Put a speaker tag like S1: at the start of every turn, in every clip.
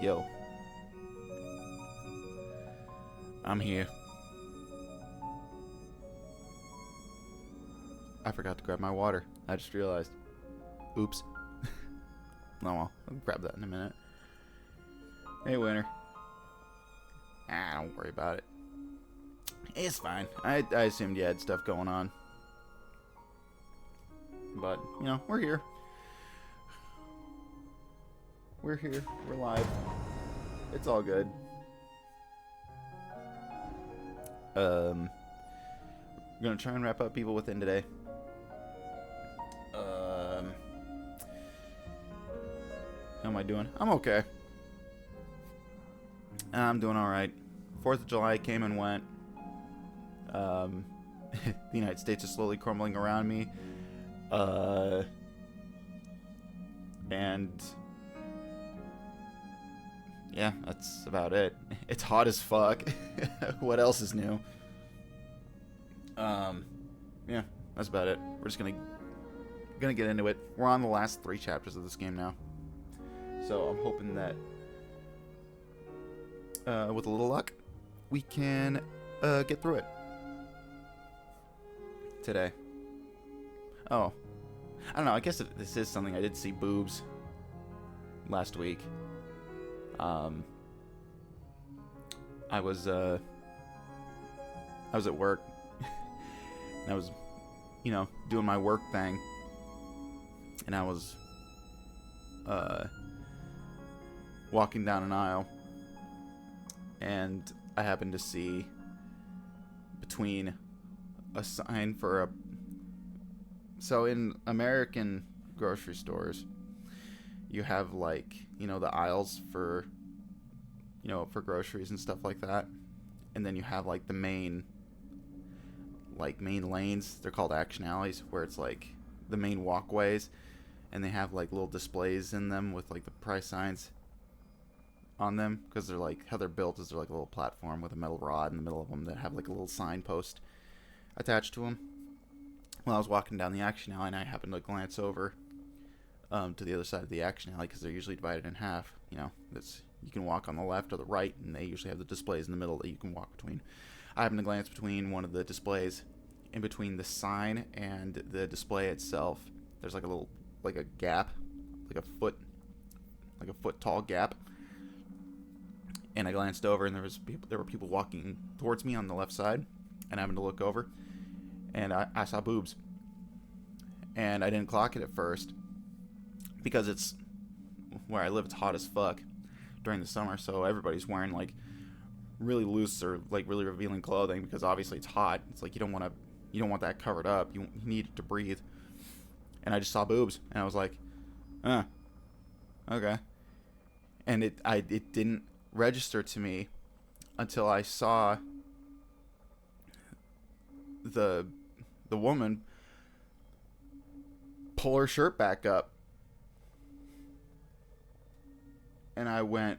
S1: Yo, I'm here. I forgot to grab my water. I just realized. Oops. No, I'll grab that in a minute. Hey, Winter. Don't worry about it. It's fine. I assumed you had stuff going on. But, we're here. We're here. We're live. It's all good. I'm gonna try and wrap up people within today. How am I doing? I'm okay. I'm doing alright. 4th of July came and went. The United States is slowly crumbling around me. And yeah, that's about it. It's hot as fuck. What else is new? Yeah, that's about it. We're just gonna get into it. We're on the last 3 chapters of this game now. So I'm hoping that with a little luck, we can get through it today. Oh, I don't know. I guess this is something. I did see boobs last week. I was at work. And I was, doing my work thing, and I was walking down an aisle, and I happened to see between a sign for a. So in American grocery stores, you have the aisles for for groceries and stuff like that, and then you have the main lanes. They're called action alleys, where it's the main walkways, and they have little displays in them with the price signs on them, because they're how they're built is they're a little platform with a metal rod in the middle of them that have a little signpost attached to them. Well, I was walking down the action alley, and I happened to glance over to the other side of the action alley, because they're usually divided in half. You can walk on the left or the right, and they usually have the displays in the middle that you can walk between. I happened to glance between one of the displays. In between the sign and the display itself, there's a gap, a foot tall gap. And I glanced over, and there were people walking towards me on the left side, and I happened to look over, and I saw boobs. And I didn't clock it at first, because it's where I live. It's hot as fuck during the summer, so everybody's wearing really loose or really revealing clothing, because obviously it's hot. It's you don't want that covered up. You need it to breathe. And I just saw boobs, and I was like, okay. And it didn't register to me until I saw the woman pull her shirt back up, and I went,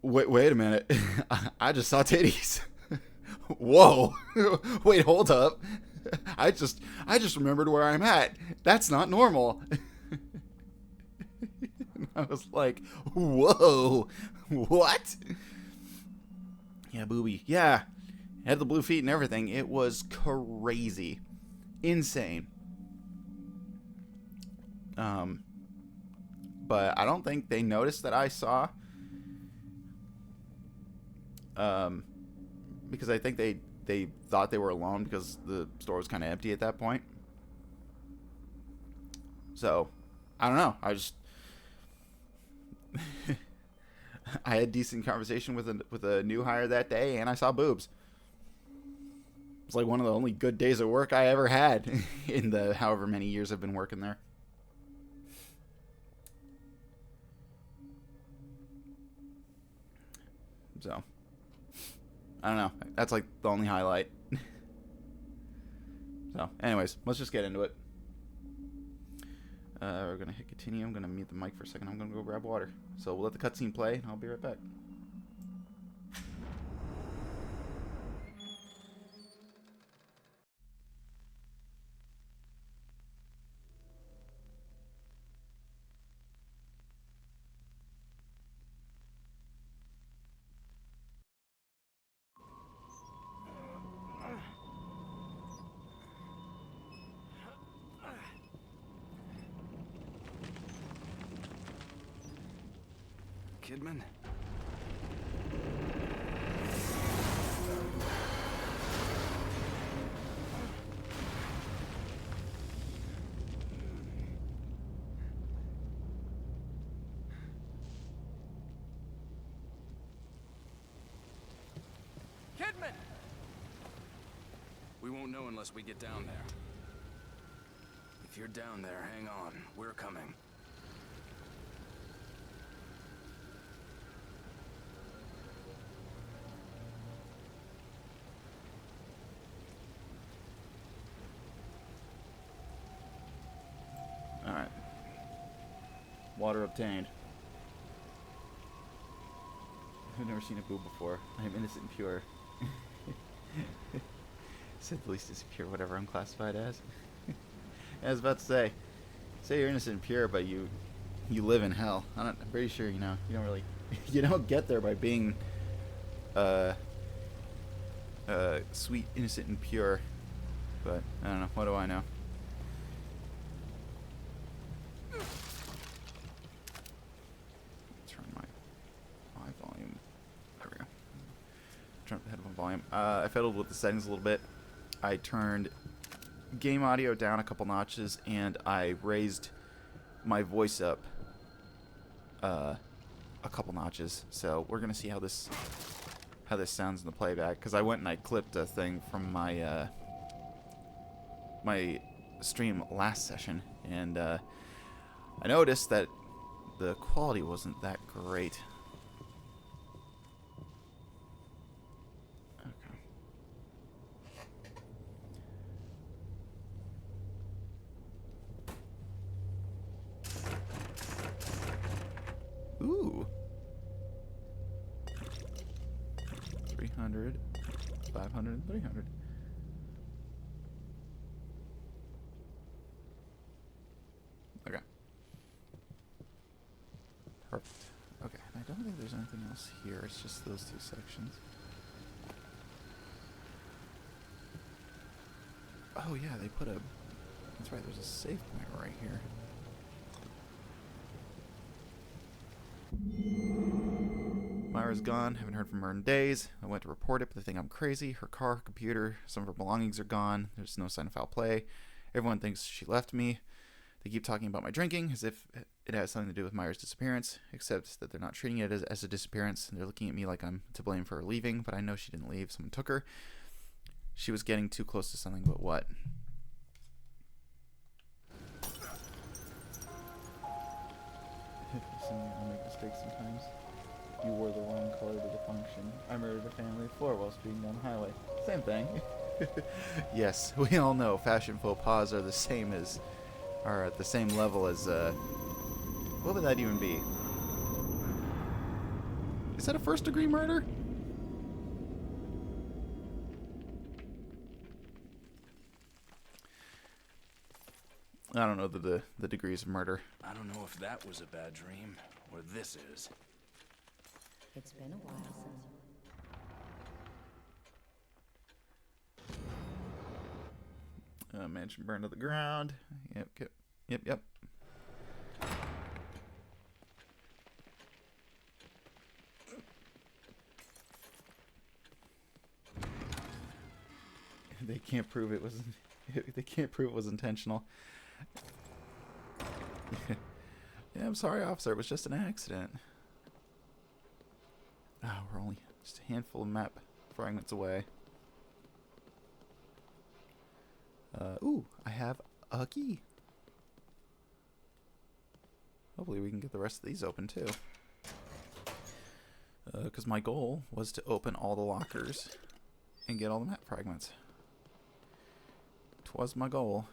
S1: wait a minute. I just saw titties. Whoa. Wait, hold up. I just remembered where I'm at. That's not normal. I was like, whoa. What? Yeah, booby. Yeah. Had the blue feet and everything. It was crazy. Insane. But I don't think they noticed that I saw. Because I think they thought they were alone, because the store was kind of empty at that point. So, I don't know. I just I had decent conversation with a new hire that day, and I saw boobs. It's one of the only good days of work I ever had in the however many years I've been working there. So, I don't know. That's the only highlight. So, anyways, let's just get into it. We're going to hit continue. I'm going to mute the mic for a second. I'm going to go grab water. So we'll let the cutscene play, and I'll be right back.
S2: Kidman?
S3: Kidman!
S2: We won't know unless we get down there. If you're down there, hang on. We're coming.
S1: Alright. Water obtained. I've never seen a boob before. I am innocent and pure. Said the least is pure, whatever I'm classified as. I was about to say you're innocent and pure, but you live in hell. I'm pretty sure, you know, you don't really, you don't get there by being, sweet, innocent, and pure. But I don't know. What do I know? Turn my volume. There we go. Turn up the headphone volume. I fiddled with the settings a little bit. I turned game audio down a couple notches, and I raised my voice up a couple notches. So we're gonna see how this sounds in the playback. Because I went and I clipped a thing from my my stream last session, and I noticed that the quality wasn't that great. Ooh. 300, 500, and 300. Okay. Perfect. Okay, I don't think there's anything else here. It's just those two sections. Oh yeah, they put a... That's right, there's a save point right here. Myra's gone. Haven't heard from her in days. I went to report it, but they think I'm crazy. Her car, her computer, some of her belongings are gone. There's no sign of foul play. Everyone thinks she left me. They keep talking about my drinking as if it has something to do with Myra's disappearance, except that they're not treating it as a disappearance. They're looking at me like I'm to blame for her leaving, but I know she didn't leave. Someone took her. She was getting too close to something, but what? I make mistakes sometimes. You wore the wrong color to the function. I murdered a family of 4 while speeding down the highway. Same thing. Yes, we all know fashion faux pas are the same as, are at the same level as, what would that even be? Is that a first-degree murder? I don't know the degrees of murder.
S2: I don't know if that was a bad dream, or this is.
S4: It's been a while since...
S1: Mansion burned to the ground. Yep. They can't prove it was. They can't prove it was intentional. Yeah, I'm sorry, officer. It was just an accident. Oh, we're only just a handful of map fragments away. Ooh, I have a key. Hopefully we can get the rest of these open too. Because my goal was to open all the lockers and get all the map fragments. 'Twas my goal.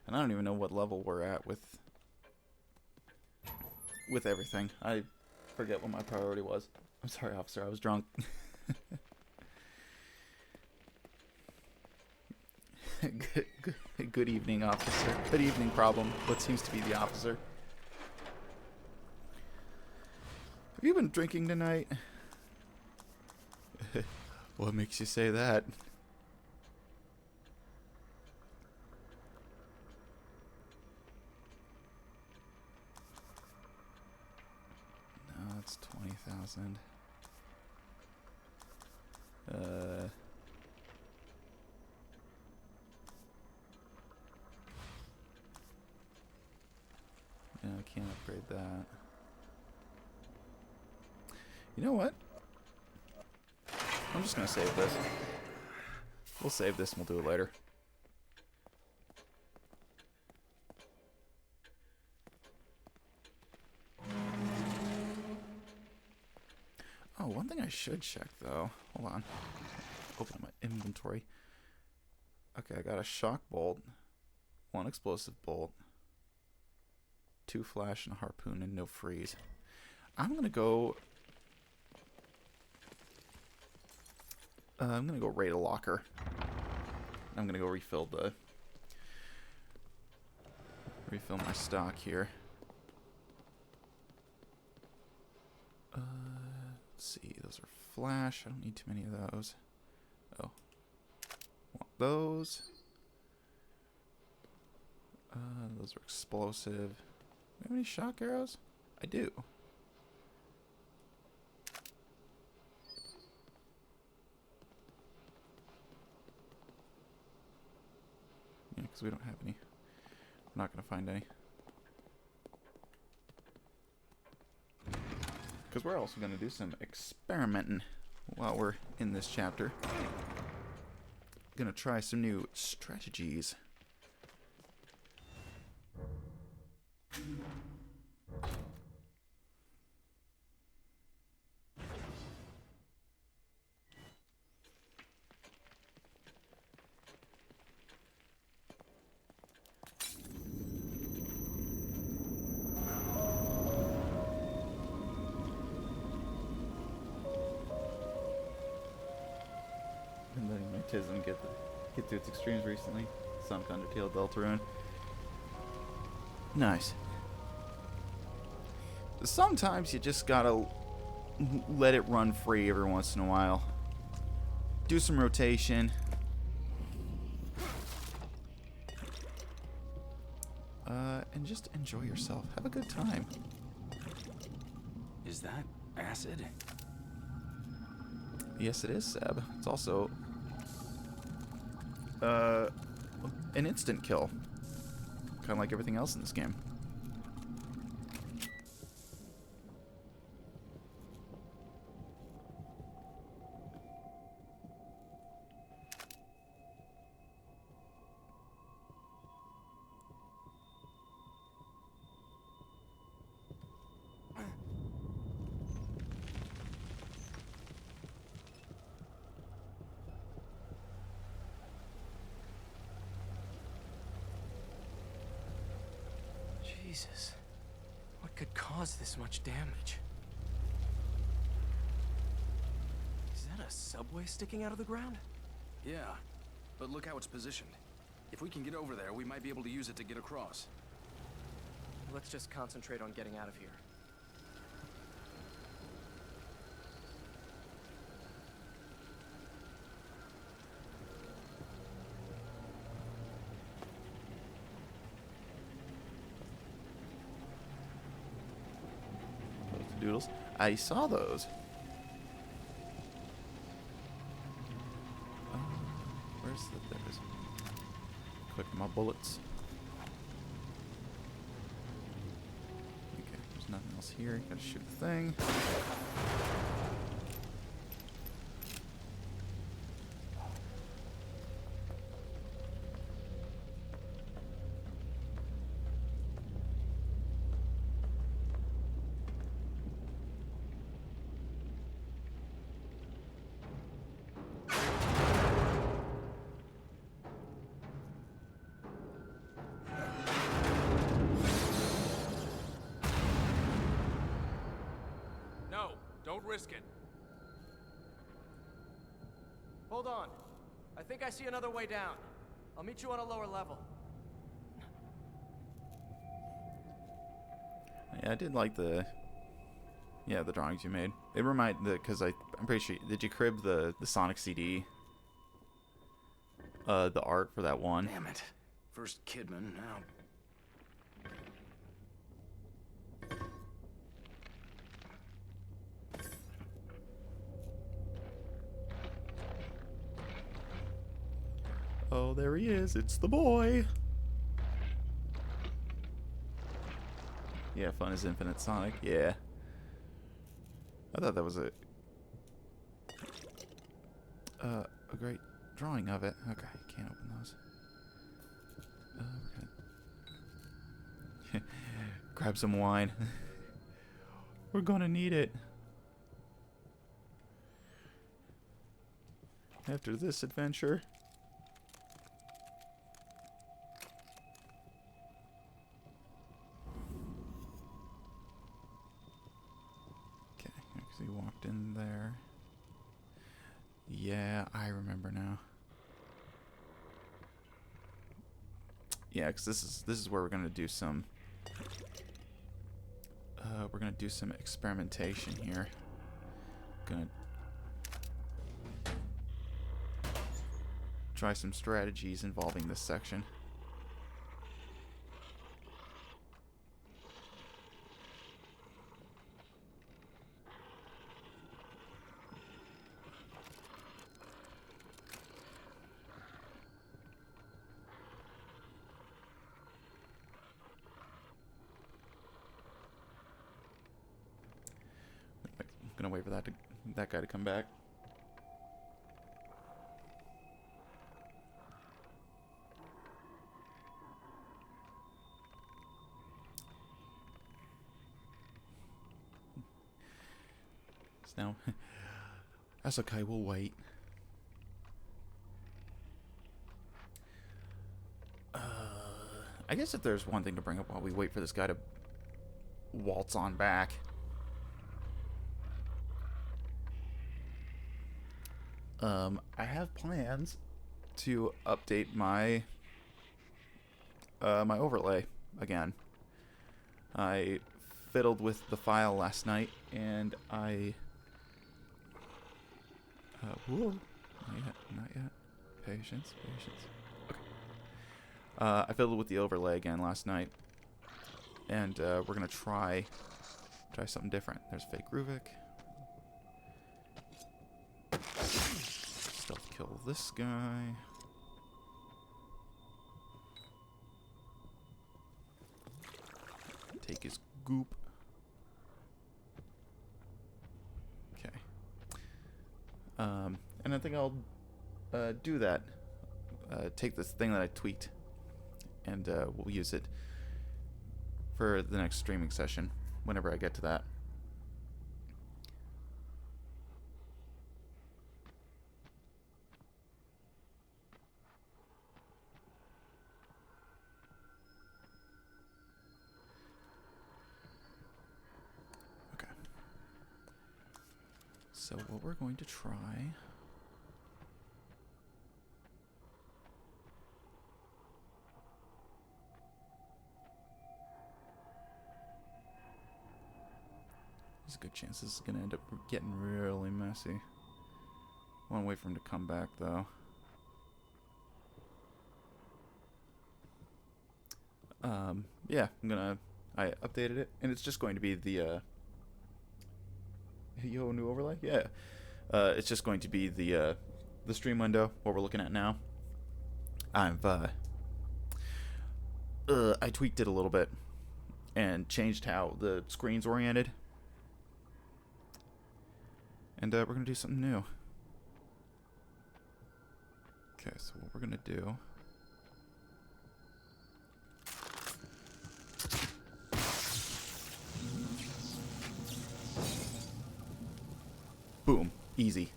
S1: And I don't even know what level we're at with everything. I forget what my priority was. I'm sorry, officer, I was drunk. Good evening, officer. Good evening, problem. What seems to be the officer. Have you been drinking tonight? What makes you say that? It's 20,000. Yeah, I can't upgrade that. You know what? I'm just gonna save this. We'll save this and we'll do it later. Oh, one thing I should check though. Hold on. Open up my inventory. Okay, I got a shock bolt, 1 explosive bolt, 2 flash and a harpoon, and no freeze. I'm gonna go. I'm gonna go raid a locker. I'm gonna go refill my stock here. Let's see, those are flash. I don't need too many of those. Oh, want those. Those are explosive. Do I have any shock arrows? I do. Yeah, because we don't have any. We're not going to find any. Because we're also going to do some experimenting while we're in this chapter. Going to try some new strategies. Been letting my tism get to its extremes recently. Sunk Undertale Deltarune. Nice. Sometimes you just gotta let it run free every once in a while. Do some rotation. And just enjoy yourself. Have a good time.
S2: Is that acid?
S1: Yes, it is, Seb. It's also an instant kill. Kind of like everything else in this game.
S2: Jesus. What could cause this much damage? Is that a subway sticking out of the ground? Yeah, but look how it's positioned. If we can get over there, we might be able to use it to get across. Let's just concentrate on getting out of here.
S1: Doodles. I saw those. Where's the... There's... Quick, my bullets. Okay, there's nothing else here. Gotta shoot the thing.
S2: Don't risk it. Hold on. I think I see another way down. I'll meet you on a lower level.
S1: Yeah, I did like the drawings you made. It reminded because I'm pretty sure, did you crib the Sonic CD? The art for that one.
S2: Damn it. First Kidman, now.
S1: Oh, there he is. It's the boy. Yeah, fun is infinite, Sonic. Yeah. I thought that was a great drawing of it. Okay, can't open those. We're gonna grab some wine. We're gonna need it. After this adventure. Okay, because he walked in there. Yeah, I remember now. Yeah, because this is where we're gonna do some. We're gonna do some experimentation here. Gonna try some strategies involving this section. I'm gonna wait for that guy to come back. Now, that's okay, we'll wait. I guess if there's one thing to bring up while we wait for this guy to waltz on back. I have plans to update my my overlay again. I fiddled with the file last night, and I whoa, not yet. Patience. Okay. I fiddled with the overlay again last night, and we're gonna try something different. There's fake Ruvik. Stealth kill this guy. Take his goop. Okay. And I think I'll do that. Take this thing that I tweaked, and we'll use it for the next streaming session whenever I get to that. Okay. So what we're going to try there's a good chance this is going to end up getting really messy. I want to wait for him to come back, though. Yeah, I updated it, and it's just going to be the, new overlay? Yeah. It's just going to be the stream window, what we're looking at now. I tweaked it a little bit and changed how the screen's oriented. And we're going to do something new. Okay, so what we're going to do... Boom. Easy.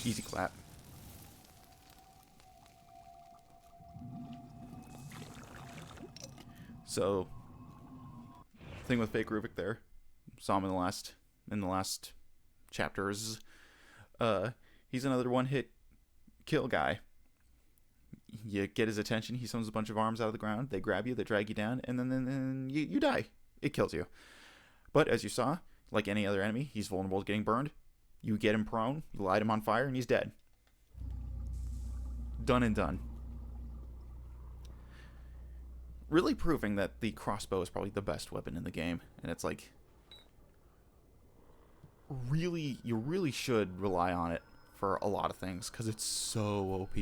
S1: Easy clap. So, thing with fake Ruvik there. Saw him in the last chapters. He's another one-hit kill guy. You get his attention, he summons a bunch of arms out of the ground, they grab you, they drag you down, and then you die. It kills you. But as you saw, like any other enemy, he's vulnerable to getting burned. You get him prone, you light him on fire, and he's dead. Done and done. Really proving that the crossbow is probably the best weapon in the game. And it's like... you really should rely on it for a lot of things, because it's so OP.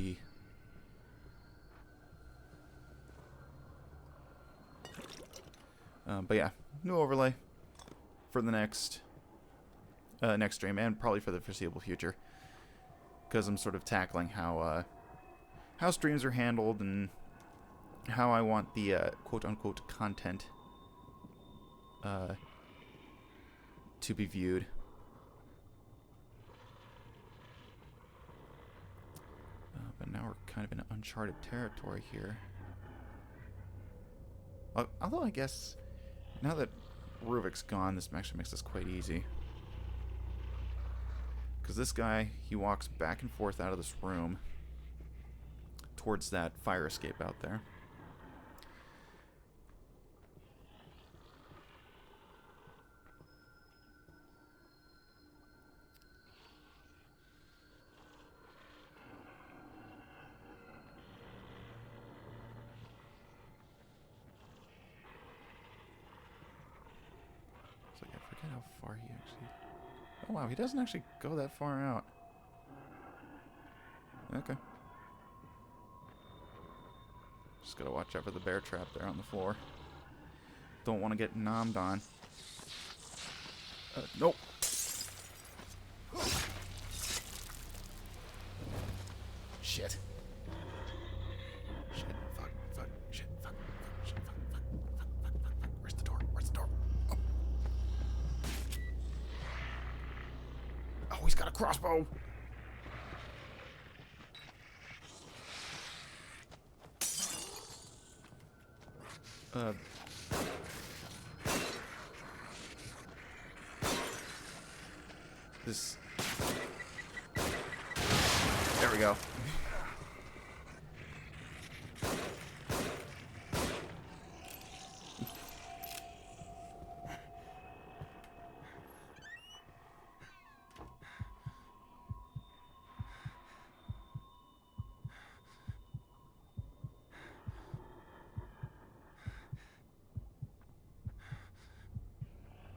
S1: But yeah, new overlay for the next stream, and probably for the foreseeable future, because I'm sort of tackling how streams are handled and how I want the quote-unquote content to be viewed. But now we're kind of in uncharted territory here. Although I guess now that Ruvik's gone, this actually makes this quite easy. Because this guy, he walks back and forth out of this room towards that fire escape out there. So I forget how far he actually... Oh wow, he doesn't actually go that far out. Okay. Just gotta watch out for the bear trap there on the floor. Don't want to get nommed on. Nope. Shit. Shit. Fuck. Fuck. Shit. Fuck. Fuck. Shit. Fuck. Fuck. Fuck. Fuck. Fuck. Fuck. Where's the door? Where's the door? Oh, he's got a crossbow. This. There we go.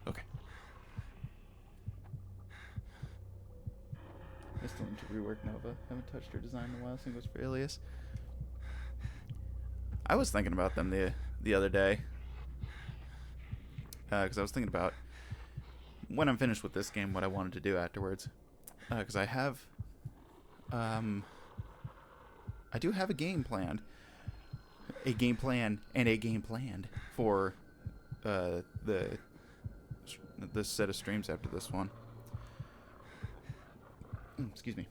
S1: Okay. I still need to rework Nova. Haven't touched her design in a while. Same goes for Alias. I was thinking about them the other day. Because I was thinking about when I'm finished with this game, what I wanted to do afterwards. Because I have... I do have a game planned. A game plan and a game planned for this set of streams after this one. Excuse me.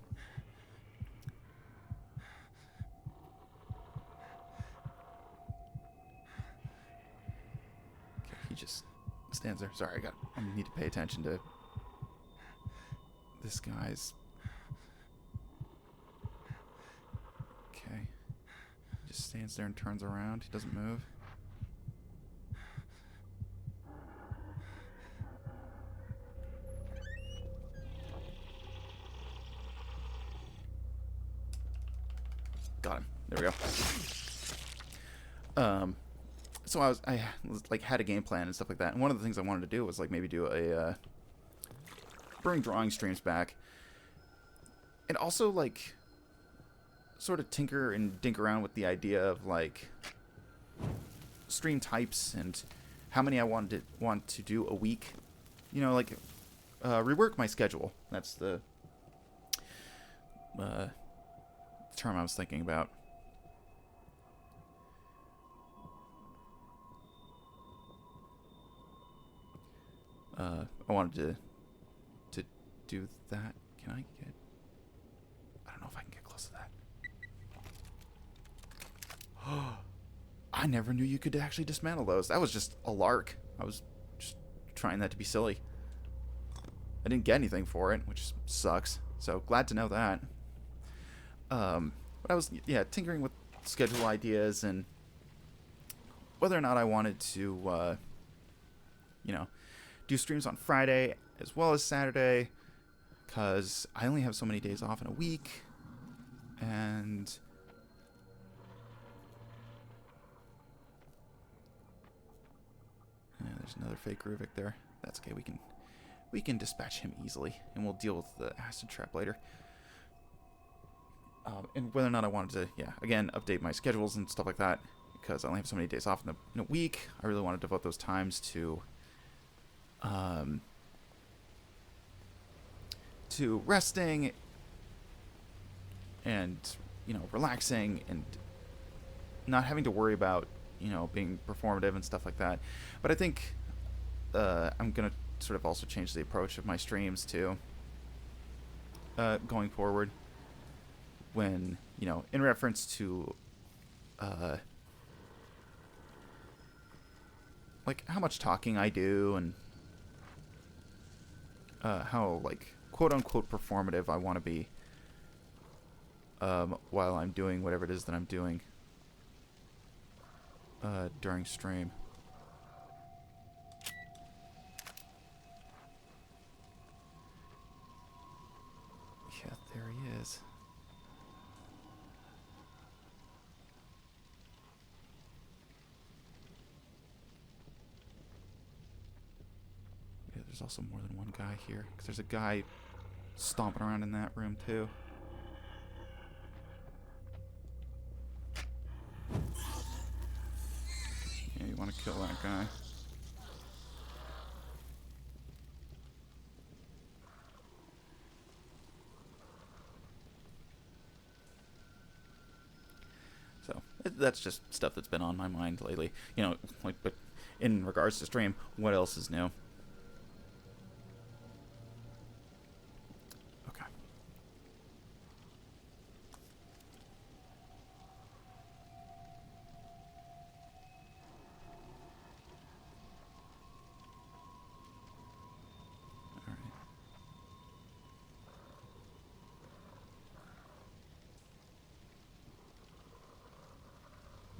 S1: Okay, he just stands there. Sorry, I need to pay attention to this guy's. Okay. He just stands there and turns around. He doesn't move. Got him. There we go. So I like had a game plan and stuff like that. And one of the things I wanted to do was like maybe do a bring drawing streams back, and also like sort of tinker and dink around with the idea of like stream types and how many I want to do a week. You know, like rework my schedule. That's the term I was thinking about. I wanted to do that. Can I get... I don't know if I can get close to that. I never knew you could actually dismantle those. That was just a lark. I was just trying that to be silly. I didn't get anything for it, which sucks. So glad to know that. But I was, tinkering with schedule ideas and whether or not I wanted to, do streams on Friday as well as Saturday, because I only have so many days off in a week, and there's another fake Ruvik there. That's okay. We can dispatch him easily, and we'll deal with the acid trap later. And whether or not I wanted to, again, update my schedules and stuff like that because I only have so many days off in a week. I really want to devote those times to resting and, relaxing and not having to worry about, being performative and stuff like that. But I think I'm going to sort of also change the approach of my streams too, going forward, when, in reference to like how much talking I do, and how, like, quote unquote performative I want to be while I'm doing whatever it is that I'm doing during stream. Yeah, there he is. Yeah, there's also more than one guy here, because there's a guy stomping around in that room too. Yeah, you want to kill that guy. So that's just stuff that's been on my mind lately. But in regards to stream, what else is new? Okay. All right.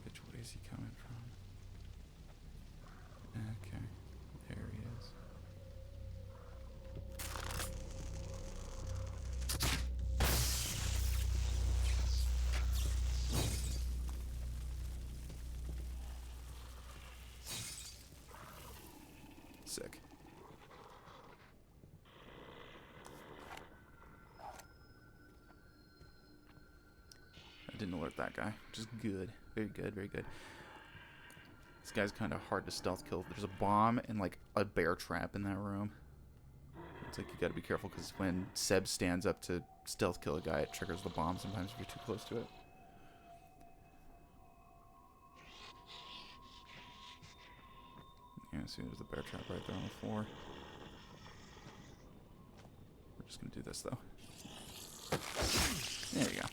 S1: Which way is he coming from? Okay, there he is. Sick. I didn't alert that guy, which is good. Very good, very good. This guy's kind of hard to stealth kill. There's a bomb and, like, a bear trap in that room. It's like you gotta be careful, because when Seb stands up to stealth kill a guy, it triggers the bomb sometimes if you're too close to it. Yeah, see, there's the bear trap right there on the floor. We're just gonna do this, though. There you go.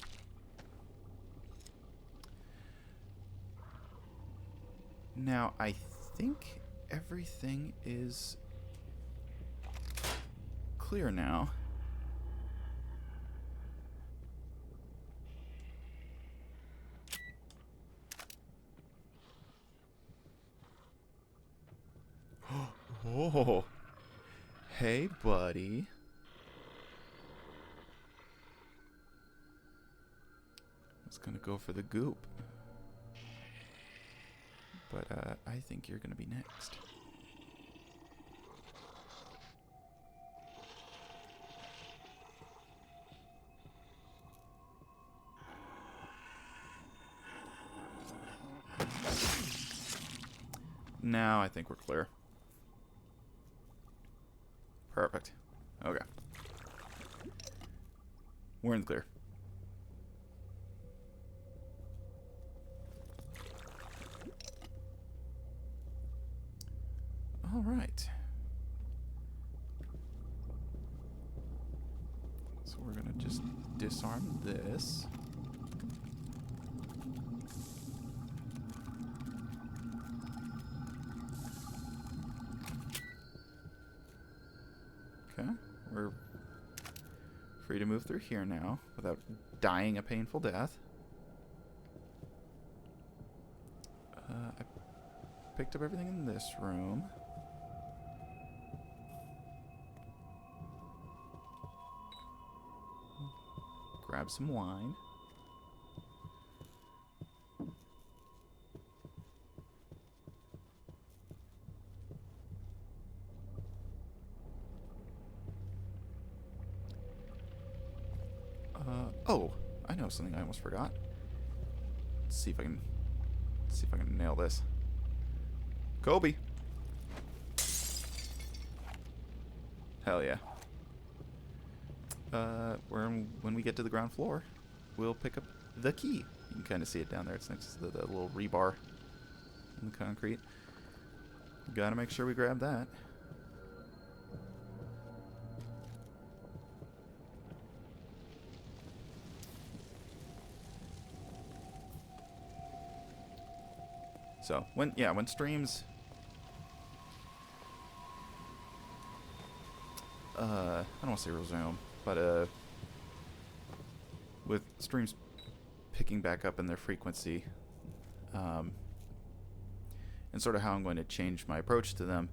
S1: Now, I think everything is clear now. Oh, hey, buddy. I was gonna go for the goop, but I think you're gonna be next. Now I think we're clear. Perfect. Okay. We're in the clear. All right. So we're gonna just disarm this. Okay, we're free to move through here now without dying a painful death. I picked up everything in this room. Grab some wine. Oh, I know something I almost forgot. Let's see if I can Let's see if I can nail this. Kobe. Hell yeah. When we get to the ground floor, we'll pick up the key. You can kind of see it down there. It's next to the little rebar in the concrete. Gotta make sure we grab that. So when streams, I don't want to say resume, but with streams picking back up in their frequency, and sort of how I'm going to change my approach to them,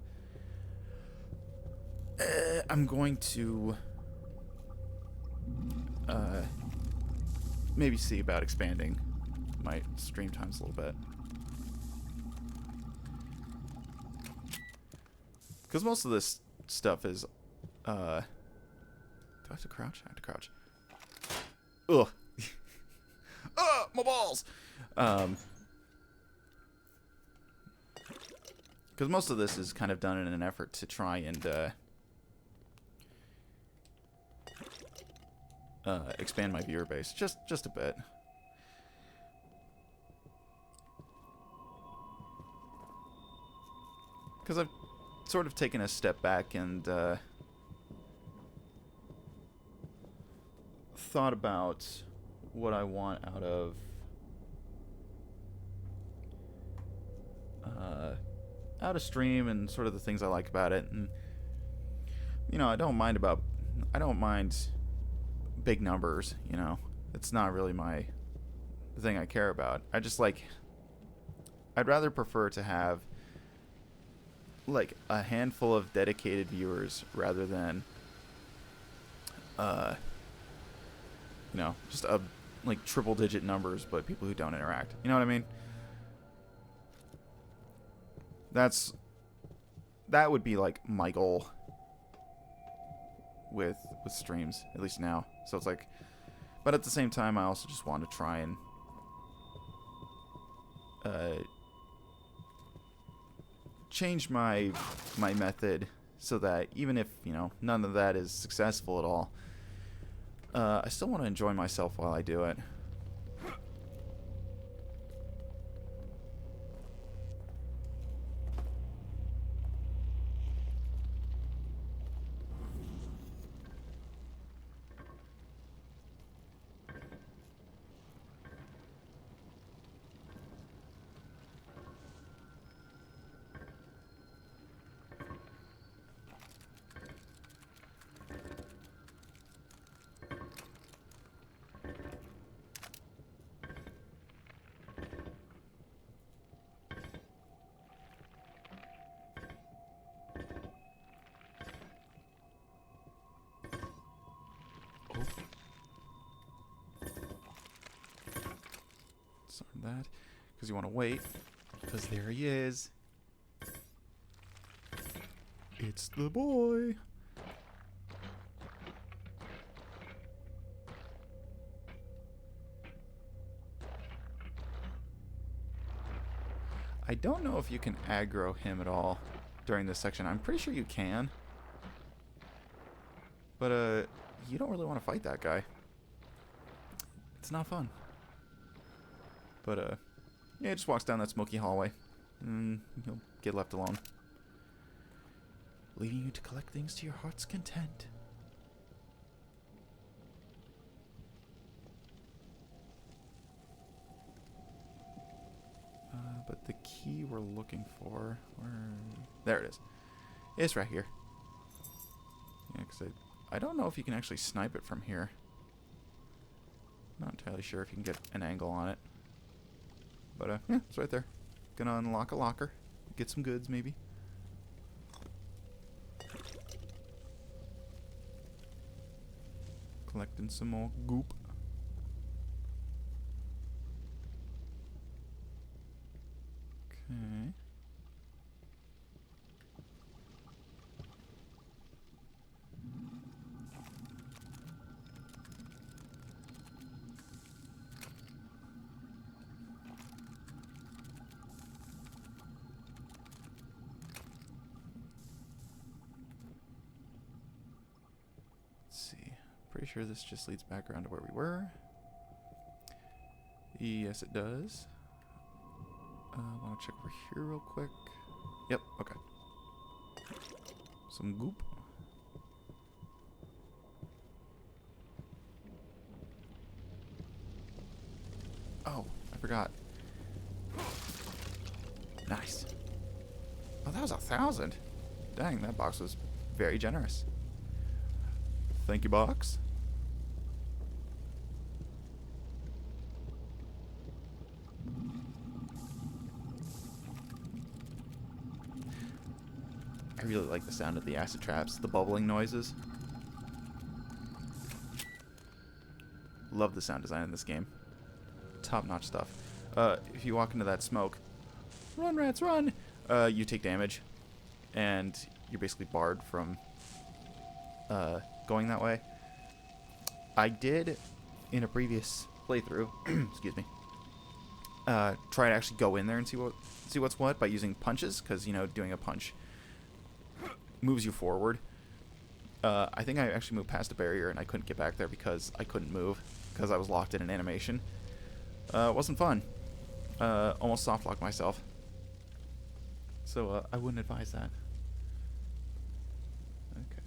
S1: I'm going to maybe see about expanding my stream times a little bit. Because most of this stuff is, do I have to crouch? I have to crouch. Ugh. Ah, my balls! Because most of this is kind of done in an effort to try and, expand my viewer base. Just a bit. Because I've sort of taken a step back and thought about what I want out of stream and sort of the things I like about it. And you know, I don't mind big numbers, you know. It's not really the thing I care about. I'd rather prefer to have like a handful of dedicated viewers rather than you know, just like triple digit numbers but people who don't interact. You know what I mean? That would be like my goal with streams, at least now. So it's like, but at the same time I also just want to try and change my method so that even if, you know, none of that is successful at all, I still want to enjoy myself while I do it. Sorry that, because you want to wait, because there he is. It's the boy. I don't know if you can aggro him at all during this section. I'm pretty sure you can. But, you don't really want to fight that guy. It's not fun. But, yeah, he just walks down that smoky hallway. And he'll get left alone. Leaving you to collect things to your heart's content. But the key we're looking for... There it is. It's right here. Yeah, because I don't know if you can actually snipe it from here. Not entirely sure if you can get an angle on it. But, yeah, it's right there. Gonna unlock a locker. Get some goods, maybe. Collecting some more goop. Okay. Pretty sure this just leads back around to where we were. Yes, it does. I want to check over here real quick. Yep, okay. Some goop. Oh, I forgot. Nice. Oh, that was 1,000. Dang, that box was very generous. Thank you, box. I really like the sound of the acid traps, the bubbling noises. Love the sound design in this game. Top-notch stuff. If you walk into that smoke, run, rats, run! You take damage, and you're basically barred from going that way. I did, in a previous playthrough, excuse me, try to actually go in there and see what's what by using punches, because, you know, doing a punch moves you forward. I think I actually moved past a barrier and I couldn't get back there because I couldn't move because I was locked in an animation. It wasn't fun. Almost soft locked myself. So I wouldn't advise that. Okay.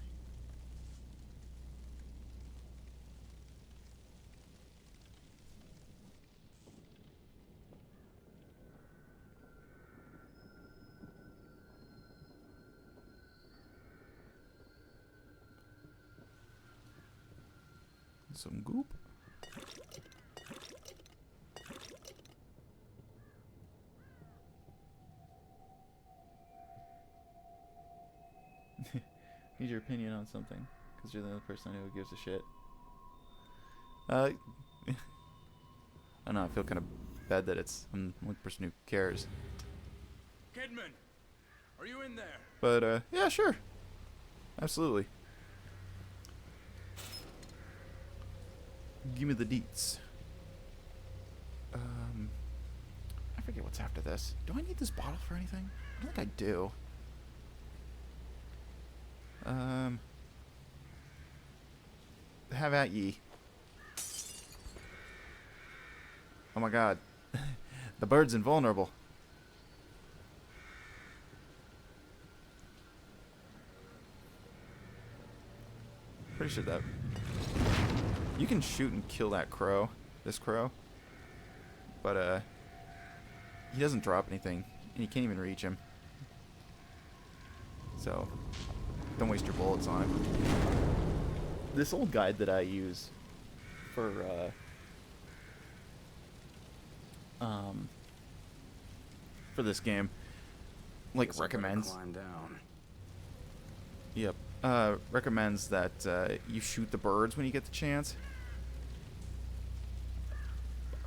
S1: Some goop. Need your opinion on something, because you're the only person I know who gives a shit. I don't know, I feel kind of bad that I'm the only person who cares.
S2: Kidman, are you in there?
S1: But, yeah, sure. Absolutely. Give me the deets. I forget what's after this. Do I need this bottle for anything? I don't think I do. Have at ye. Oh my god. The bird's invulnerable. Pretty sure that... You can shoot and kill that crow. This crow. But, he doesn't drop anything. And you can't even reach him. So, don't waste your bullets on him. This old guide that I use for this game, like, recommends.
S2: Climb down.
S1: Yep. Recommends that you shoot the birds when you get the chance.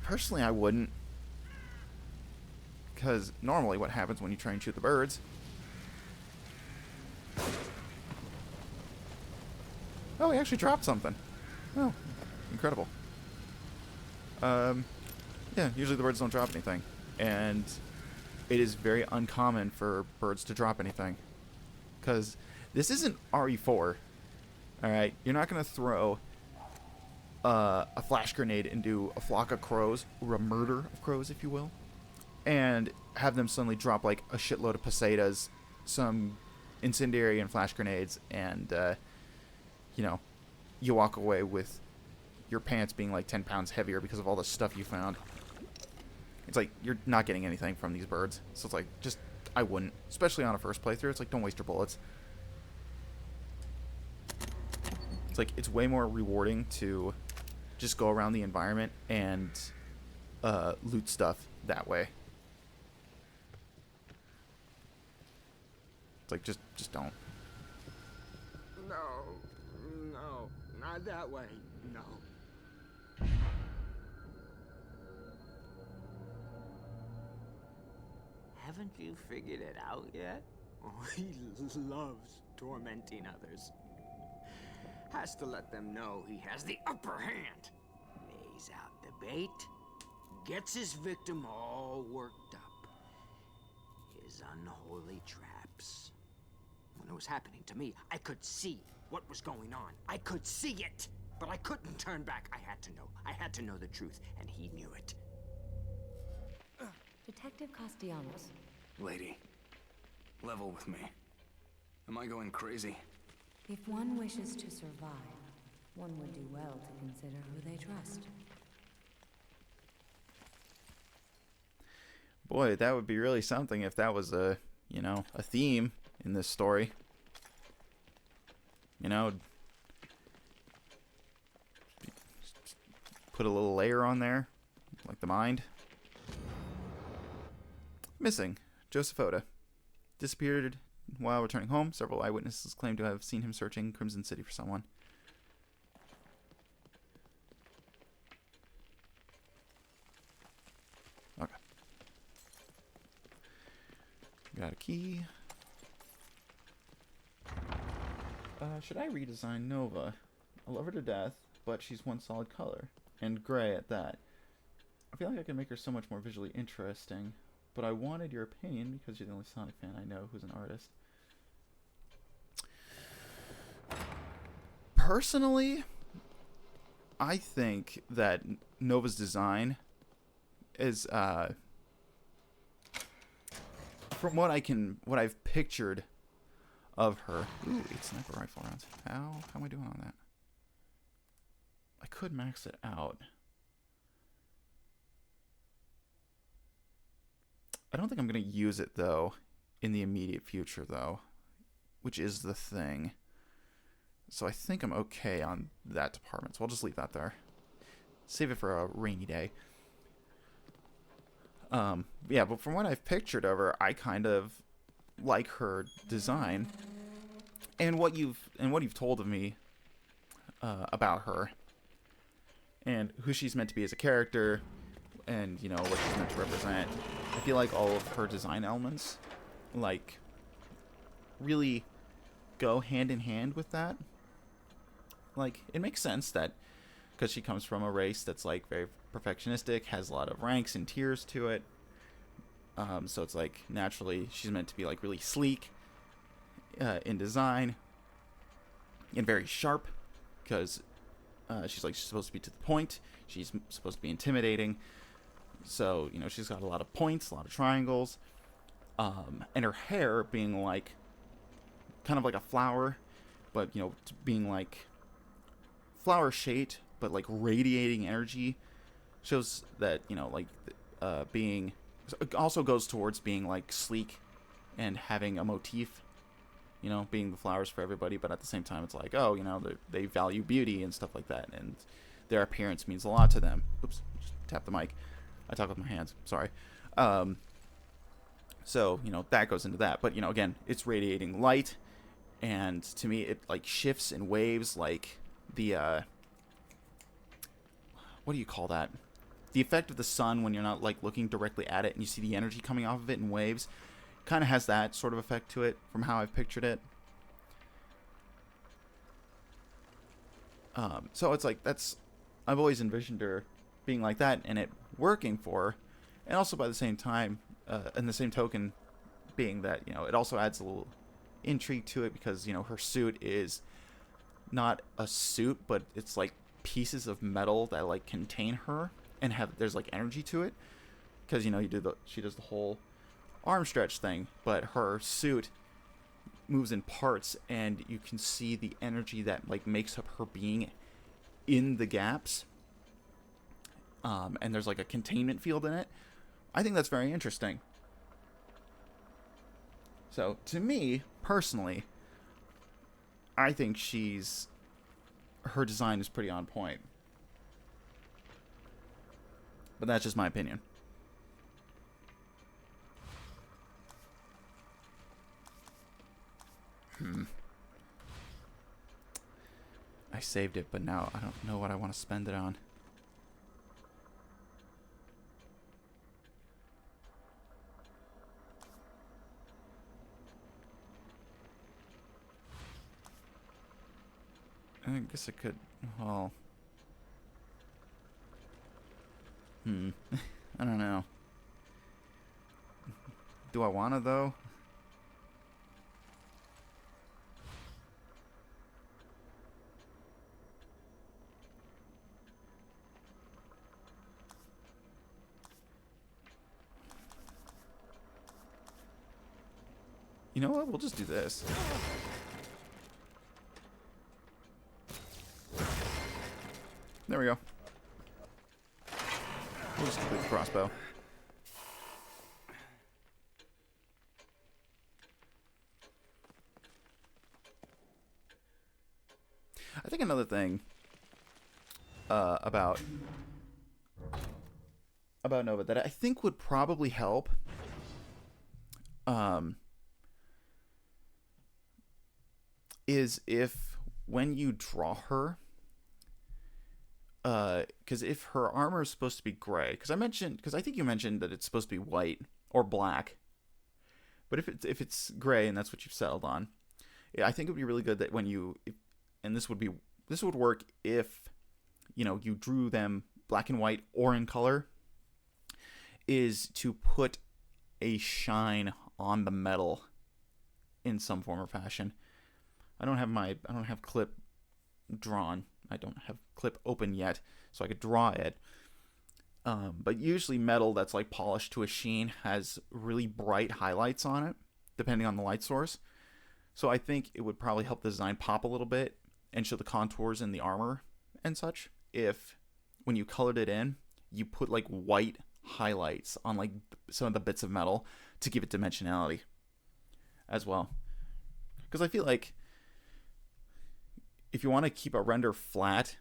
S1: Personally, I wouldn't. Because normally what happens when you try and shoot the birds... Oh, he actually dropped something. Oh, incredible. Yeah, usually the birds don't drop anything. And it is very uncommon for birds to drop anything. Because this isn't RE4. Alright, you're not going to throw a flash grenade into a flock of crows, or a murder of crows, if you will, and have them suddenly drop like a shitload of pesetas, some incendiary and flash grenades, and you know, you walk away with your pants being like 10 pounds heavier because of all the stuff you found. It's like, you're not getting anything from these birds. So it's like, just, I wouldn't. Especially on a first playthrough, it's like, don't waste your bullets. It's like, it's way more rewarding to just go around the environment and loot stuff that way. It's like, just don't.
S3: No, not that way, no. Haven't you figured it out yet? Oh, he loves tormenting others. Has to let them know he has the upper hand. Lays out the bait, gets his victim all worked up. His unholy traps. When it was happening to me, I could see what was going on. I could see it. But I couldn't turn back. I had to know. I had to know the truth, and he knew it.
S4: Detective Castellanos.
S2: Lady, level with me. Am I going crazy?
S4: If one wishes to survive, one would do well to consider who they trust.
S1: Boy, that would be really something if that was a, you know, a theme in this story. You know, put a little layer on there, like the mind. Missing. Joseph Oda. Disappeared while returning home. Several eyewitnesses claim to have seen him searching Crimson City for someone. Okay. Got a key. Should I redesign Nova? I love her to death, but she's one solid color. And gray at that. I feel like I can make her so much more visually interesting. But I wanted your opinion because you're the only Sonic fan I know who's an artist. Personally, I think that Nova's design is, from what I've pictured of her. Ooh, 8 sniper rifle rounds. How am I doing on that? I could max it out. I don't think I'm going to use it, though, in the immediate future, though, which is the thing. So I think I'm okay on that department, so I'll just leave that there. Save it for a rainy day. Yeah, but from what I've pictured of her, I kind of like her design. And what you've told of me about her, and who she's meant to be as a character, and, you know, what she's meant to represent, I feel like all of her design elements, like, really go hand in hand with that. Like, it makes sense that, because she comes from a race that's, like, very perfectionistic, has a lot of ranks and tiers to it, so it's, like, naturally, she's meant to be, like, really sleek in design, and very sharp, because she's supposed to be to the point, she's supposed to be intimidating. So, you know, she's got a lot of points, a lot of triangles, and her hair being like, kind of like a flower, but, you know, being like flower shaped, but like radiating energy, shows that, you know, like, being, it also goes towards being like sleek and having a motif, you know, being the flowers for everybody, but at the same time, it's like, oh, you know, they value beauty and stuff like that, and their appearance means a lot to them. Oops, just tap the mic. I talk with my hands. Sorry. So, you know, that goes into that. But, you know, again, it's radiating light. And to me, it, like, shifts in waves, like the, what do you call that? The effect of the sun when you're not, like, looking directly at it and you see the energy coming off of it in waves. Kind of has that sort of effect to it from how I've pictured it. So it's like, I've always envisioned her being like that, and it working for her, and also by the same time, in the same token, being that, you know, it also adds a little intrigue to it, because, you know, her suit is not a suit, but it's like pieces of metal that like contain her and there's like energy to it, because, you know, she does the whole arm stretch thing, but her suit moves in parts, and you can see the energy that like makes up her being in the gaps. And there's like a containment field in it. I think that's very interesting. So, to me, personally, I think her design is pretty on point. But that's just my opinion. I saved it, but now I don't know what I want to spend it on. I guess I could, well, I don't know. Do I want to, though? You know what? We'll just do this. There we go. We'll just complete the crossbow. I think another thing about Nova that I think would probably help is if when you draw her, because if her armor is supposed to be gray, because I think you mentioned that it's supposed to be white or black, but if it's gray and that's what you've settled on, yeah, I think it would be really good that when and this would work if you drew them black and white or in color, is to put a shine on the metal in some form or fashion. I don't have clip drawn. I don't have clip open yet, so I could draw it. But usually metal that's like polished to a sheen has really bright highlights on it, depending on the light source. So I think it would probably help the design pop a little bit and show the contours in the armor and such if when you colored it in, you put like white highlights on like some of the bits of metal to give it dimensionality as well. Because I feel like if you want to keep a render flat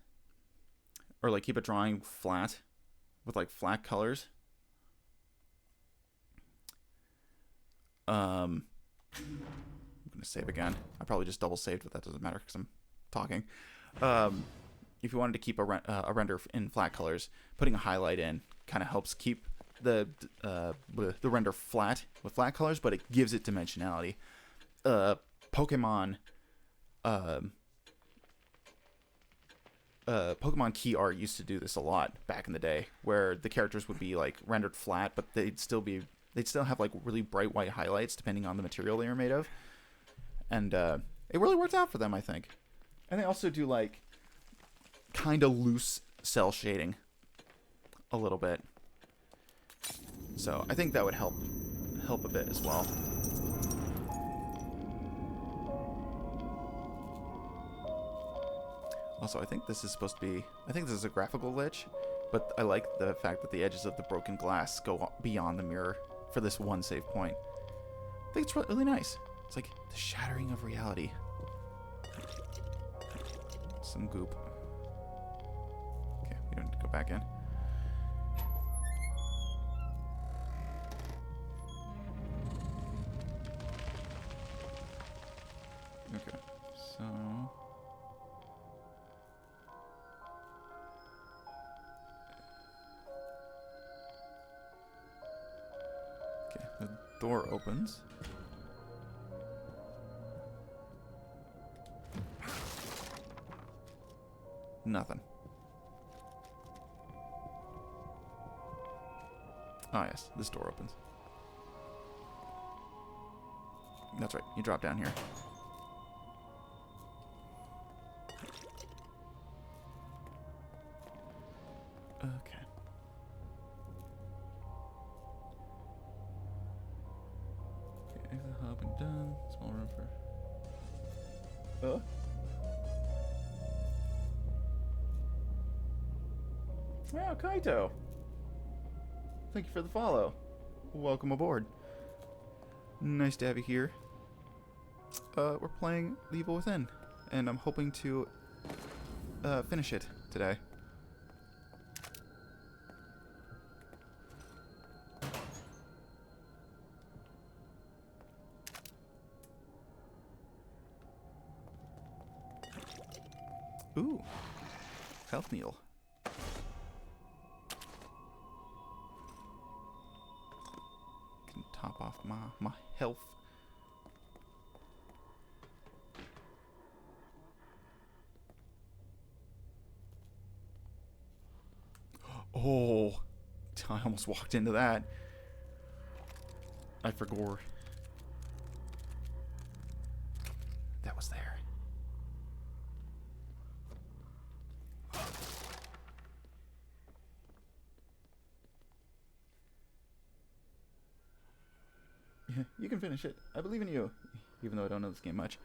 S1: or like keep a drawing flat with like flat colors, I'm gonna save again. I probably just double saved, but that doesn't matter because I'm talking. If you wanted to keep a render in flat colors, putting a highlight in kind of helps keep the render flat with flat colors, but it gives it dimensionality. Pokemon key art used to do this a lot back in the day, where the characters would be like rendered flat, but they'd still have like really bright white highlights depending on the material they were made of, and it really worked out for them, I think. And they also do like kind of loose cell shading a little bit, so I think that would help a bit as well. Also, I think this is a graphical glitch, but I like the fact that the edges of the broken glass go beyond the mirror for this one save point. I think it's really nice. It's like the shattering of reality. Some goop. Okay, we don't need to go back in. Okay, so... Okay, the door opens. Nothing. Oh yes, this door opens. That's right, you drop down here. Okay. Okay, exit hub and done. Small room for... Wow, Kaito! Thank you for the follow. Welcome aboard. Nice to have you here. We're playing The Evil Within, and I'm hoping to finish it today. Ooh, health needle. Can top off my health. Oh, I almost walked into that. I forgot. That was there. You can finish it. I believe in you, even though I don't know this game much.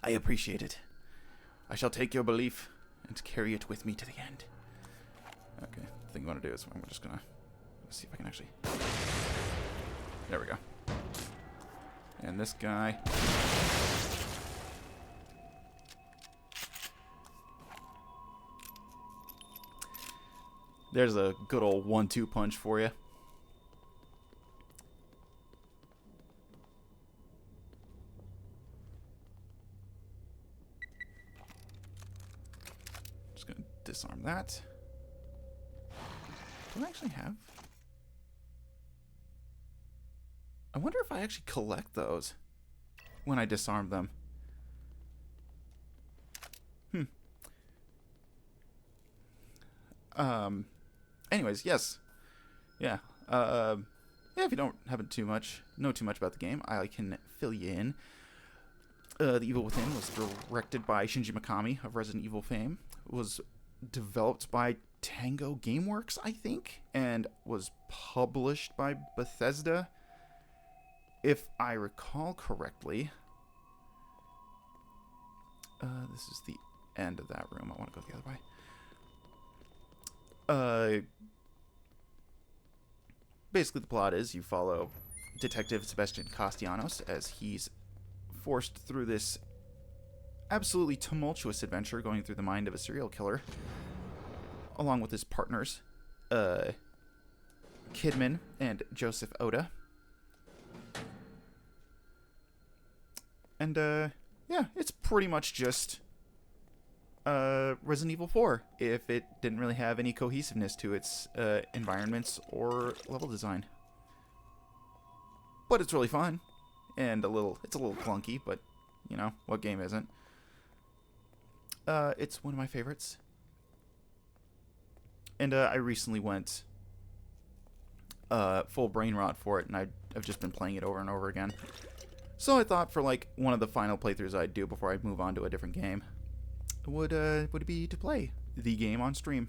S1: I appreciate it. I shall take your belief and carry it with me to the end. Okay, the thing I want to do is I'm just gonna see if I can actually. There we go. And this guy. There's a good old 1-2 punch for you. Just gonna disarm that. Do I actually have? I wonder if I actually collect those when I disarm them. Anyways, yes. Yeah. Yeah, if you don't know too much about the game, I can fill you in. The Evil Within was directed by Shinji Mikami of Resident Evil fame. It was developed by Tango Gameworks, I think, and was published by Bethesda, if I recall correctly. This is the end of that room. I want to go the other way. Basically, the plot is you follow Detective Sebastian Castellanos as he's forced through this absolutely tumultuous adventure going through the mind of a serial killer, along with his partners, Kidman and Joseph Oda. And, yeah, it's pretty much just Resident Evil 4 if it didn't really have any cohesiveness to its environments or level design. But it's really fun, and it's a little clunky, but, you know, what game isn't? It's one of my favorites. And I recently went full brain rot for it, and I've just been playing it over and over again. So I thought for like one of the final playthroughs I'd do before I move on to a different game would it be to play the game on stream.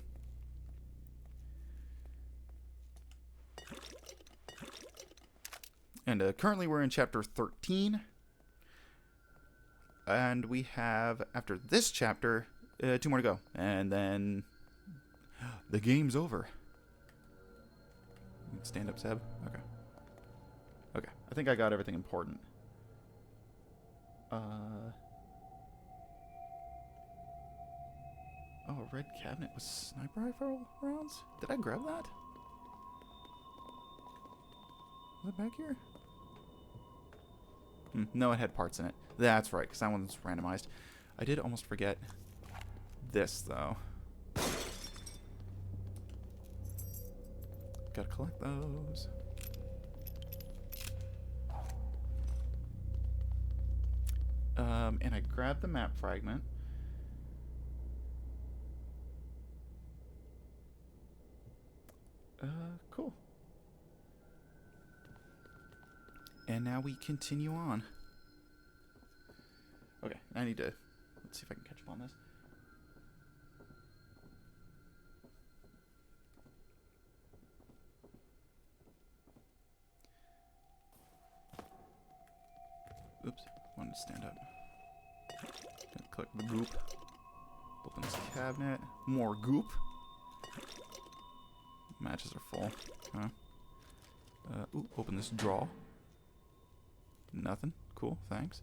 S1: And currently we're in chapter 13. And we have, after this chapter, 2 more to go. And then the game's over. You can stand up, Seb? Okay. Okay. I think I got everything important. Oh, a red cabinet with sniper rifle rounds? Did I grab that? Is that back here? No, it had parts in it. That's right, because that one's randomized. I did almost forget this, though. Gotta collect those. And I grabbed the map fragment. Cool. And now we continue on. Okay, I need to... Let's see if I can catch up on this. Oops, wanted to stand up. Click the goop. Open this cabinet. More goop. Matches are full. Huh? Ooh, open this drawer. Nothing. Cool, thanks.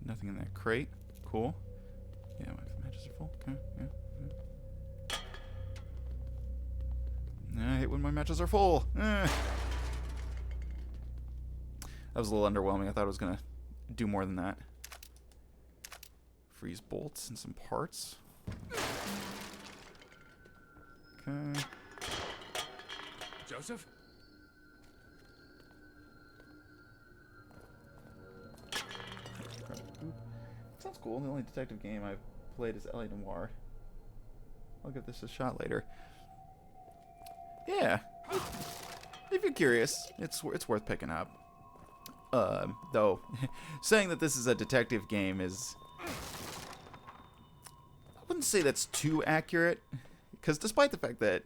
S1: Nothing in that crate. Cool. Yeah, my matches are full. Okay, yeah. I hate when my matches are full. That was a little underwhelming. I thought it was going to do more than that. Freeze bolts and some parts. Okay.
S2: Joseph?
S1: Sounds cool. The only detective game I've played is L.A. Noire. I'll give this a shot later. Yeah. If you're curious, it's worth picking up. Though, saying that this is a detective game is... I wouldn't say that's too accurate. Because despite the fact that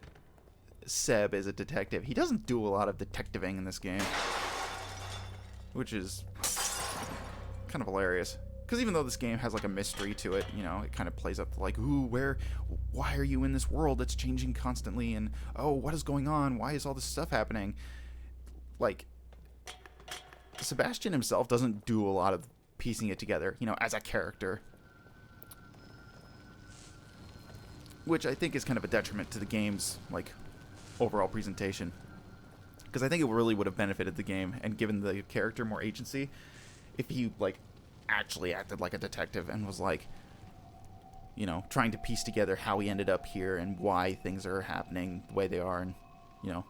S1: Seb is a detective. He doesn't do a lot of detectiving in this game, which is kind of hilarious. Because even though this game has like a mystery to it, you know, it kind of plays up to like, ooh, why are you in this world that's changing constantly? And, oh, what is going on? Why is all this stuff happening? Like, Sebastian himself doesn't do a lot of piecing it together, you know, as a character. Which I think is kind of a detriment to the game's, like, overall presentation. Because I think it really would have benefited the game and given the character more agency if he, like, actually acted like a detective and was like, you know, trying to piece together how he ended up here and why things are happening the way they are, and, you know,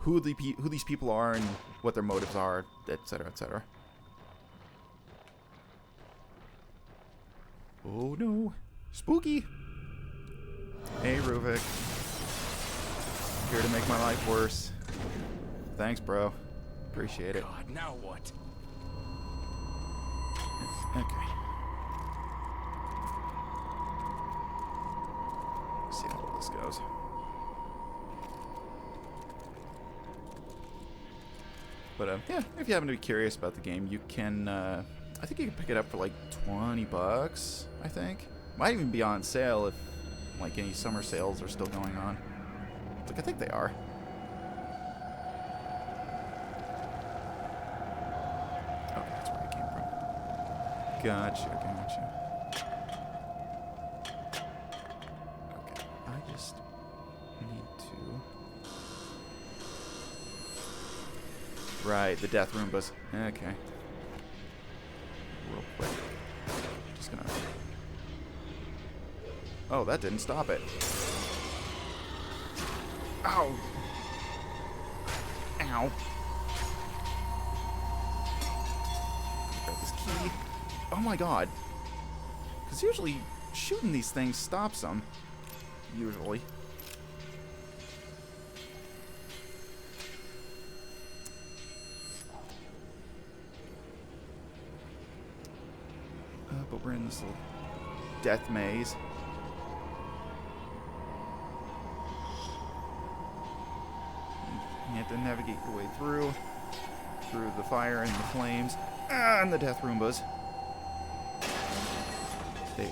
S1: who these people are and what their motives are, etc., etc. Oh no, spooky! Hey Ruvik, here to make my life worse. Thanks, bro. Appreciate it.
S2: God, now what?
S1: Okay. Let's see how well this goes. But yeah, if you happen to be curious about the game, you can. I think you can pick it up for like $20. I think might even be on sale if like any summer sales are still going on. Like I think they are. Okay, that's where I came from. Gotcha. Okay, I just need to. Right, the death Roombas. Okay. Real quick. Just gonna. Oh, that didn't stop it. Ow! Ow! Grab this key. Oh my god. Because usually shooting these things stops them. Usually. But we're in this little death maze. You have to navigate your way through the fire and the flames and the death Roombas. They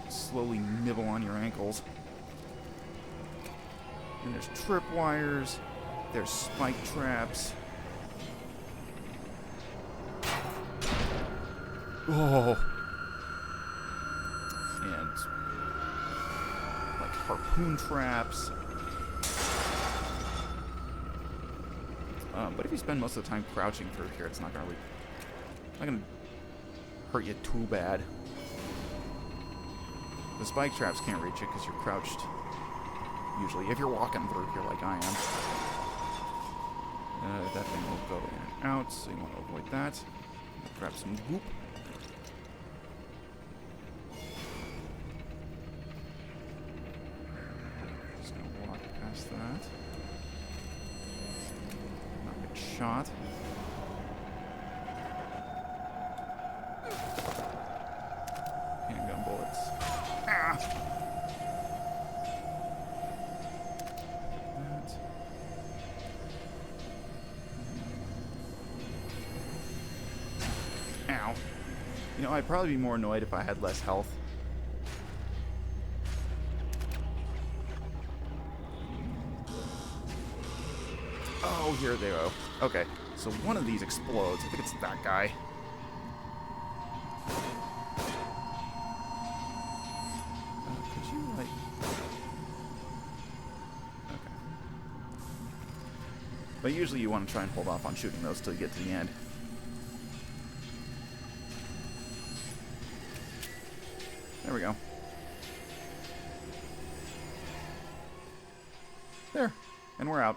S1: slowly nibble on your ankles. And there's tripwires. There's spike traps. Oh. And like harpoon traps. But if you spend most of the time crouching through here, it's not gonna hurt you too bad. The spike traps can't reach you because you're crouched. Usually, if you're walking through here like I am. That thing will go in and out, so you want to avoid that. Grab some goop. Just gonna walk past that. Not a good shot. Handgun bullets. Ah! Ow. You know, I'd probably be more annoyed if I had less health. Oh, here they go. Okay, so one of these explodes. I think it's that guy. Could you, like... Okay. But usually you want to try and hold off on shooting those till you get to the end. There we go. There. And we're out.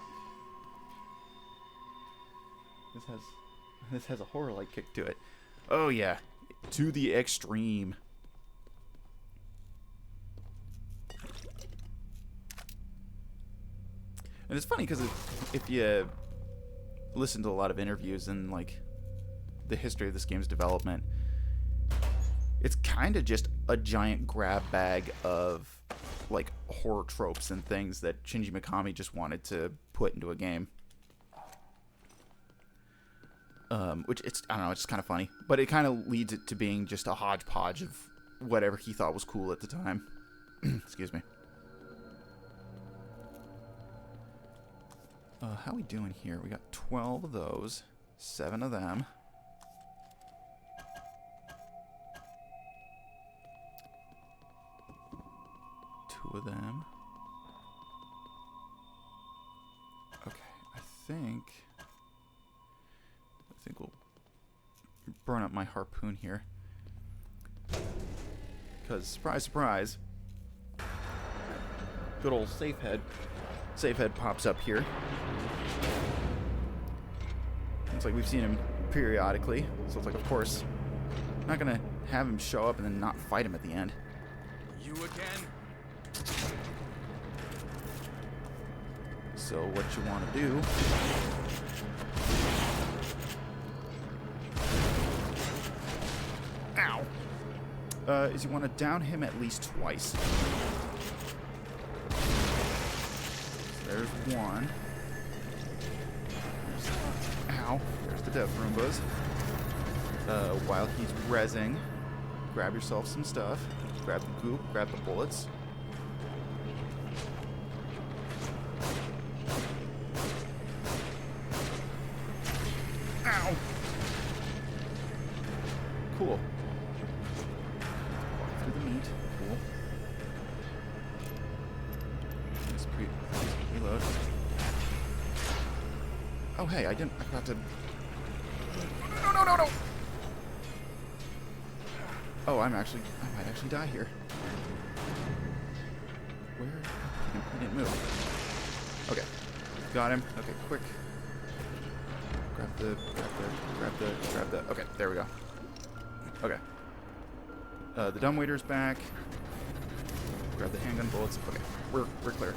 S1: This has a horror-like kick to it. Oh yeah. To the extreme. And it's funny because if you listen to a lot of interviews and like the history of this game's development, it's kind of just a giant grab bag of like horror tropes and things that Shinji Mikami just wanted to put into a game. Which I don't know, it's kind of funny, but it kind of leads it to being just a hodgepodge of whatever he thought was cool at the time. Excuse me. How we doing here? We got 12 of those, 7 of them. Two of them. Okay, I think we'll burn up my harpoon here. Because, surprise, surprise, good old safe head pops up here. Looks like we've seen him periodically, so it's like, of course, I'm not gonna have him show up and then not fight him at the end.
S2: You again?
S1: So what you want to do is you want to down him at least twice. There's one. Ow. There's the Death Roombas. While he's rezzing, grab yourself some stuff. Grab the goop, grab the bullets. Ow! Cool. Walk through the meat. Cool. Let's reload. Oh, hey, I forgot to... No! Oh, I might actually die here. Where? He didn't move. Okay. Got him. Okay, quick. Grab the... Okay, there we go. Okay. The dumbwaiter's back. Grab the handgun bullets. Okay, we're clear.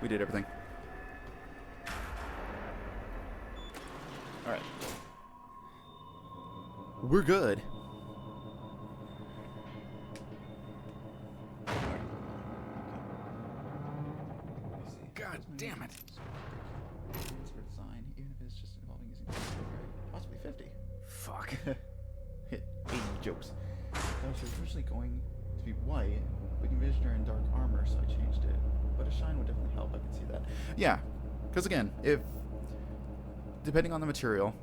S1: We did everything. Alright. We're good.
S2: God damn it.
S1: Design, even if it's just involving using possibly 50.
S2: Fuck.
S1: Hit 80 jokes. She was originally going to be white, but you envisioned her in dark armor, so I changed it. But a shine would definitely help, I can see that. Yeah, because again, depending on the material,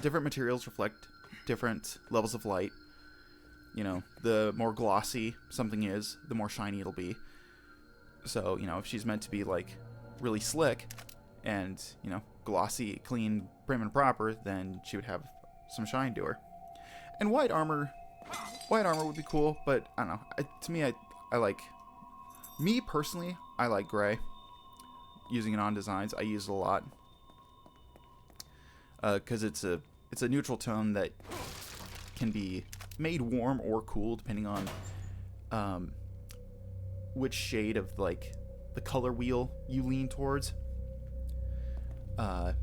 S1: different materials reflect different levels of light. You know, the more glossy something is, the more shiny it'll be. So, you know, if she's meant to be, like, really slick and, you know, glossy, clean, prim and proper, then she would have some shine to her. And white armor would be cool, but I don't know. To me, I like... Me, personally, I like gray. Using it on designs, I use it a lot. Because it's a neutral tone that can be made warm or cool depending on which shade of like the color wheel you lean towards.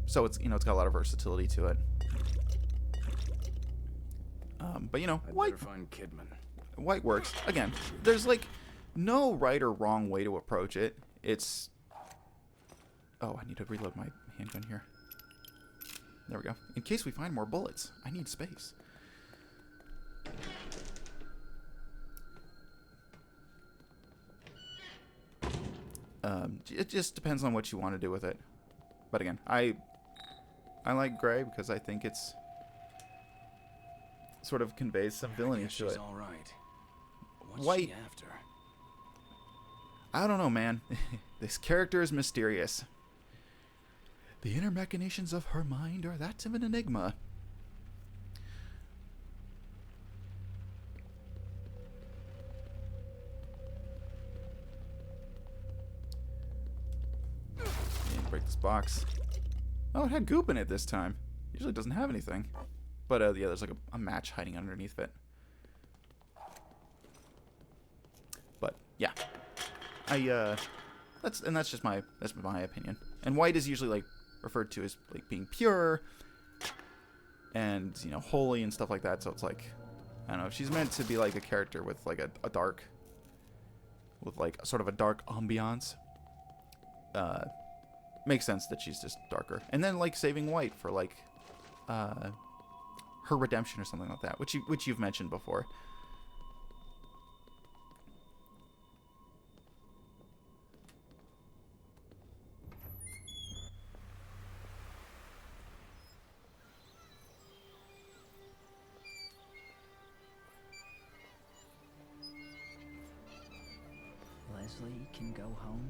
S1: So it's, you know, it's got a lot of versatility to it. But you know,
S2: I'd better find Kidman.
S1: White works. Again, there's like no right or wrong way to approach it. It's... Oh, I need to reload my handgun here. There we go. In case we find more bullets, I need space. It just depends on what you want to do with it. But again, I like gray because I think it's sort of conveys some villainy to it.
S2: All right. What's
S1: White.
S2: she after?
S1: I don't know, man. This character is mysterious. The inner machinations of her mind are that of an enigma. Break this box. Oh, it had goop in it this time. Usually it doesn't have anything. But yeah, there's like a match hiding underneath it. But yeah, that's just my opinion. And white is usually like referred to as like being pure and, you know, holy and stuff like that. So it's like I don't know, if she's meant to be like a character with like a dark, with like sort of a dark ambiance, makes sense that she's just darker. And then like saving White for like her redemption or something like that, which you've mentioned before.
S5: Leslie can go home?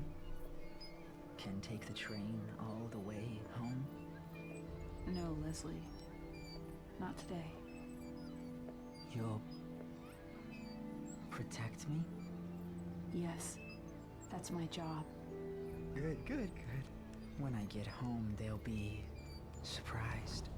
S5: Can take the train all the way home?
S6: No, Leslie. Not today.
S5: You'll protect me?
S6: Yes, that's my job.
S5: Good, good, good. When I get home, they'll be surprised.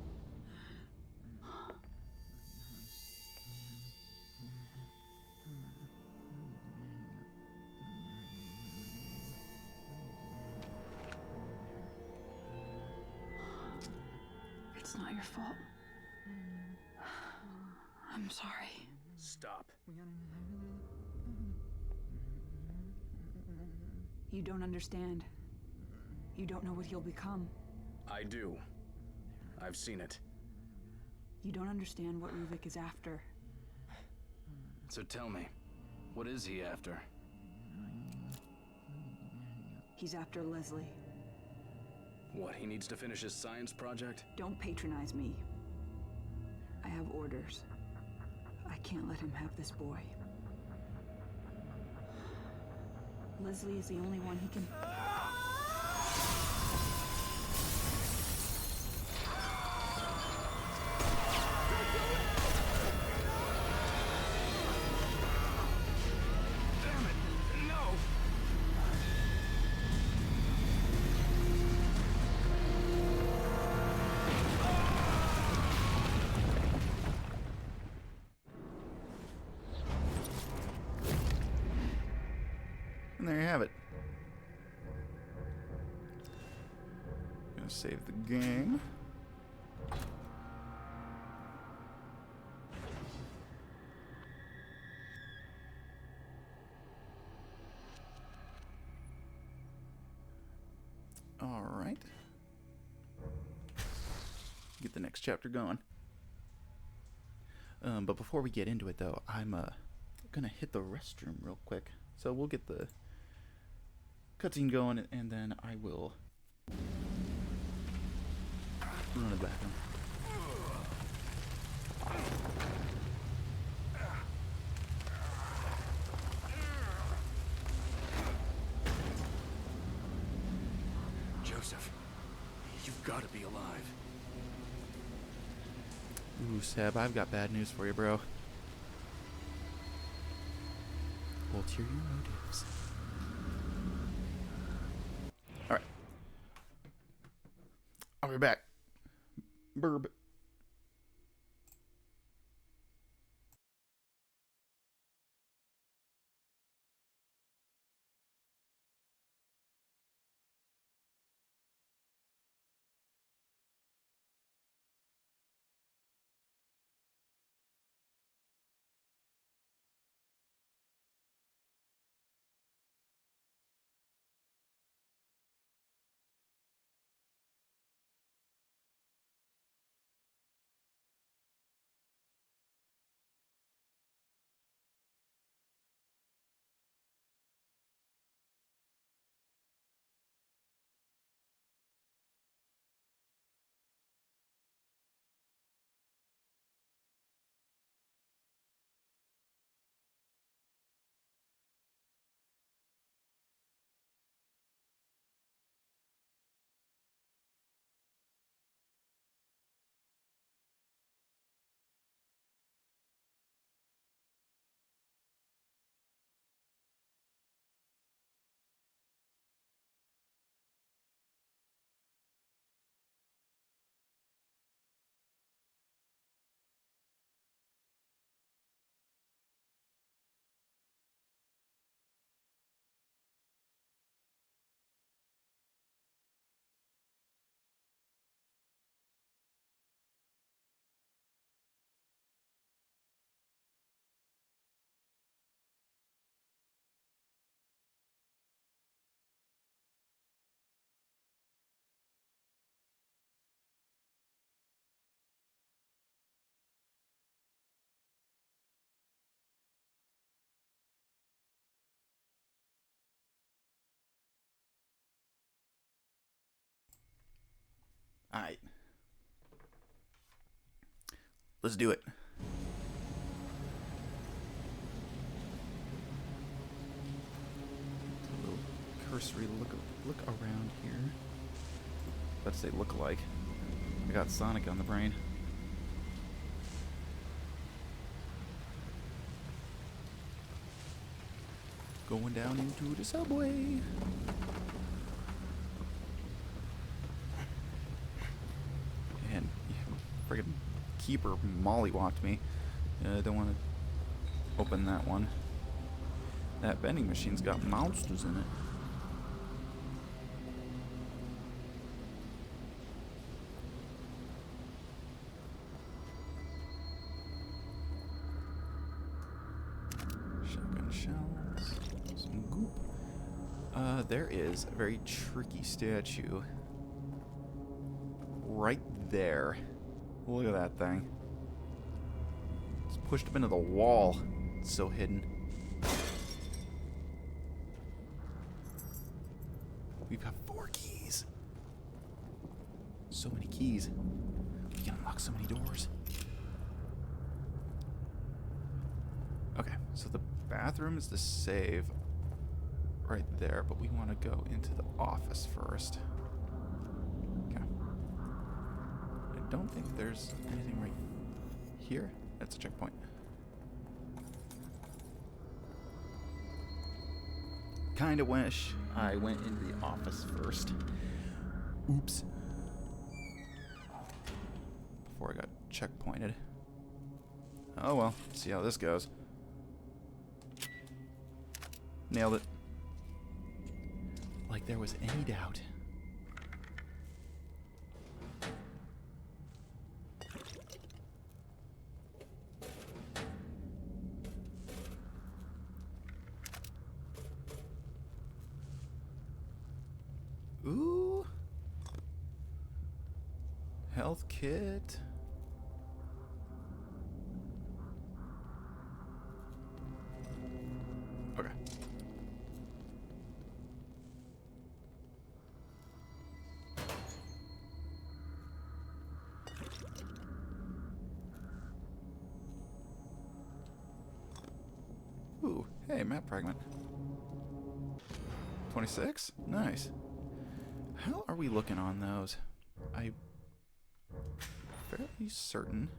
S6: It's not your fault. I'm sorry.
S2: Stop.
S6: You don't understand. You don't know what he'll become.
S2: I do. I've seen it.
S6: You don't understand what Ruvik is after.
S2: So tell me, what is he after?
S6: He's after Leslie.
S2: What, he needs to finish his science project?
S6: Don't patronize me. I have orders. I can't let him have this boy. Leslie is the only one he can...
S2: Damn it! No!
S1: And there you have it. Gonna save the game. All right. Get the next chapter going. But before we get into it, though, I'm gonna hit the restroom real quick. So we'll get the cutscene going, and then I will run to the bathroom.
S2: Joseph, you've got to be alive.
S1: Ooh, Seb, I've got bad news for you, bro. Ulterior motives. Alright. I'll be back. Burb. Alright. Let's do it. A little cursory look around here. Let's say look alike. I got Sonic on the brain. Going down into the subway. And friggin' keeper mollywalked me. Don't want to open that one. That vending machine's got monsters in it. Shotgun shells. Some goop. There is a very tricky statue right there. Look at that thing. It's pushed up into the wall. It's so hidden. We've got 4 keys. So many keys. We can unlock so many doors. Okay, so the bathroom is the save right there, but we want to go into the office first. Okay. I don't think there's anything right here. That's a checkpoint. Kinda wish I went into the office first. Oops. Before I got checkpointed. Oh well, see how this goes. Nailed it. Like there was any doubt. Ooh. Health kit. Okay. Ooh, hey, map fragment. 26? Nice. How are we looking on those? I'm fairly certain.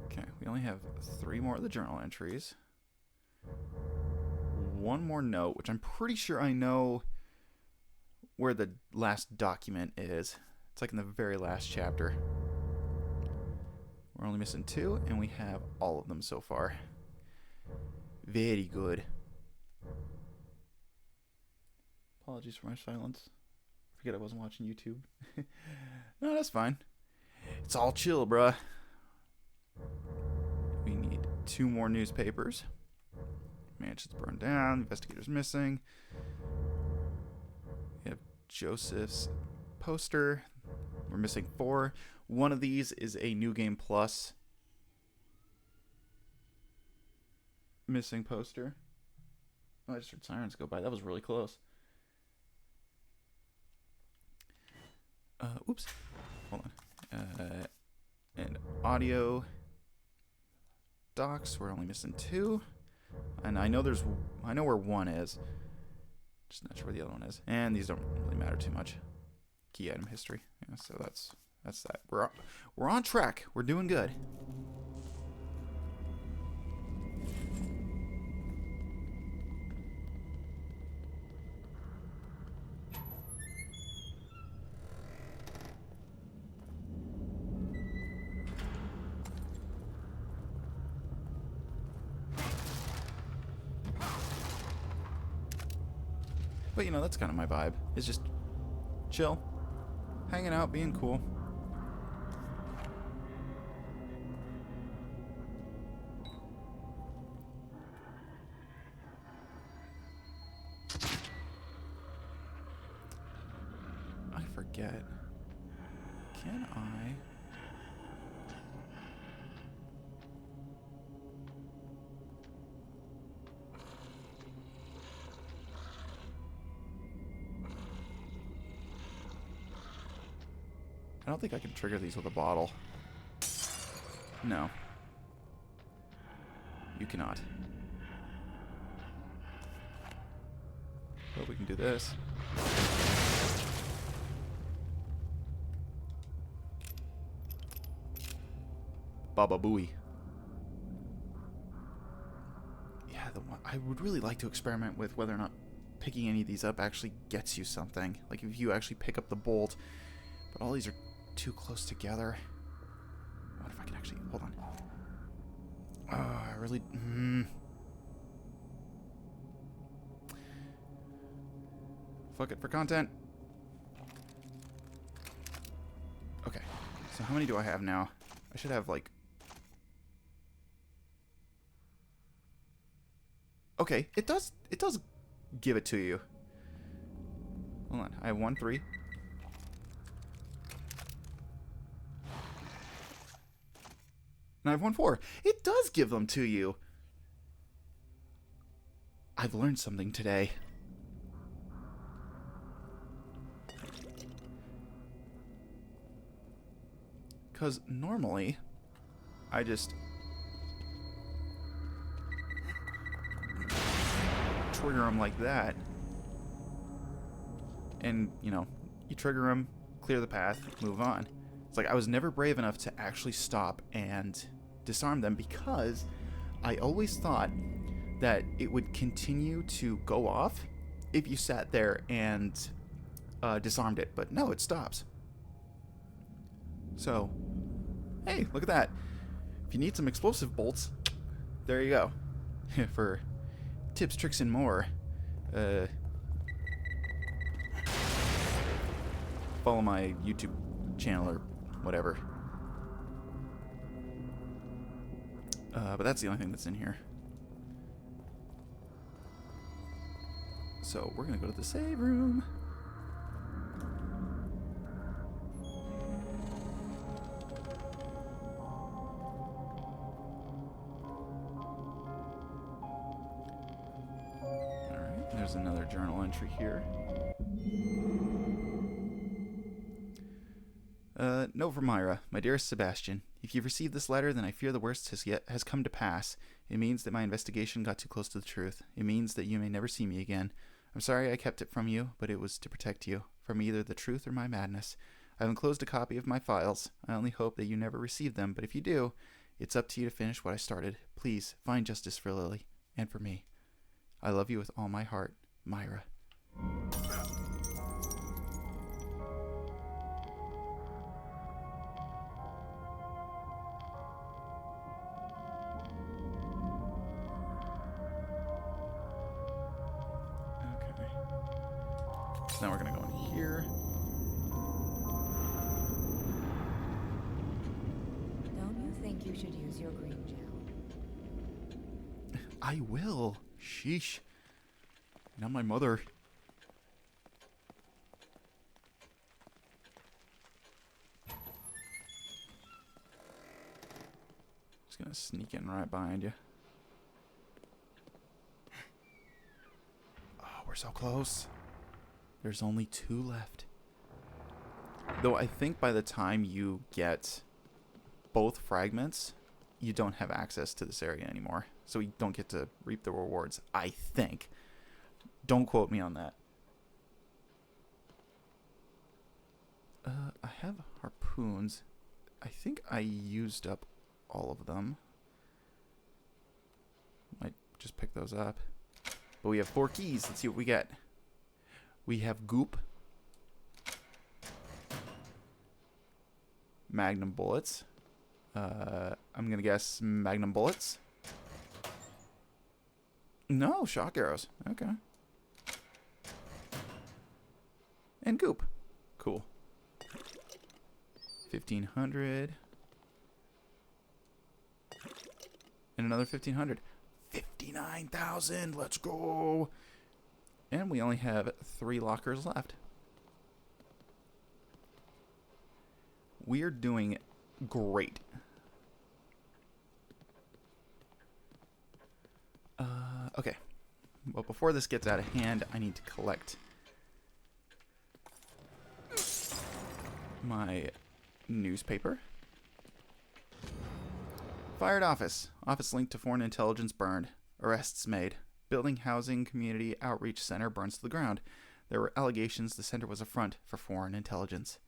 S1: Okay, we only have 3 more of the journal entries. 1 more note, which I'm pretty sure I know where the last document is. It's like in the very last chapter. We're only missing 2, and we have all of them so far. Very good. Apologies for my silence. Forget I wasn't watching YouTube. No, that's fine. It's all chill, bruh. We need 2 more newspapers. Mansion's burned down. Investigators missing. We have Joseph's poster. We're missing 4. One of these is a New Game Plus missing poster. Oh, I just heard sirens go by. That was really close. Oops. Hold on. And audio docs. We're only missing 2. And I know where 1 is. Just not sure where the other one is. And these don't really matter too much. Key item history. Yeah, so that's that. We're on track. We're doing good. But, you know, that's kind of my vibe. It's just chill, hanging out, being cool. I forget. Can I... don't think I can trigger these with a bottle. No. You cannot. But we can do this. Baba Booey. Yeah, I would really like to experiment with whether or not picking any of these up actually gets you something. Like if you actually pick up the bolt, but all these are too close together. What if I can actually... Hold on. I really... Fuck it for content. Okay. So how many do I have now? I should have like... Okay, it does give it to you. Hold on. I have 1, 3. And I have 1, 4. It does give them to you. I've learned something today. Because normally, I just trigger them like that. And, you know, you trigger them, clear the path, move on. It's like I was never brave enough to actually stop and disarm them because I always thought that it would continue to go off if you sat there and disarmed it. But no, it stops. So, hey, look at that. If you need some explosive bolts, there you go. For tips, tricks, and more, follow my YouTube channel or whatever. But that's the only thing that's in here. So we're gonna go to the save room. Alright, there's another journal entry here. Note from Myra. My dearest Sebastian, if you've received this letter, then I fear the worst has come to pass. It means that my investigation got too close to the truth. It means that you may never see me again. I'm sorry I kept it from you, but it was to protect you from either the truth or my madness. I've enclosed a copy of my files. I only hope that you never receive them, but if you do, it's up to you to finish what I started. Please, find justice for Lily, and for me. I love you with all my heart, Myra. Now we're gonna go in here.
S4: Don't you think you should use your green gel?
S1: I will. Sheesh. Not my mother. Just gonna sneak in right behind you. Oh, we're so close. There's only 2 left. Though I think by the time you get both fragments, you don't have access to this area anymore. So you don't get to reap the rewards, I think. Don't quote me on that. I have harpoons. I think I used up all of them. Might just pick those up. But we have 4 keys. Let's see what we get. We have goop, magnum bullets. I'm gonna guess magnum bullets. No, shock arrows. Okay. And goop. Cool. 1,500. And another 1,500. 59,000. Let's go. And we only have 3 lockers left. We're doing great. Okay. But before this gets out of hand, I need to collect my Newspaper. Fired office. Office linked to foreign intelligence burned. Arrests made. Building housing community outreach center burns to the ground. There were allegations the center was a front for foreign intelligence.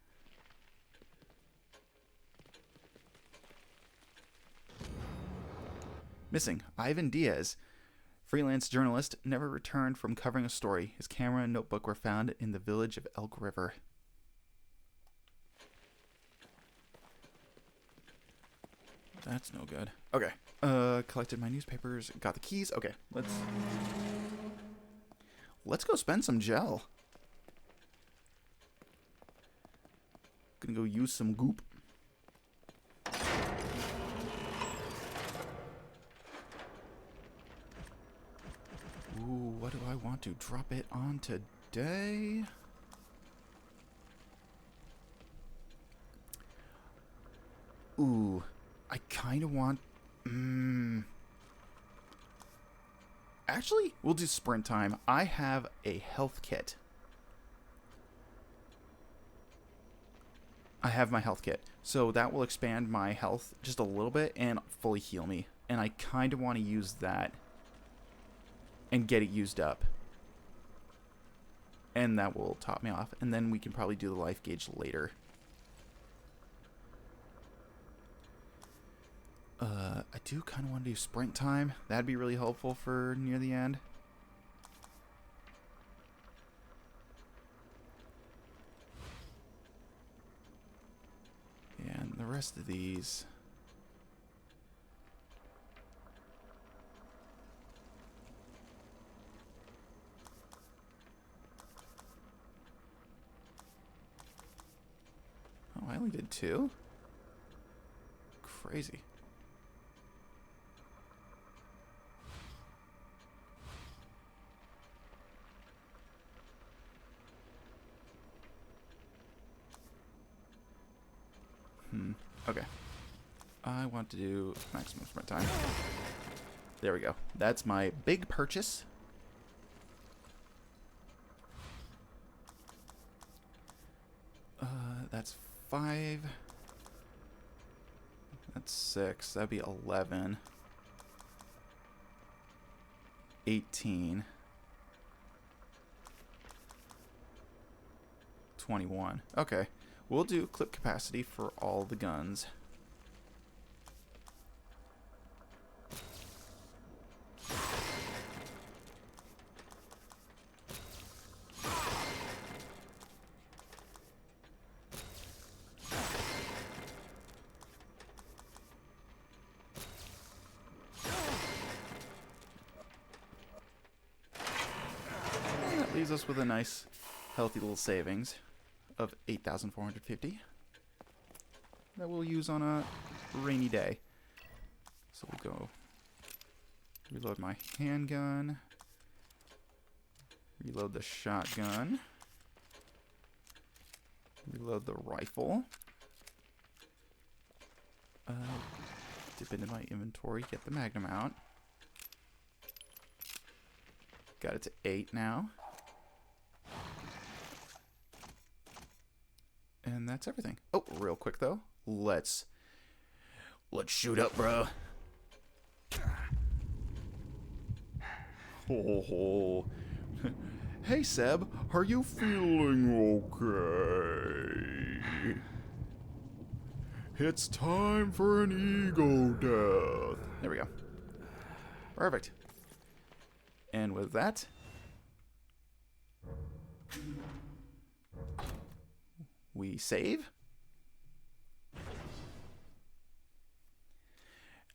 S1: Missing. Ivan Diaz. Freelance journalist, never returned from covering a story. His camera and notebook were found in the village of Elk River. That's no good. Okay. Collected my newspapers. Got the keys. Okay. Let's go spend some gel. Gonna go use some goop. Ooh, what do I want to drop it on today? Ooh, I kind of want... Actually, we'll do sprint time. I have a health kit. I have my health kit. So that will expand my health just a little bit and fully heal me. And I kind of want to use that and get it used up. And that will top me off. And then we can probably do the life gauge later. I do kind of want to do sprint time. That'd be really helpful for near the end. And the rest of these... Oh, I only did 2? Crazy. Okay. I want to do maximum sprint time. There we go. That's my big purchase. That's 5. That's 6. That'd be 11. 18. 21. Okay. We'll do clip capacity for all the guns. And that leaves us with a nice, healthy little savings of 8,450 that we'll use on a rainy day. So we'll go reload my handgun, reload the shotgun, reload the rifle, dip into my inventory, get the Magnum out. Got it to 8 now. And that's everything. Oh, real quick though. Let's shoot up, bro. Oh. Hey Seb, are you feeling okay? It's time for an ego death. There we go. Perfect. And with that, we save.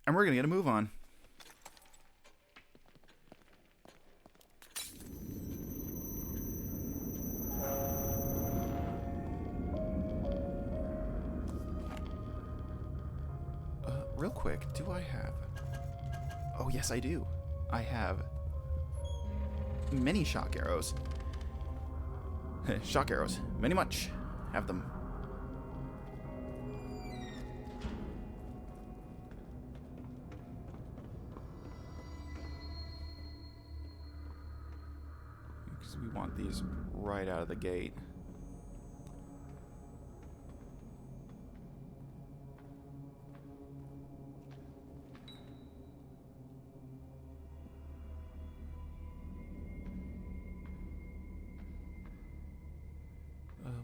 S1: And we're going to get a move on. Real quick, do I have... Oh, yes, I do. I have many shock arrows. Shock arrows. Many much. Have them. Because we want these right out of the gate.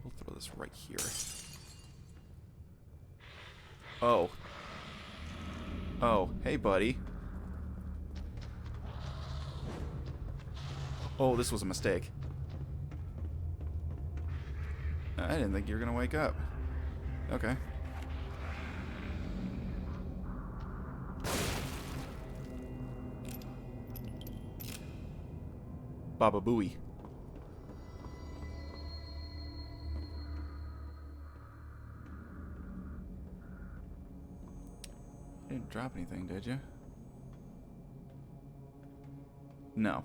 S1: We'll throw this right here. Oh. Oh, hey, buddy. Oh, this was a mistake. I didn't think you were gonna wake up. Okay. Baba Booey. You didn't drop anything, did you? No.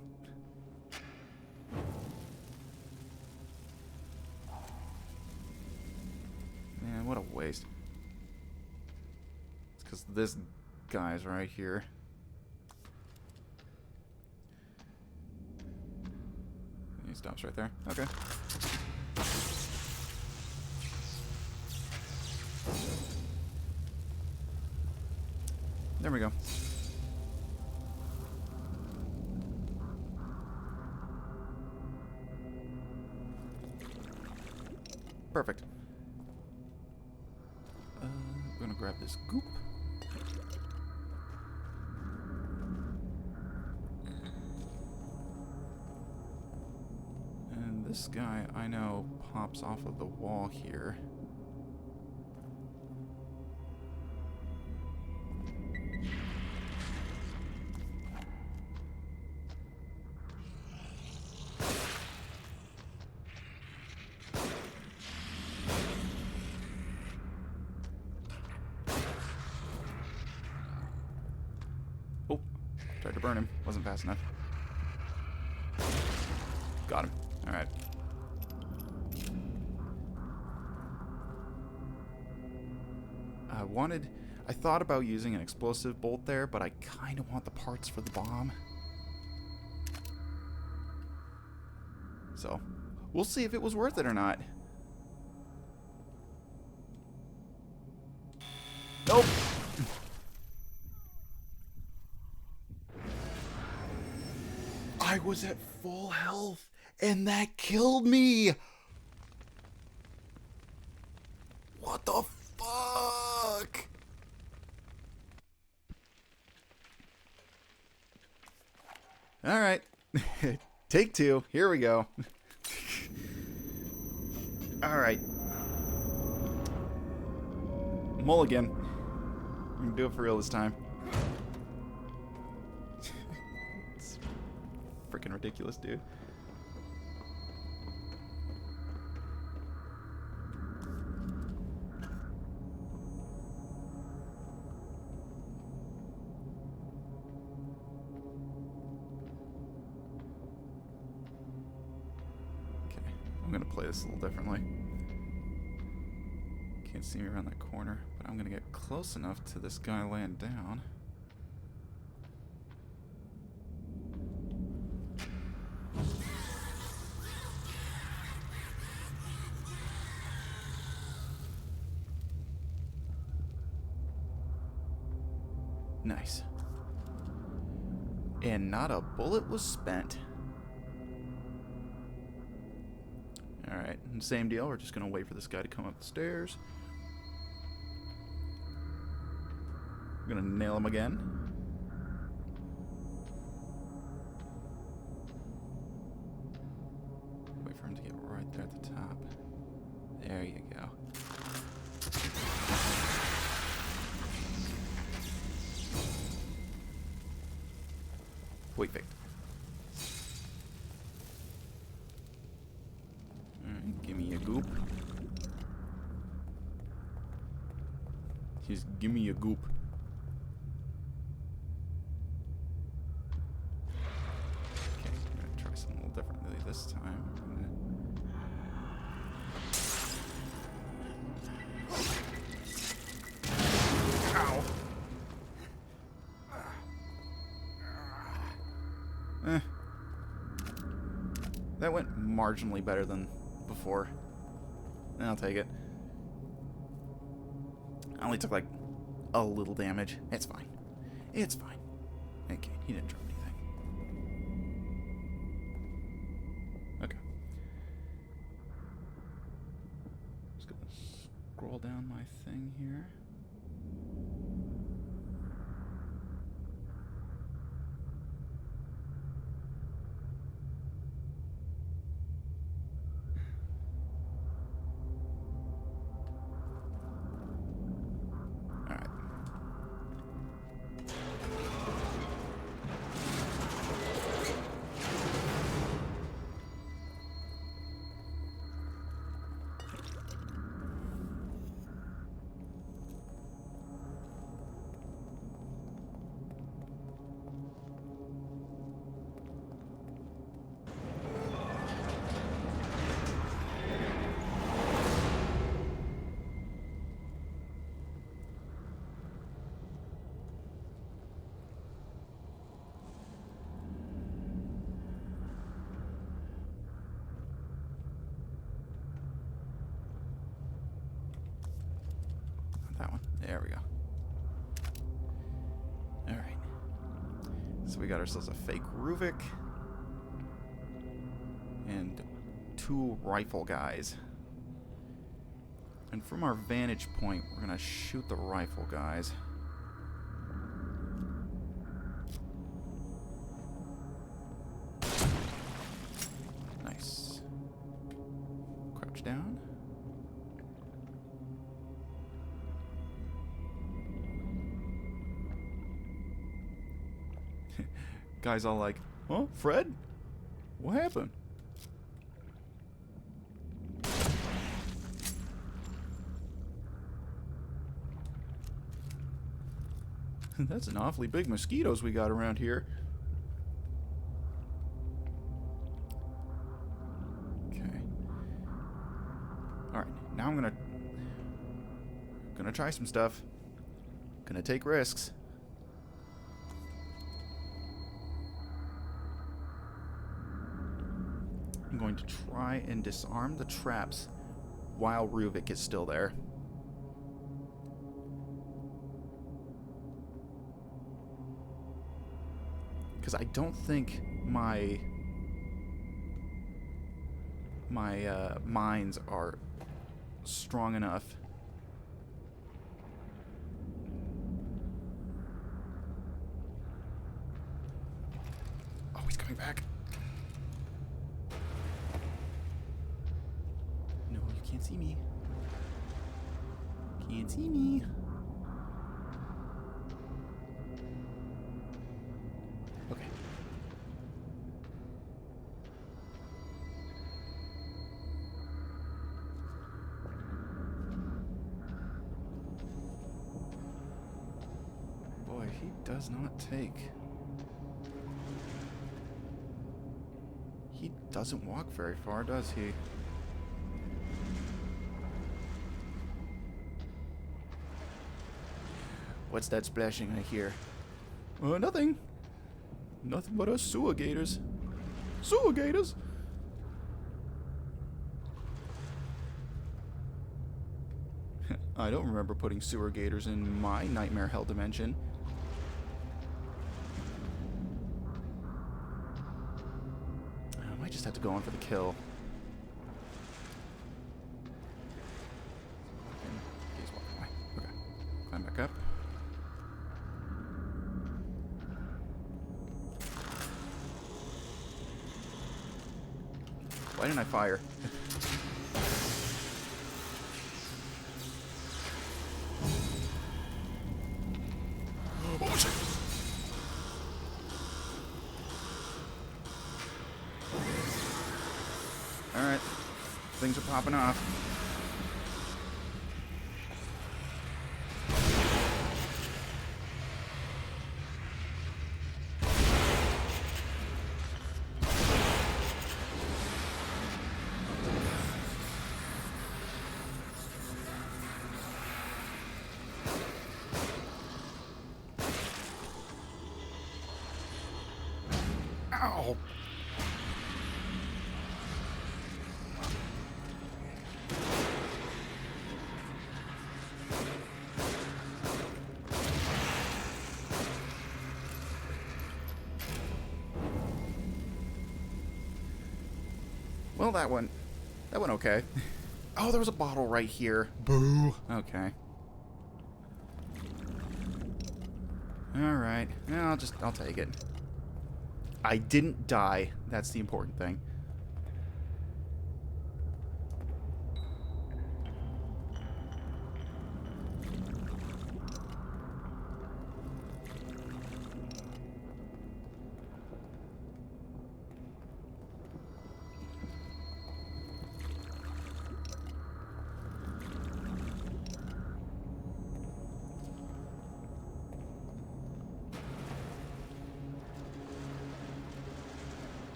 S1: Man, what a waste. It's because this guy's right here. He stops right there. Okay. There we go. Perfect. We're gonna grab this goop. And this guy, I know, pops off of the wall here. Oh, tried to burn him. Wasn't fast enough. Got him. Alright. I thought about using an explosive bolt there, but I kind of want the parts for the bomb. So, we'll see if it was worth it or not. Nope. I was at full health, and that killed me. What the fuck? All right. Take two. Here we go. All right. Mulligan. I'm gonna do it for real this time. It's freaking ridiculous, dude. I'm gonna play this a little differently. Can't see me around that corner, but I'm gonna get close enough to this guy laying down. Nice. And not a bullet was spent. Alright, same deal. We're just going to wait for this guy to come up the stairs. We're going to nail him again. Wait for him to get right there at the top. There you go. Wait, faked. Give me a goop. Just give me a goop. Okay, I'm gonna try something a little differently this time. Ow! That went marginally better than before. I'll take it. I only took like a little damage. It's fine. It's fine. Okay, he didn't drop anything. Okay. scroll down my thing here. That one. There we go. Alright. So we got ourselves a fake Ruvik. And 2 rifle guys. And from our vantage point, we're going to shoot the rifle guys. Nice. Crouch down. Guy's all like, "Oh, Fred? What happened?" That's an awfully big mosquitoes we got around here. Okay. Alright, now I'm gonna try some stuff. Gonna take risks. I'm going to try and disarm the traps while Ruvik is still there. Because I don't think my mines are strong enough. Oh, he's coming back. No, you can't see me. Can't see me. Okay. Boy, he does not take. He doesn't walk very far, does he? What's that splashing I hear? Nothing. Nothing but us sewer gators. Sewer gators? I don't remember putting sewer gators in my nightmare hell dimension. I might just have to go on for the kill. He's walking away. Okay. Climb back up. Why didn't I fire? Oh, shit. Alright. Things are popping off. Ow! Well, that went okay. Oh, there was a bottle right here. Boo. Okay. Alright. Yeah, I'll take it. I didn't die. That's the important thing.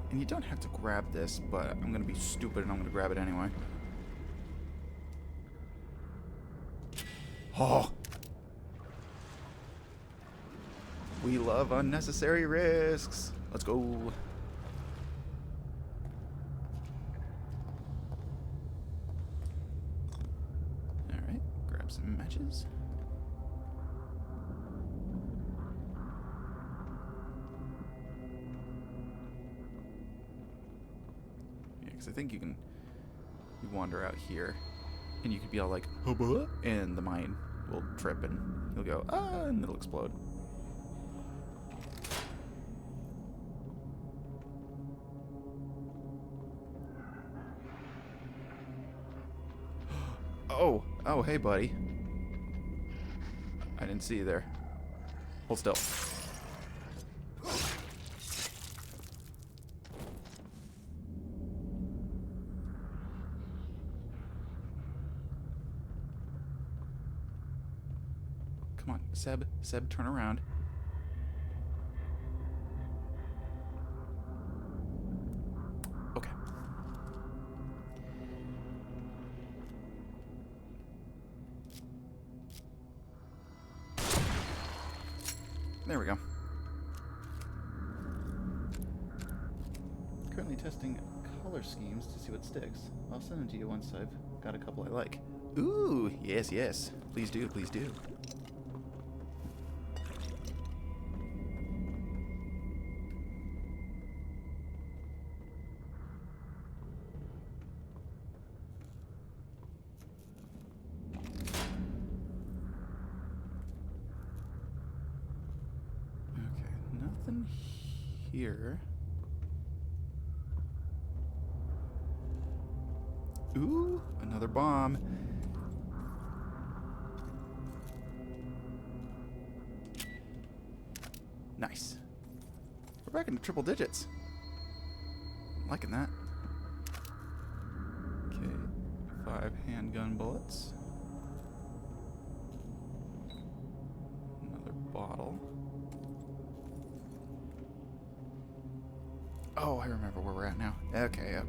S1: And you don't have to grab this, but I'm going to be stupid and I'm going to grab it anyway. Oh! We love unnecessary risks. Let's go. Alright, grab some matches. I think you wander out here, and you could be all like, "Hubba," and the mine will trip, and you'll go, "Ah," and it'll explode. Oh, hey, buddy. I didn't see you there. Hold still. Come on, Seb, turn around. Okay. There we go. Currently testing color schemes to see what sticks. I'll send them to you once I've got a couple I like. Ooh, yes. Please do, please do. Nothing here. Ooh, another bomb. Nice. We're back into triple digits. I'm liking that. Okay, 5 handgun bullets. Another bottle. Oh, I remember where we're at now. Okay. Yeah,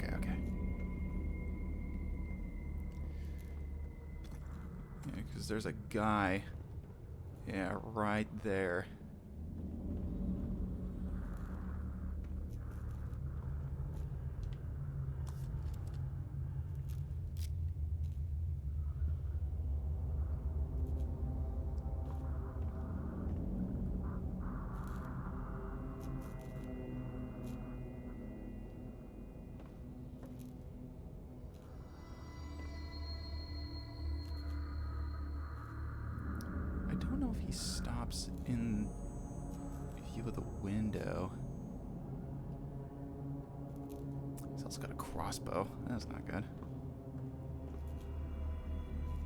S1: because there's a guy. Yeah, right there. I don't know if he stops in view of the window. He's also got a crossbow. That's not good.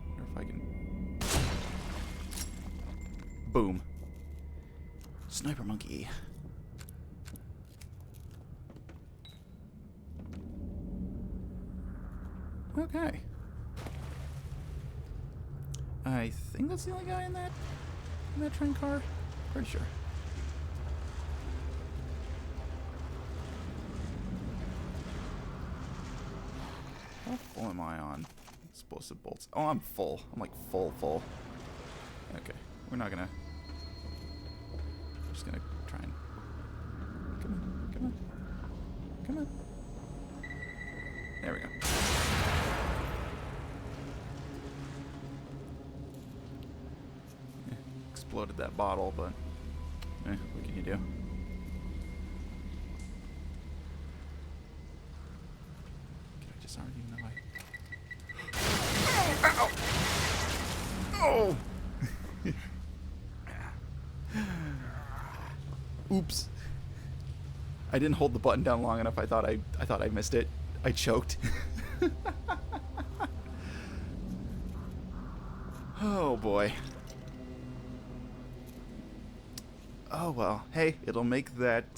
S1: Wonder if I can... Boom. Sniper monkey. Okay. I think that's the only guy in that train car. Pretty sure. How full am I on explosive bolts? Oh, I'm full. I'm like full. Okay, we're not gonna. We're just gonna try and. Come on. There we go. Exploded that bottle, but what can you do? Sorry, even though I... Oh! Oops. I didn't hold the button down long enough. I thought I missed it. I choked. Oh boy. Oh well. Hey, it'll make that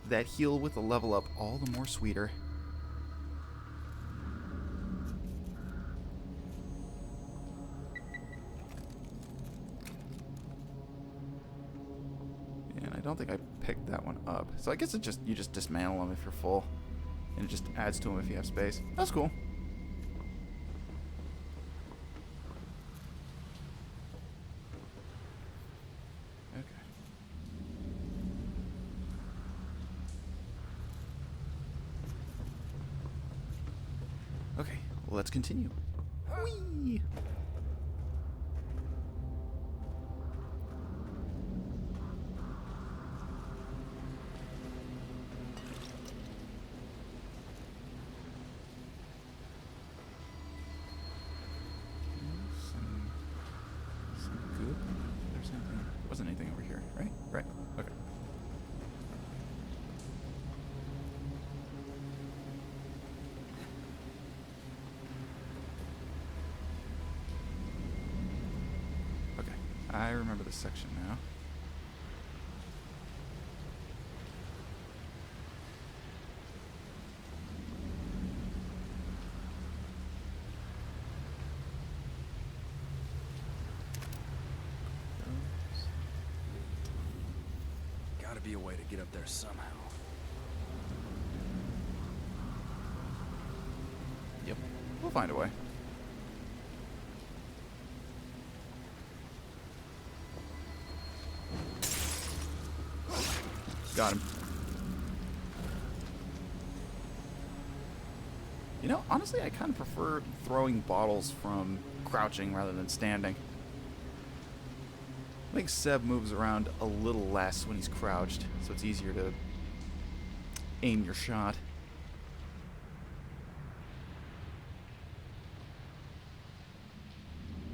S1: that heal with a level up all the more sweeter. And I don't think I picked that one up. So I guess you just dismantle them if you're full. And it just adds to them if you have space. That's cool. Okay. Okay, well, let's continue. Whee! Some goop. There's anything. Wasn't anything over here, right? Right. Okay. Okay. I remember this section now.
S2: Gotta be a way to get up there somehow.
S1: Yep. We'll find a way. Got him. You know, honestly, I kind of prefer throwing bottles from crouching rather than standing. I think Seb moves around a little less when he's crouched, so it's easier to aim your shot.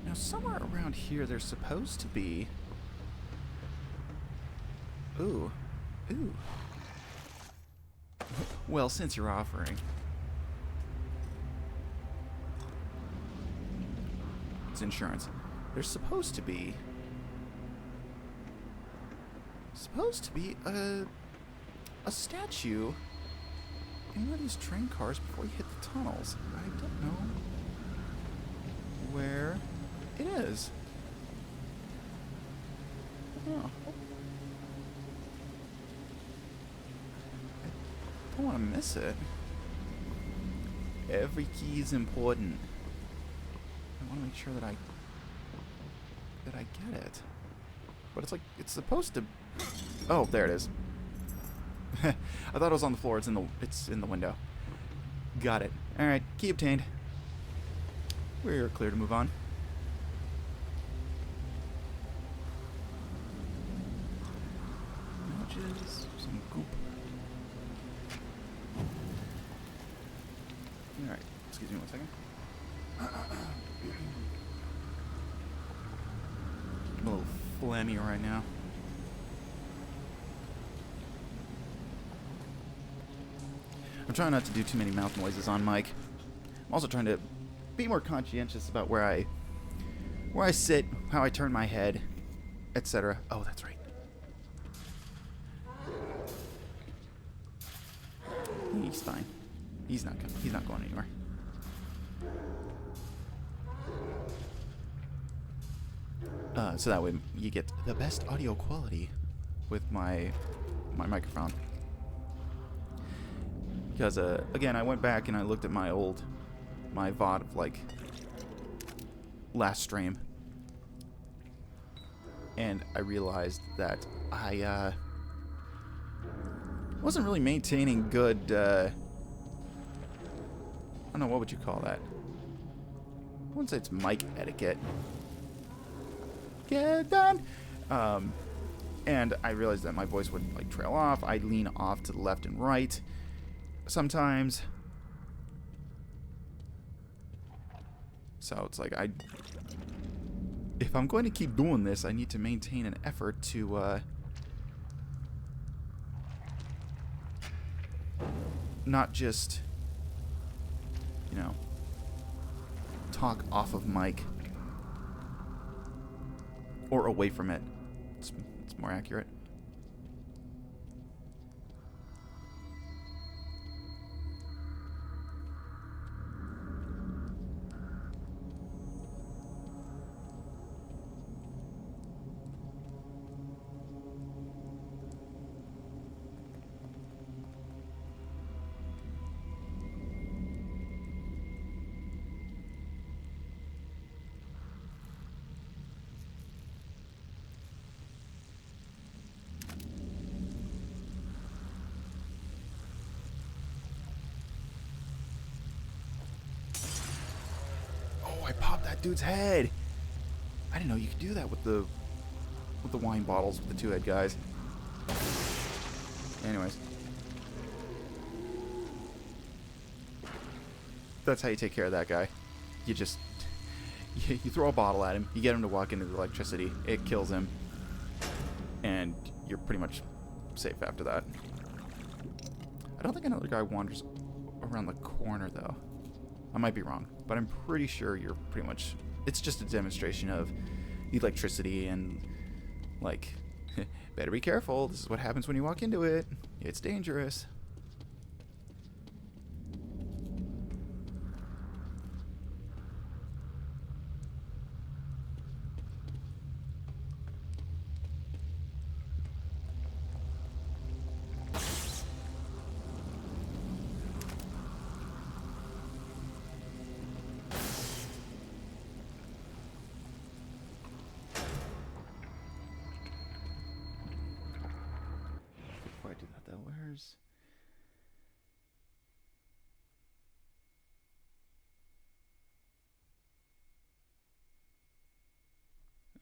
S1: Now, somewhere around here, there's supposed to be... Ooh. Ooh. Well, since you're offering... It's insurance. There's supposed to be a statue in one of these train cars before you hit the tunnels. I don't know where it is. Oh. I don't want to miss it. Every key is important. I want to make sure that I get it. But it's like, it's supposed to... Oh, there it is. I thought it was on the floor. It's in the window. Got it. Alright, key obtained. We're clear to move on. Notches, some goop. Alright, excuse me one second. I'm a little phlegmy right now. I'm trying not to do too many mouth noises on mic. I'm also trying to be more conscientious about where I sit, how I turn my head, etc. Oh, that's right. He's fine. He's not going anywhere. So that way you get the best audio quality with my microphone. Because again, I went back and I looked at my VOD of like last stream, and I realized that I wasn't really maintaining good. I don't know, what would you call that? I wouldn't say it's mic etiquette. Get done. And I realized that my voice would like trail off. I'd lean off to the left and right sometimes. So it's like, if I'm going to keep doing this, I need to maintain an effort to, not just, you know, talk off of mic or away from it. It's more accurate. I popped that dude's head. I didn't know you could do that with the wine bottles with the two-head guys. Anyways, that's how you take care of that guy. You just you throw a bottle at him, you get him to walk into the electricity, it kills him, and you're pretty much safe after that. I don't think another guy wanders around the corner though. I might be wrong, but I'm pretty sure you're pretty much... It's just a demonstration of electricity and, like, better be careful. This is what happens when you walk into it. It's dangerous. Before I do that, though, where's...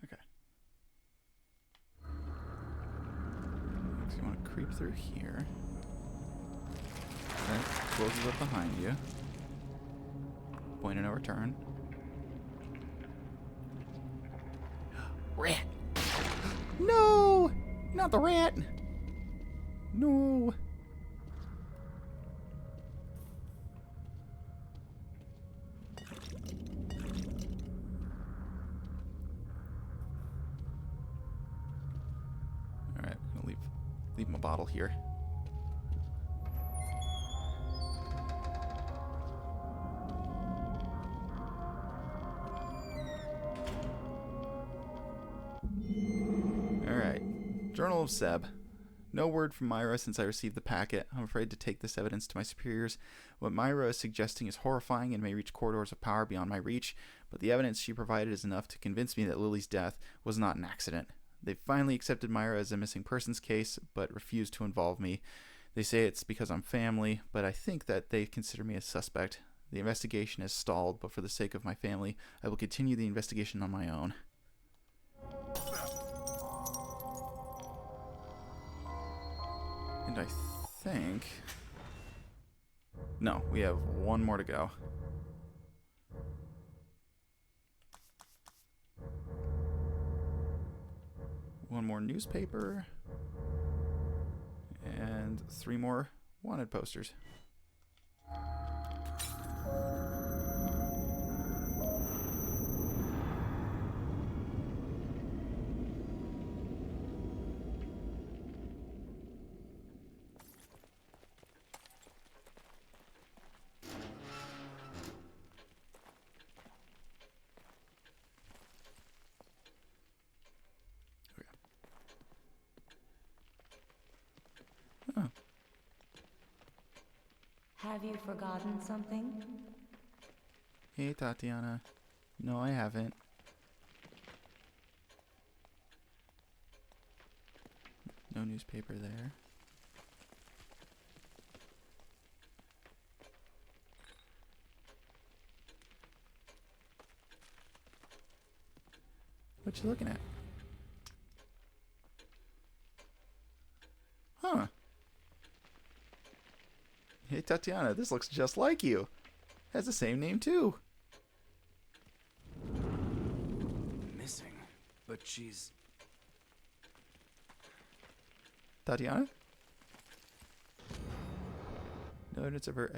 S1: Okay. So you want to creep through here. Right, closes up behind you. Point of no return. Rat! No! Not the rat! No! Alright, I'm gonna leave my bottle here. Alright. Journal of Seb. No word from Myra since I received the packet. I'm afraid to take this evidence to my superiors. What Myra is suggesting is horrifying and may reach corridors of power beyond my reach, but the evidence she provided is enough to convince me that Lily's death was not an accident. They finally accepted Myra as a missing persons case, but refused to involve me. They say it's because I'm family, but I think that they consider me a suspect. The investigation has stalled, but for the sake of my family, I will continue the investigation on my own. And I think... No, we have one more to go. One more newspaper. And 3 more wanted posters. Oh.
S4: Have you forgotten something?
S1: Hey, Tatiana. No, I haven't. No newspaper there. What you looking at? Huh. Hey, Tatiana, this looks just like you. Has the same name, too.
S2: but she's...
S1: Tatiana? No evidence of her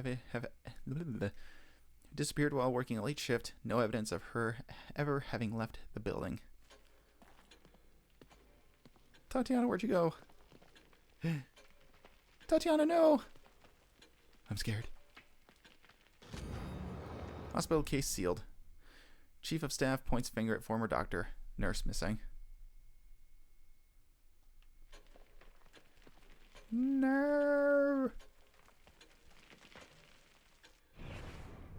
S1: disappeared while working a late shift. No evidence of her ever having left the building. Tatiana, where'd you go? Tatiana, no! I'm scared. Hospital case sealed. Chief of staff points finger at former doctor. Nurse missing. No!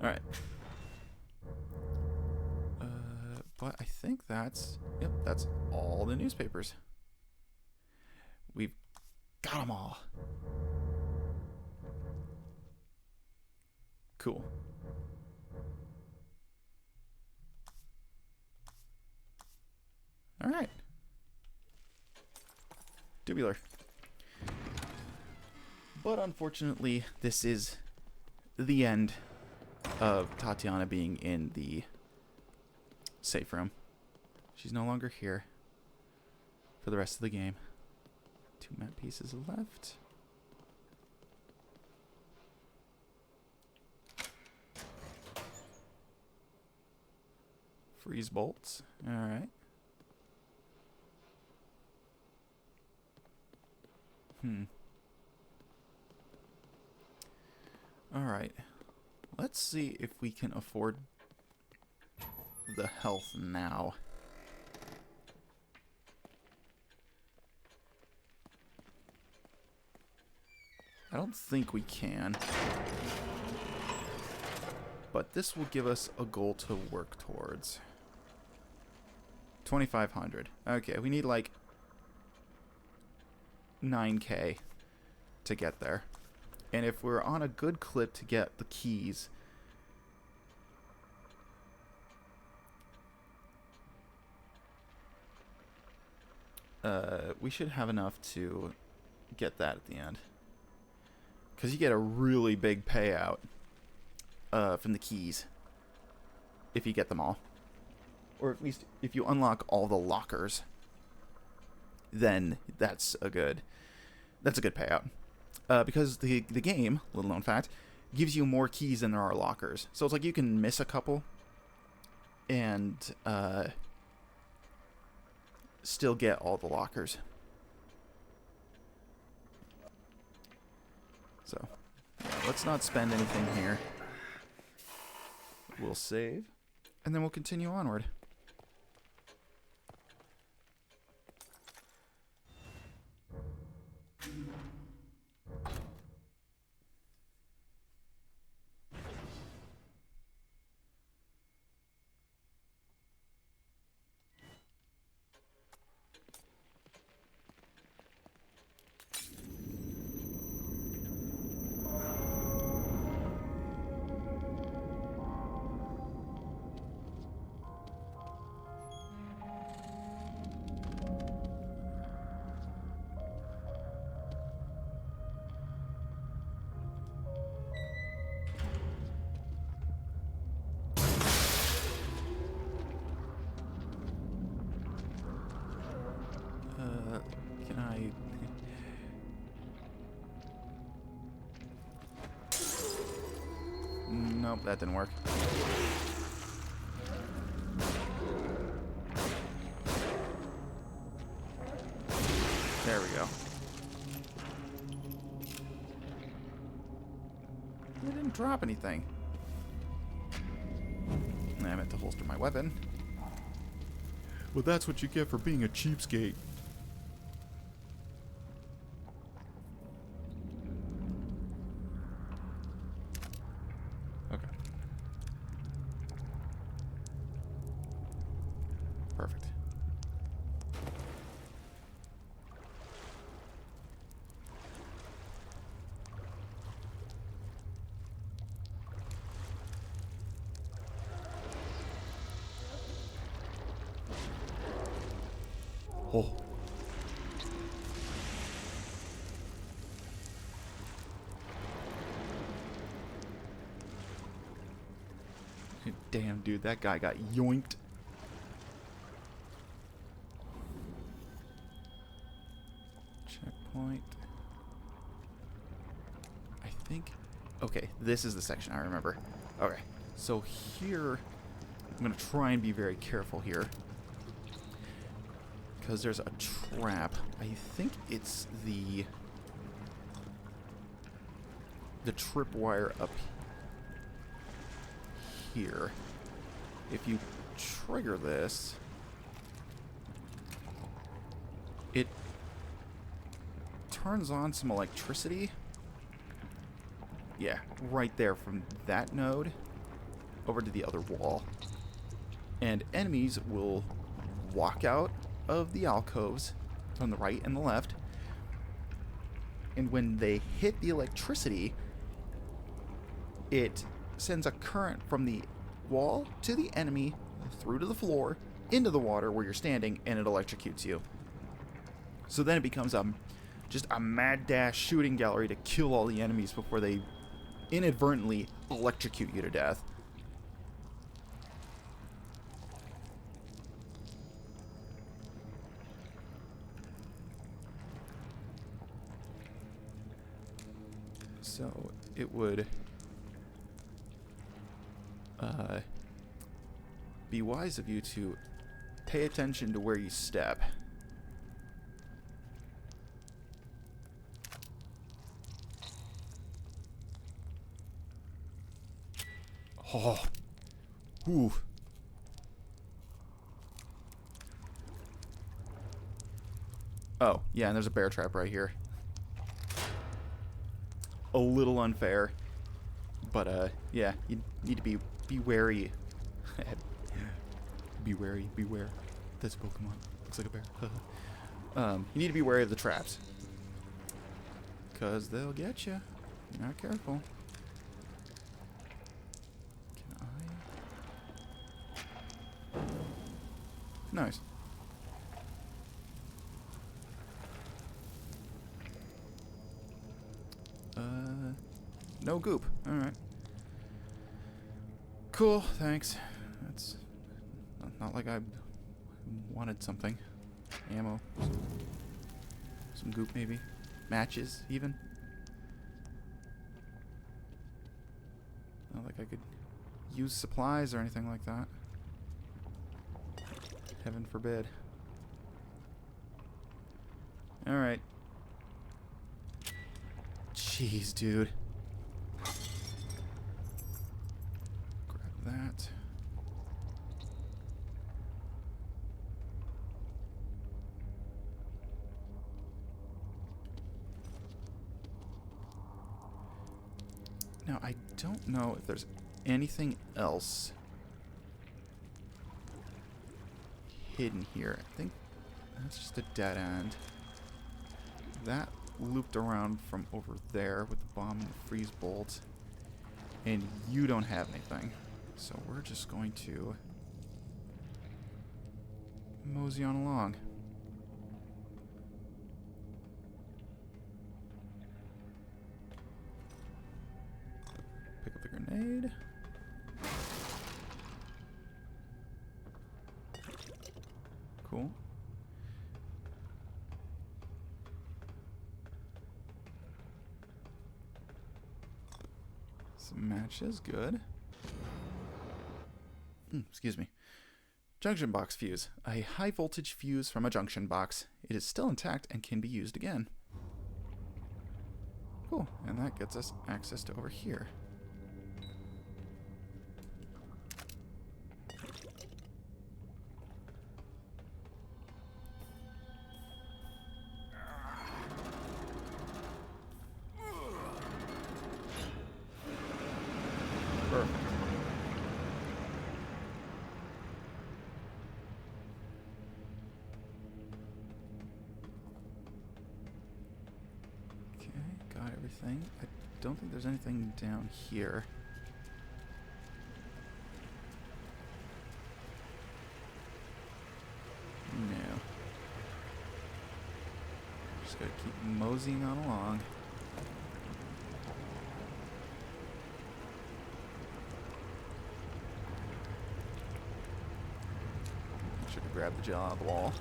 S1: Alright. But I think that's... Yep, that's all the newspapers. We've got them all. Cool. Alright. Tubular. But unfortunately, this is the end of Tatiana being in the safe room. She's no longer here for the rest of the game. 2 map pieces left. Freeze bolts. Alright. Alright. Let's see if we can afford the health now. I don't think we can. But this will give us a goal to work towards. 2,500. Okay, we need like 9K to get there. And if we're on a good clip to get the keys, we should have enough to get that at the end. Because you get a really big payout from the keys if you get them all. Or at least if you unlock all the lockers, then that's a good payout. Because the game, little known fact, gives you more keys than there are lockers. So it's like you can miss a couple and still get all the lockers. So, yeah, let's not spend anything here. We'll save, and then we'll continue onward. Can I... Nope, that didn't work. There we go. I didn't drop anything. I meant to holster my weapon. Well, that's what you get for being a cheapskate. Okay. Perfect. Oh. Damn, dude, that guy got yoinked. point. I think... Okay, this is the section I remember. Okay, so here... I'm going to try and be very careful here. Because there's a trap. I think it's the tripwire up here. If you trigger this, it turns on some electricity. Yeah, right there from that node over to the other wall. And enemies will walk out of the alcoves on the right and the left. And when they hit the electricity, it sends a current from the wall to the enemy, through to the floor, into the water where you're standing, and it electrocutes you. So then it becomes just a mad dash shooting gallery to kill all the enemies before they inadvertently electrocute you to death. So it would be wise of you to pay attention to where you step. Oh. Ooh. Oh, yeah, and there's a bear trap right here. A little unfair, but yeah, you need to be wary. Be wary, beware. That's a Pokemon. Looks like a bear. You need to be wary of the traps, cause they'll get you. If you're not careful. Can I? Nice. No goop. Alright. Cool, thanks. That's not like I wanted something. Ammo. Some goop, maybe. Matches, even. Not like I could use supplies or anything like that. Heaven forbid. Alright. Jeez, dude. That. Now, I don't know if there's anything else hidden here. I think that's just a dead end. That looped around from over there with the bomb and the freeze bolt. And you don't have anything. So we're just going to mosey on along. Pick up the grenade. Cool. Some matches, good. Excuse me. Junction box fuse. A high voltage fuse from a junction box. It is still intact and can be used again. Cool. And that gets us access to over here. Perfect. Everything. I don't think there's anything down here. No. Just gotta keep moseying on along. Make sure to grab the gel out of the wall.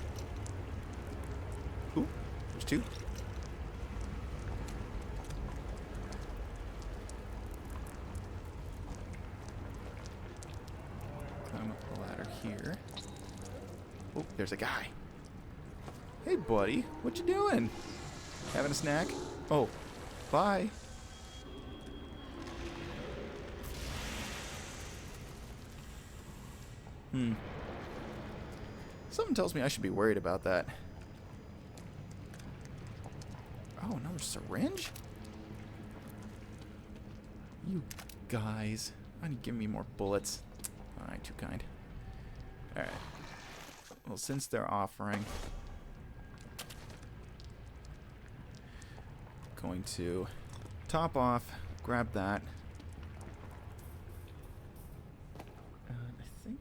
S1: Ooh, there's two. Oh, there's a guy. Hey, buddy. What you doing? Having a snack? Oh, bye. Something tells me I should be worried about that. Oh, another syringe? You guys. I need to give me more bullets. Alright, too kind. Alright. Well, since they're offering, going to top off, grab that. And I think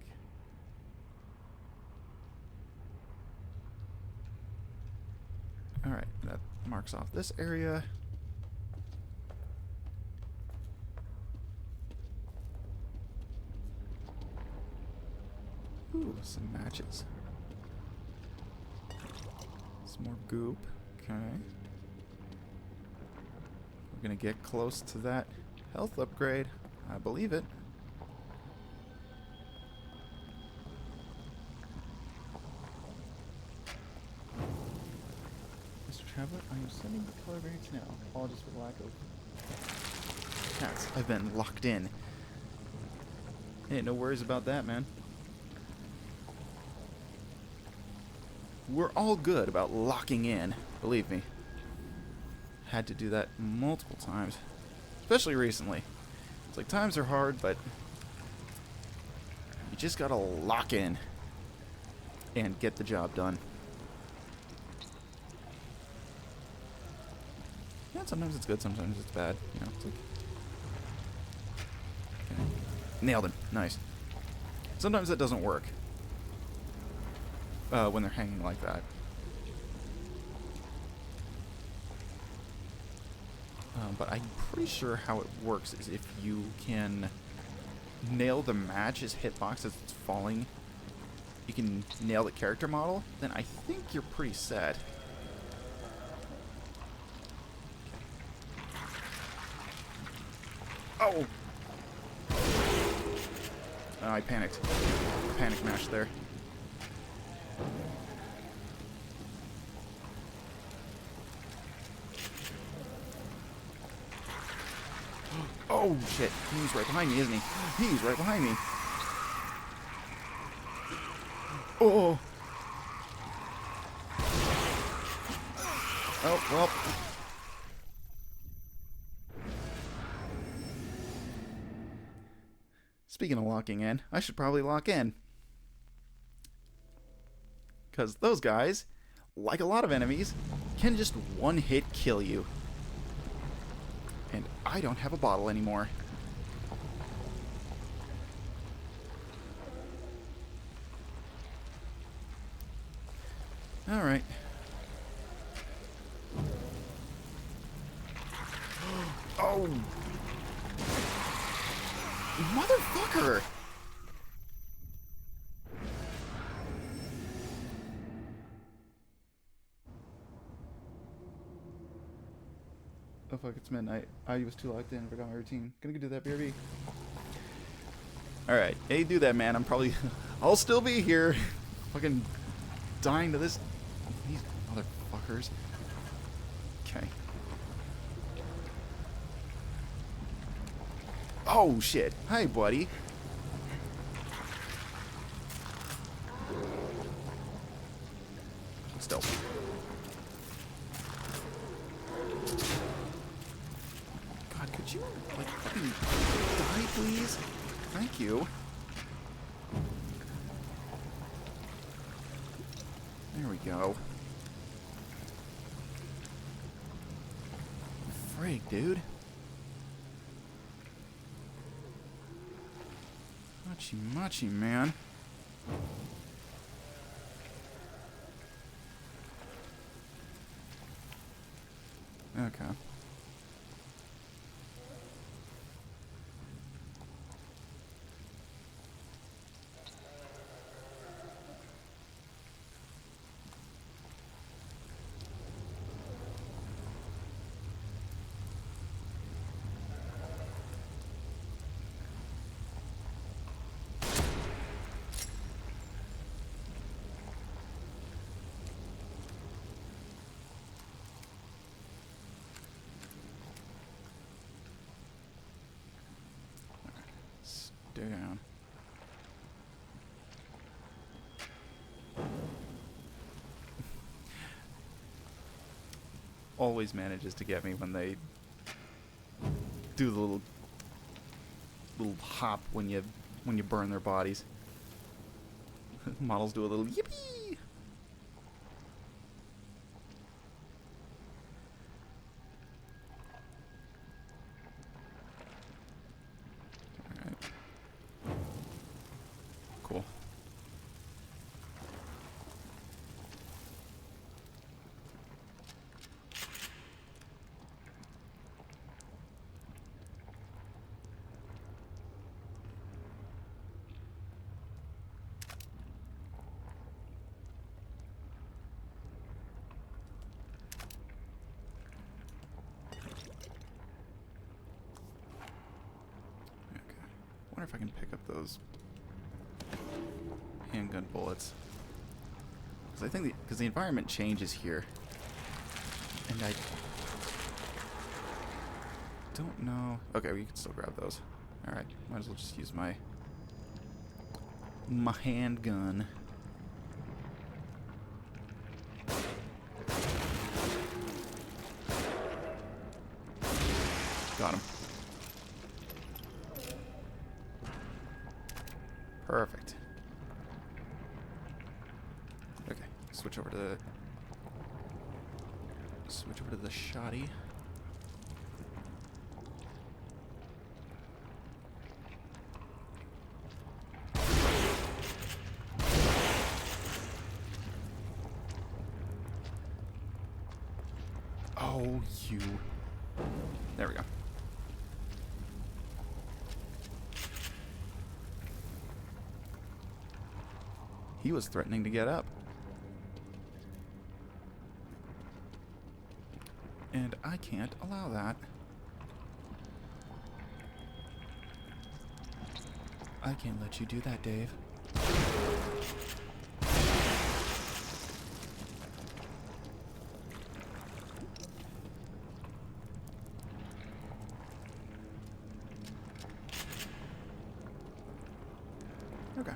S1: alright, that marks off this area. Ooh, some matches. Some more goop. Okay. We're gonna get close to that health upgrade. I believe it. Mr. Traveler, I am sending the color variants now. Apologies for the lack of cats. I've been locked in. Hey, no worries about that, man. We're all good about locking in, believe me. Had to do that multiple times, especially recently. It's like times are hard, but you just gotta lock in and get the job done. Yeah, sometimes it's good, sometimes it's bad. You know, it's like, okay. Nailed him. Nice. Sometimes that doesn't work. When they're hanging like that. But I'm pretty sure how it works is if you can nail the match's hitbox as it's falling, you can nail the character model, then I think you're pretty set. Oh! I panicked. Panic mash there. Oh, shit. He's right behind me, isn't he? He's right behind me. Oh. Oh, well. Speaking of locking in, I should probably lock in. Because those guys, like a lot of enemies, can just one-hit kill you. And I don't have a bottle anymore. Alright. Oh! Motherfucker! Oh fuck, it's midnight. I was too locked in, forgot my routine. Gonna go do that, BRB. Alright, hey, do that, man. I'm probably... I'll still be here. Fucking dying to this... These motherfuckers. Okay. Oh, shit. Hi, buddy. Stealth. God, could you, like, fucking die, please? Thank you. There we go. Frig, dude. Machi, man. Okay. down. Always manages to get me when they do the little hop when you burn their bodies. Models do a little yippee. Alright. Cool. I wonder if I can pick up those handgun bullets. Because I think because the environment changes here, and I don't know. Okay, we can still grab those. All right, might as well just use my handgun. Got him. Perfect. Okay, switch over to the shoddy. Oh, you. There we go. He was threatening to get up. And I can't allow that. I can't let you do that, Dave. Okay.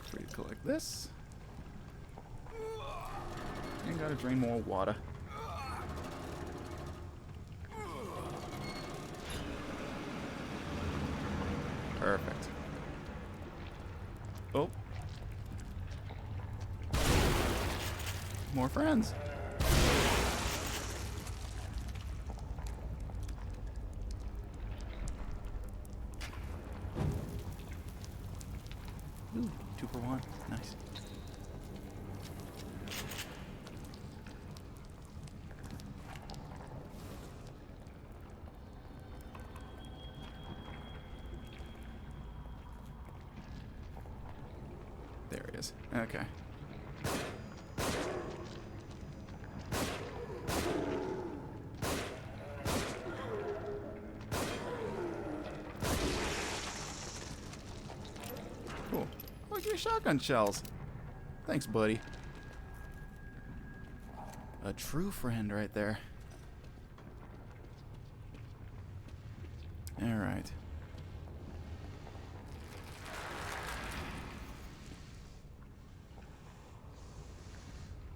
S1: Free to collect this. And gotta drain more water. Perfect. Oh. More friends. Ooh, 2 for 1. Nice. There it is. Okay. Cool. Look at your shotgun shells. Thanks, buddy. A true friend right there. All right.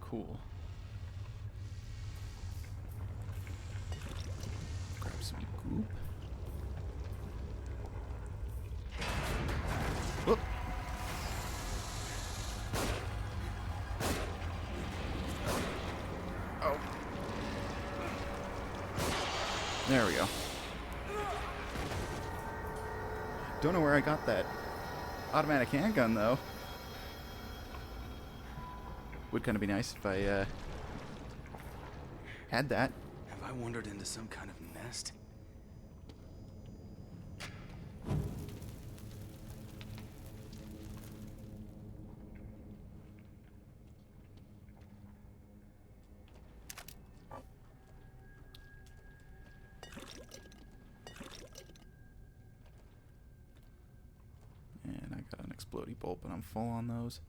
S1: Cool. Grab some goop. Whoop. Oh. There we go. Don't know where I got that automatic handgun, though. Would kind of be nice if I had that.
S2: Have I wandered into some kind of nest?
S1: And I got an explodey bolt, but I'm full on those.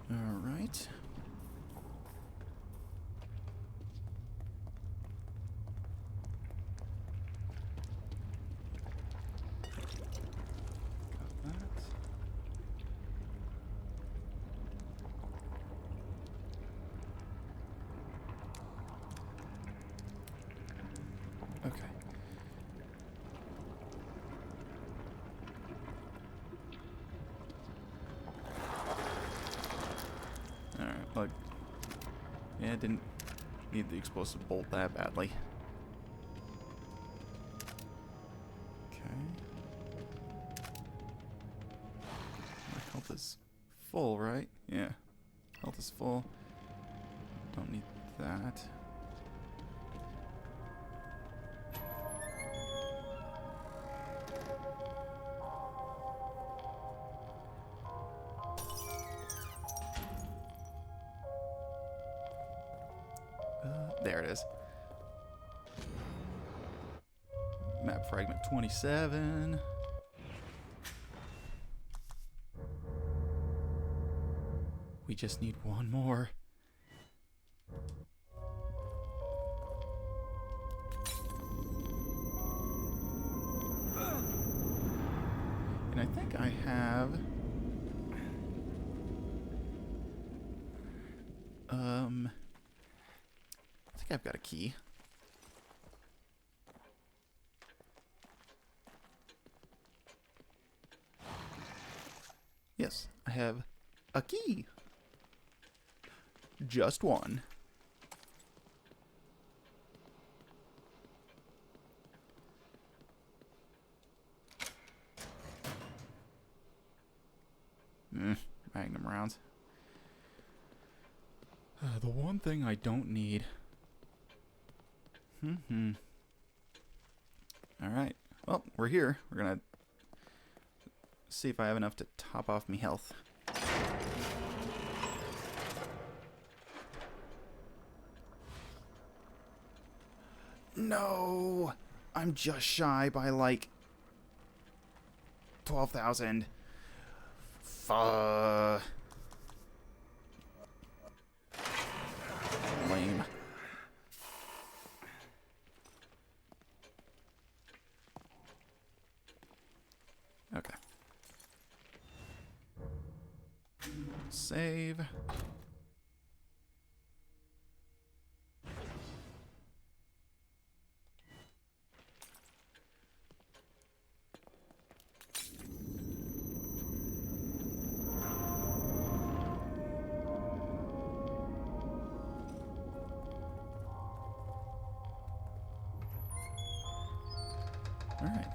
S1: Alright. Yeah, it didn't need the explosive bolt that badly. Okay. My health is full, right? Yeah. Health is full. Don't need that. There it is. Map fragment 27. We just need one more. And I think I have... I think I've got a key. Yes, I have a key. Just one. Magnum rounds. The one thing I don't need. Alright. Well, we're here. We're gonna see if I have enough to top off me health. No! I'm just shy by like 12,000. Lame. Okay. Save. All right.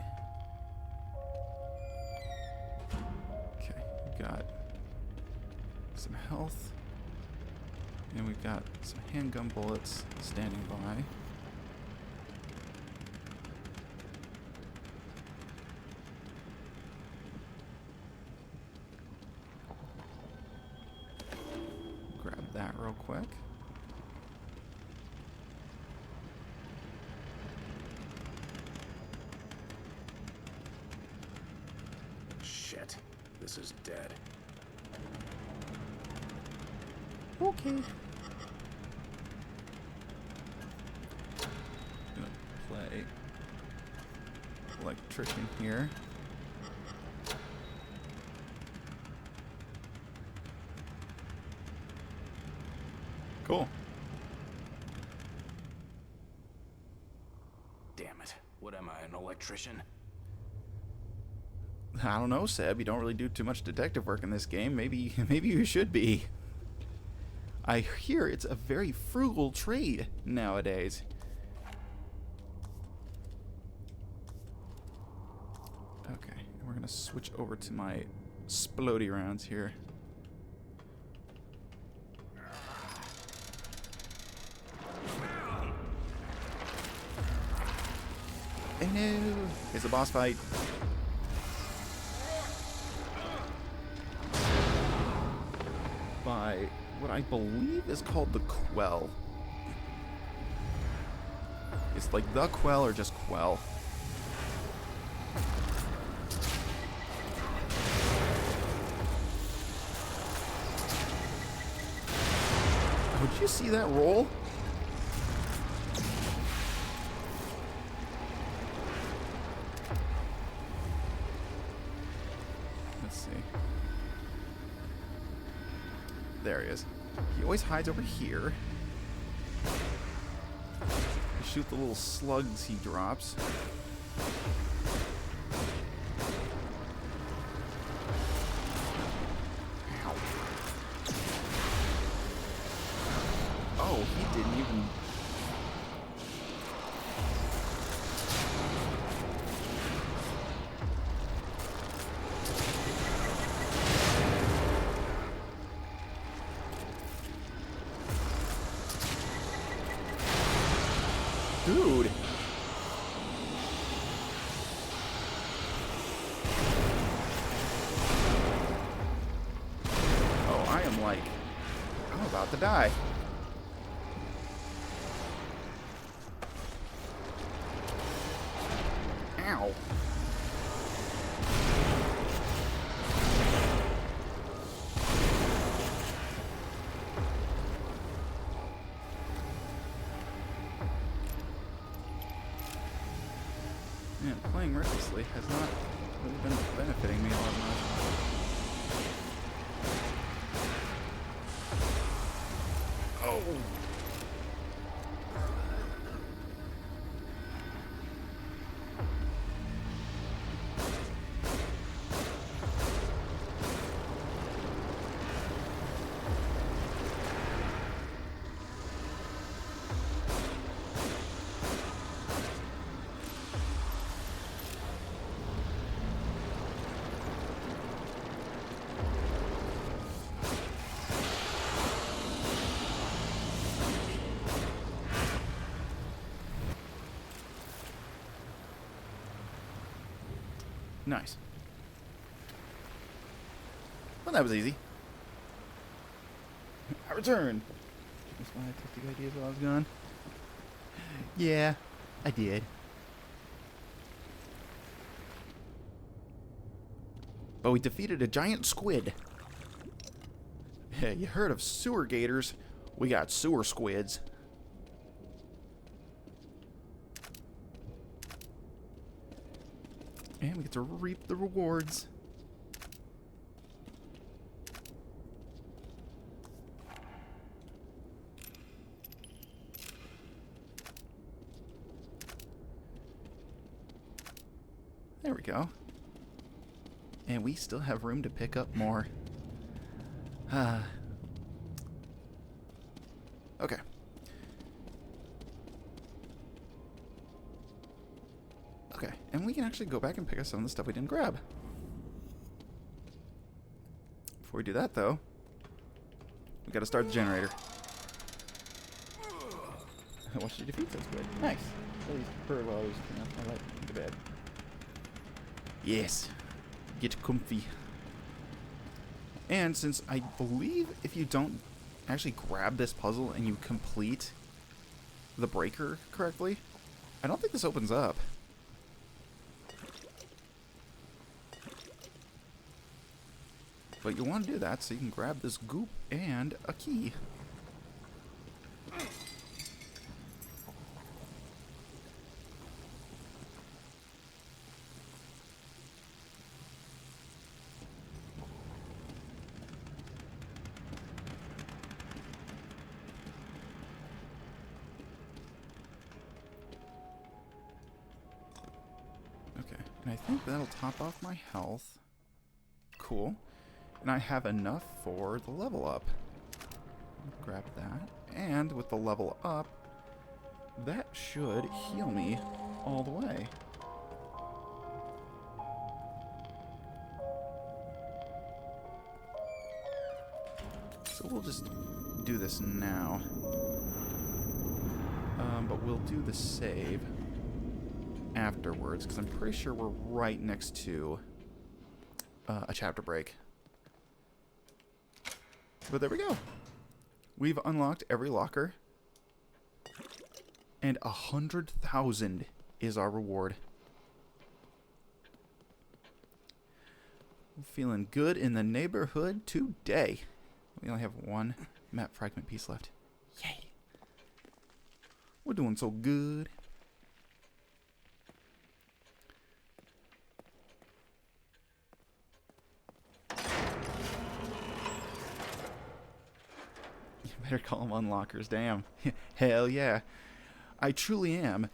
S1: Okay, we got some health, and we've got some handgun bullets standing by. Grab that real quick.
S2: Shit. This is dead.
S1: Okay. Gonna play electrician here. Cool.
S2: Damn it. What am I, an electrician?
S1: I don't know, Seb. You don't really do too much detective work in this game. Maybe you should be. I hear it's a very frugal trade nowadays. Okay, we're gonna switch over to my splody rounds here. Hey, no! It's a boss fight. By what I believe is called the Quell. It's like the Quell or just Quell. Oh, did you see that roll? Let's see. There he is. He always hides over here. You shoot the little slugs he drops. Ow. Oh. about to die. Ow. Man, playing recklessly has not really been benefiting me all that much. Oh! Nice. Well, that was easy. I returned. That's why I took the ideas while I was gone. Yeah, I did. But we defeated a giant squid. Yeah, you heard of sewer gators? We got sewer squids. And we get to reap the rewards. There we go. And we still have room to pick up more. Okay. Okay, and we can actually go back and pick up some of the stuff we didn't grab. Before we do that, though, we gotta start the generator. I watched you defeat those good. Nice. At least for while I was, I like the bed. Yes. Get comfy. And since I believe if you don't actually grab this puzzle and you complete the breaker correctly, I don't think this opens up. But you want to do that so you can grab this goop and a key. Okay, and I think that'll top off my health. Cool. And I have enough for the level up. Grab that. And with the level up, that should heal me all the way. So we'll just do this now. But we'll do the save afterwards, because I'm pretty sure we're right next to a chapter break. But there we go. We've unlocked every locker. And 100,000 is our reward. I'm feeling good in the neighborhood today. We only have one map fragment piece left. Yay. We're doing so good. Better call them unlockers, damn. Hell yeah. I truly am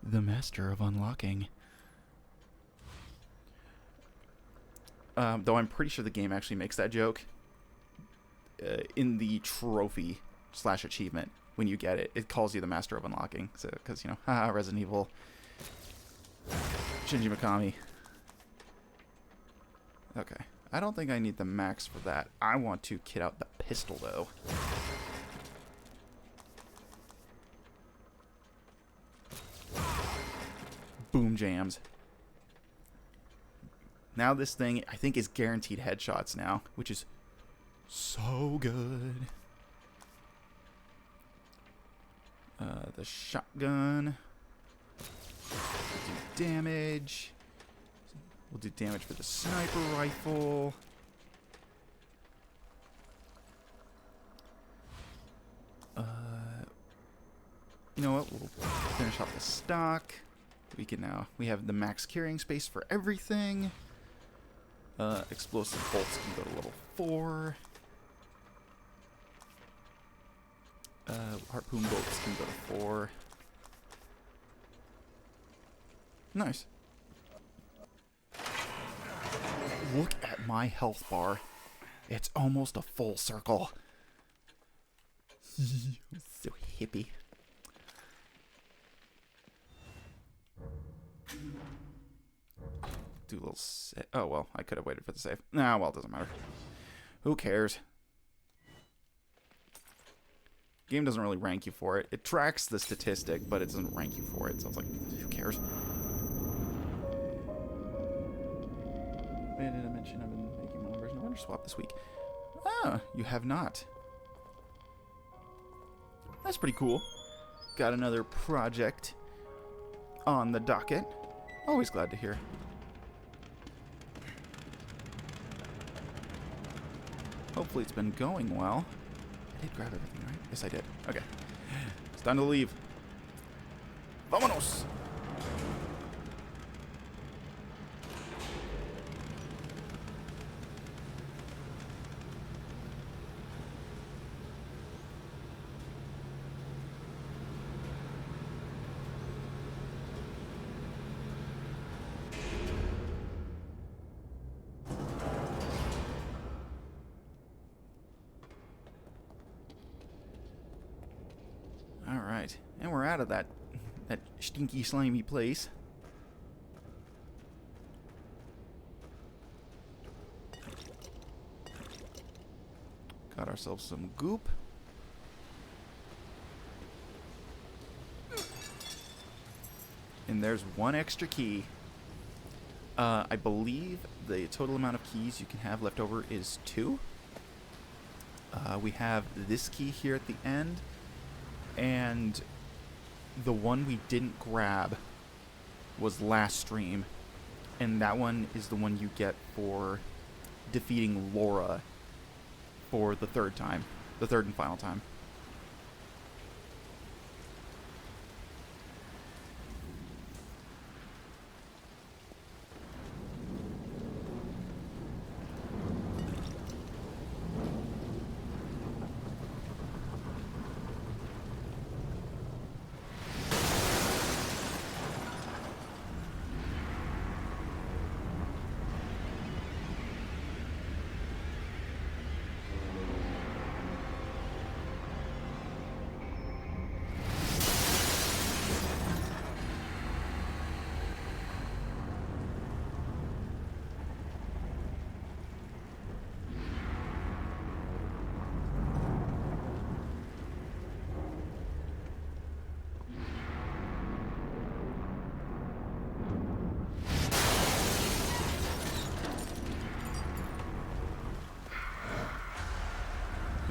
S1: the master of unlocking. Though I'm pretty sure the game actually makes that joke. In the trophy / achievement, when you get it, it calls you the master of unlocking. So, because, you know, haha, Resident Evil. Shinji Mikami. Okay. I don't think I need the max for that. I want to kit out the pistol, though. Boom jams. Now this thing, I think, is guaranteed headshots now, which is So good. The shotgun. Do damage. We'll do damage for the sniper rifle. You know what? We'll finish off the stock. We can now. We have the max carrying space for everything. Explosive bolts can go to level 4. Harpoon bolts can go to 4. Nice. Look at my health bar. It's almost a full circle. So hippie. Do a little oh, well, I could have waited for the save. Nah, well, it doesn't matter. Who cares? Game doesn't really rank you for it. It tracks the statistic, but it doesn't rank you for it. So it's like, who cares? Wait, did I mention I've been making my own version of Wonderswap this week? Ah, you have not. That's pretty cool. Got another project on the docket. Always glad to hear. Hopefully it's been going well. I did grab everything, right? Yes, I did. Okay. It's time to leave. Vámonos! Alright, and we're out of that stinky, slimy place. Got ourselves some goop. And there's one extra key. I believe the total amount of keys you can have left over is 2. We have this key here at the end. And the one we didn't grab was last stream. And that one is the one you get for defeating Laura for the third time. The third and final time.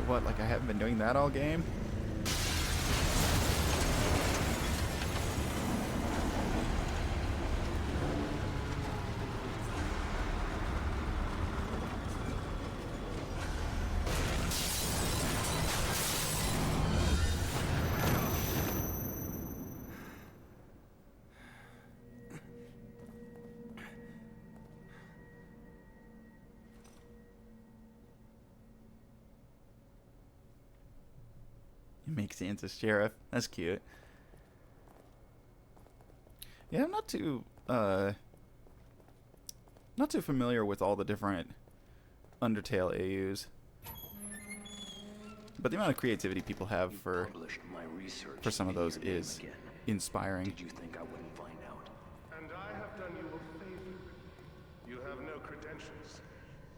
S1: What, like I haven't been doing that all game? Make Santa sheriff. That's cute. Yeah, I'm not too familiar with all the different Undertale AUs. But the amount of creativity people have for some of those is inspiring.
S2: Did you think I wouldn't find out?
S7: And I have done you a favor. You have no credentials.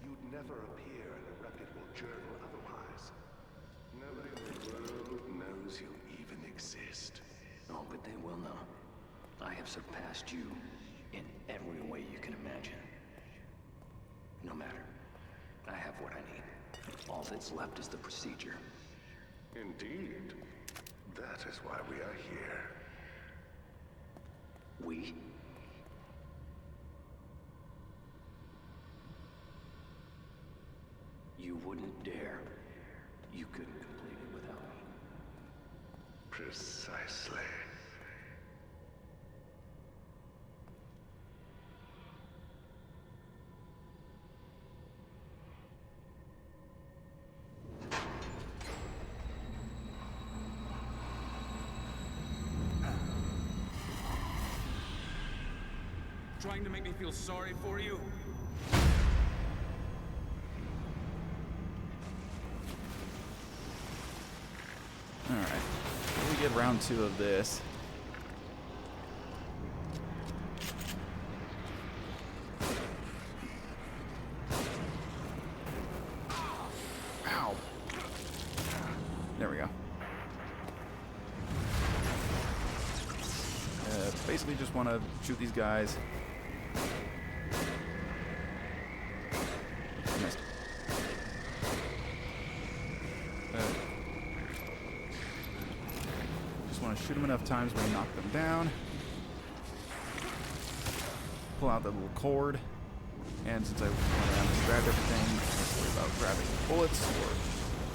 S7: You'd never appear in a reputable journal otherwise. Nobody in the world knows you even exist.
S2: Oh, but they will know. I have surpassed you in every way you can imagine. No matter. I have what I need.
S8: All that's left is the procedure.
S7: Indeed. That is why we are here.
S8: We? You wouldn't dare. You couldn't complete it without me.
S7: Precisely.
S2: Trying to make me feel sorry for you?
S1: Alright. We get round 2 of this. Ow. There we go. Basically just want to shoot these guys. Missed. Just want to shoot them enough times where I knock them down. Pull out that little cord. And since I grabbed everything, let's worry about grabbing bullets or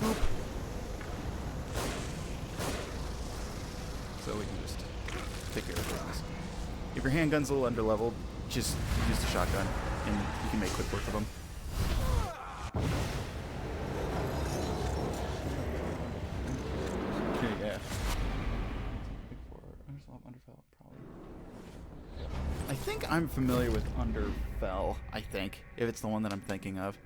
S1: poop. So we can just take care of business. If your handgun's a little underleveled, just use the shotgun, and you can make quick work of them. Okay, yeah. I think I'm familiar with Underfell, I think, if it's the one that I'm thinking of.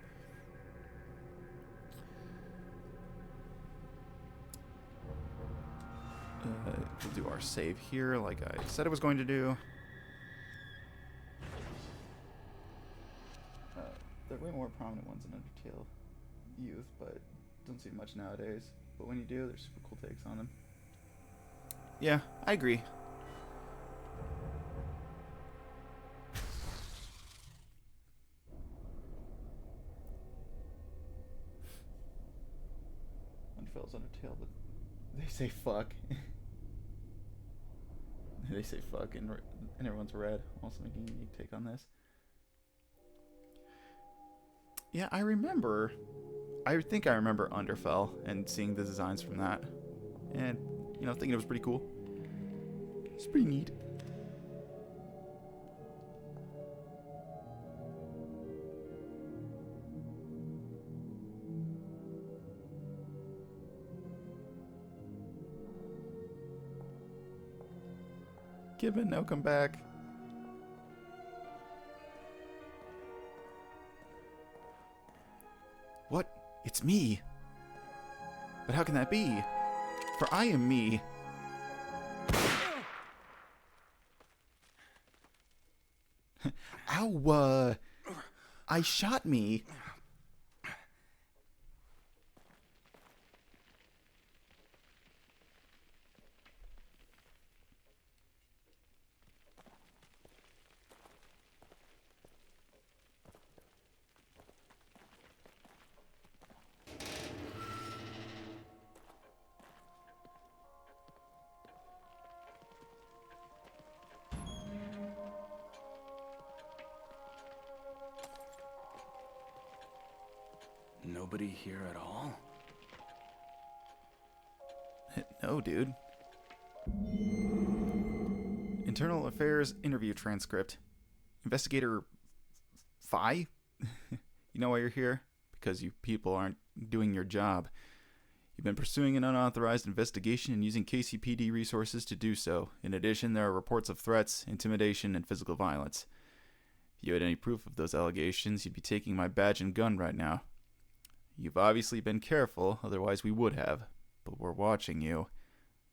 S1: We'll do our save here like I said I was going to do. There are way more prominent ones in Undertale Youth, but don't see much nowadays. But when you do, there's super cool takes on them. Yeah, I agree. Underfell's Undertale, but they say fuck. They say fuck, and everyone's red. Also making a unique take on this. Yeah, I remember. I think I remember Underfell and seeing the designs from that, and you know, thinking it was pretty cool. It's pretty neat. Gibbon, now come back. What? It's me. But how can that be? For I am me. Ow, I shot me.
S2: Nobody here at all?
S1: No, dude. Internal Affairs interview transcript. Investigator Phi? You know why you're here? Because you people aren't doing your job. You've been pursuing an unauthorized investigation and using KCPD resources to do so. In addition, there are reports of threats, intimidation, and physical violence. If you had any proof of those allegations, you'd be taking my badge and gun right now. You've obviously been careful, otherwise we would have. But we're watching you.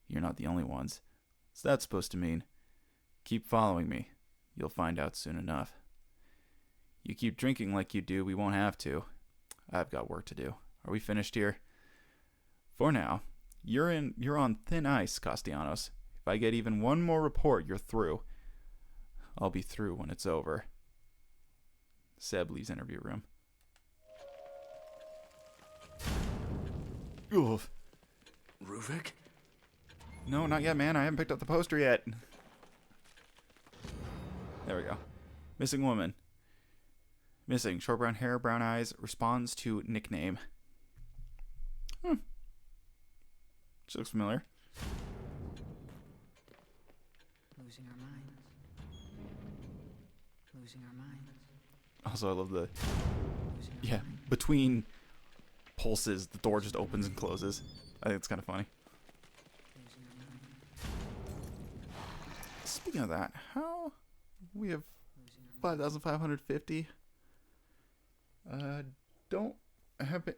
S1: You're not the only ones. What's that supposed to mean? Keep following me. You'll find out soon enough. You keep drinking like you do, we won't have to. I've got work to do. Are we finished here? For now, you're on thin ice, Castellanos. If I get even one more report, you're through. I'll be through when it's over. Seb leaves interview room. Oof.
S2: Ruvik?
S1: No, not yet, man. I haven't picked up the poster yet. There we go. Missing woman. Missing. Short brown hair, brown eyes. Responds to nickname. She looks familiar.
S5: Losing our minds. Losing our minds.
S1: Also, I love the...
S5: Losing our
S1: Yeah,
S5: minds.
S1: between pulses, the door just opens and closes. I think it's kind of funny.
S5: Losing our minds.
S1: Speaking of that, how... We have
S5: Losing our minds.
S1: 5,550. Don't have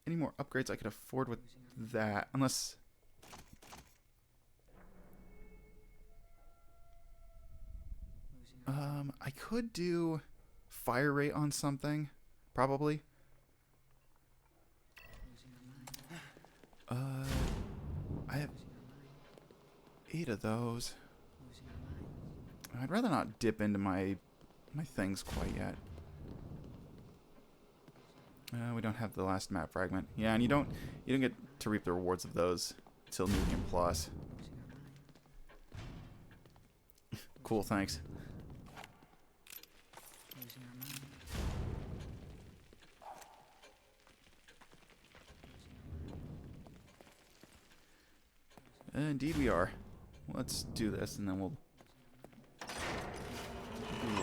S1: any more upgrades I could afford with that, unless...
S5: Losing our
S1: I could do fire rate on something, probably.
S5: losing our minds.
S1: I have
S5: Losing our minds.
S1: 8 of those.
S5: Losing our minds.
S1: I'd rather not dip into my things quite yet. We don't have the last map fragment. Yeah, and you don't get to reap the rewards of those till New Game Plus.
S5: Losing our minds.
S1: Cool, thanks.
S5: Losing our minds.
S1: Indeed we are. Let's do this and then we'll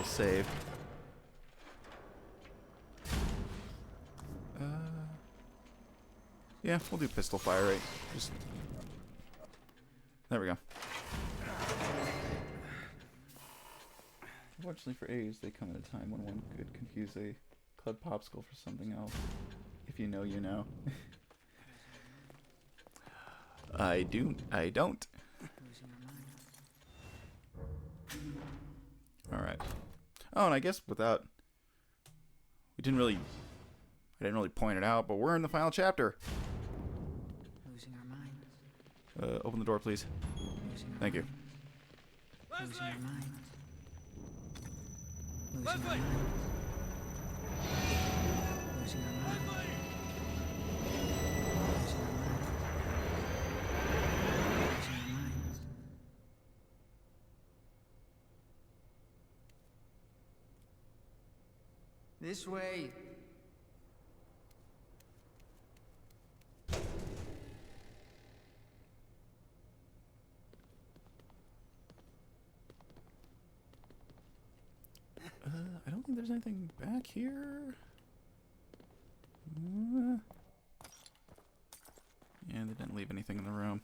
S1: save. Yeah, we'll do pistol fire rate. Just there we go. Unfortunately for A's, they come at a time when one could confuse a club popsicle for something else. If you know, you know. I don't.
S5: Losing our minds.
S1: Alright. Oh, and I guess I didn't really point it out, but we're in the final chapter.
S5: Losing our minds.
S1: Open the door, please.
S5: Losing our
S1: Thank you.
S5: minds. Losing our minds. Losing our minds. Losing our minds. Losing our minds. Losing our minds. This way.
S1: I don't think there's anything back here. Yeah, they didn't leave anything in the room.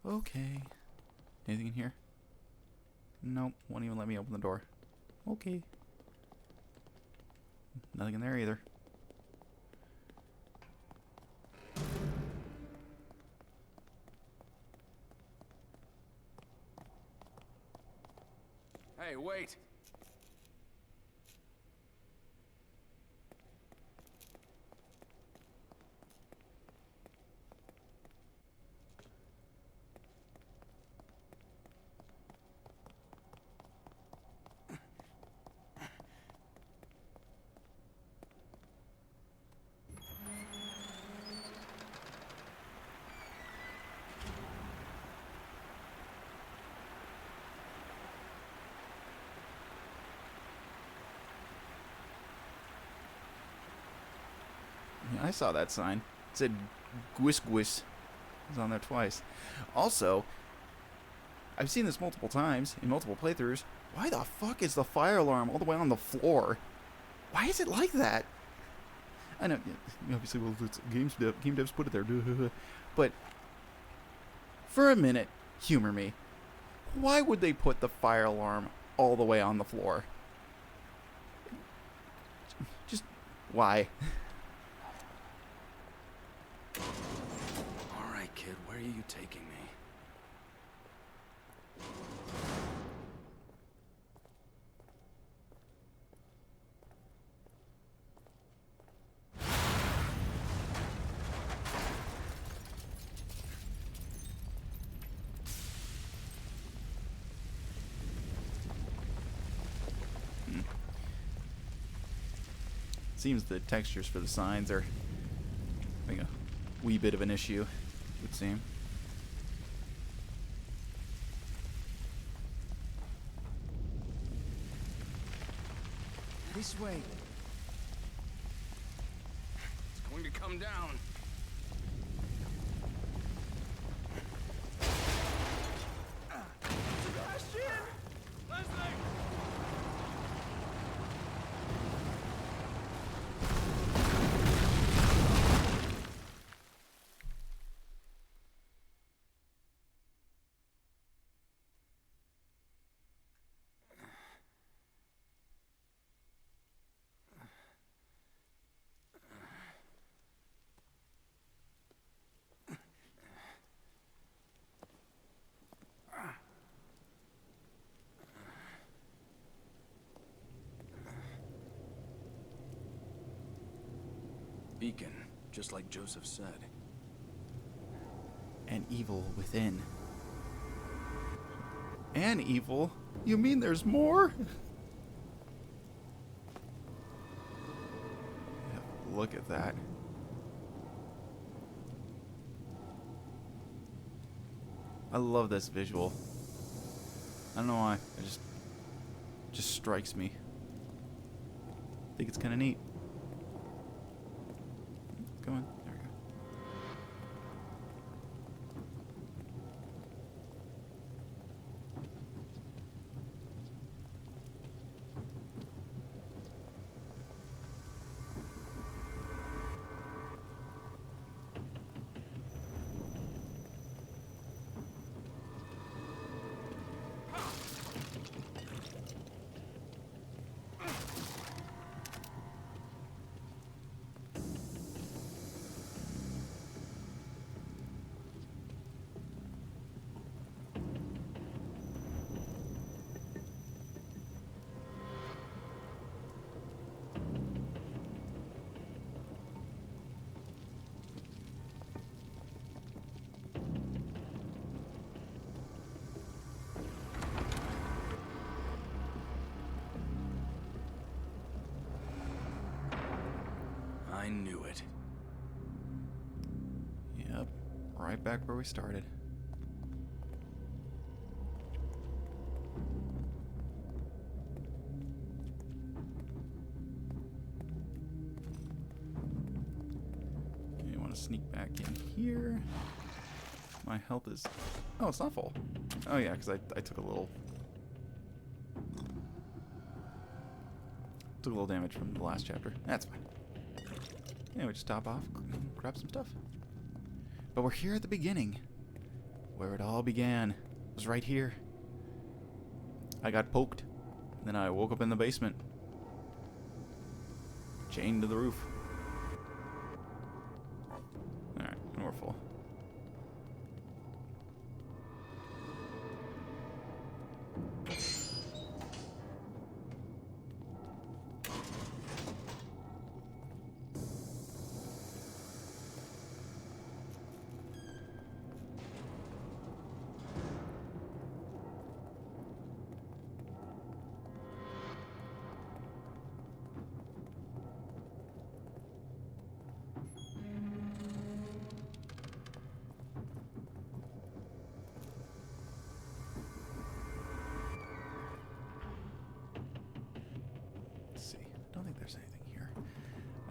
S1: Okay. Anything in here? Nope, won't even let me open the door. Okay. Nothing in there either.
S2: Hey, wait!
S1: Yeah, I saw that sign. It said Gwis Gwis. It was on there twice. Also, I've seen this multiple times in multiple playthroughs. Why the fuck is the fire alarm all the way on the floor? Why is it like that? I know, obviously, well, it's game devs put it there. But for a minute, humor me. Why would they put the fire alarm all the way on the floor? Just why?
S2: All right, kid, where are you taking me?
S1: Seems the textures for the signs are... There we go. wee bit of an issue, it would seem.
S2: This way. It's going to come down. Sebastian! Leslie! Beacon, just like Joseph said.
S1: And evil within. And evil? You mean there's more? Yeah, look at that. I love this visual. I don't know why. It just strikes me. I think it's kind of neat. Go on. There we go.
S2: I knew it.
S1: Yep. Right back where we started. You want to sneak back in here. My health is... Oh, it's not full. Oh yeah, because I took a little... Took a little damage from the last chapter. That's fine. Anyway, just stop off, grab some stuff. But we're here at the beginning. Where it all began. It was right here. I got poked. Then I woke up in the basement. Chained to the roof. Alright, and we're full.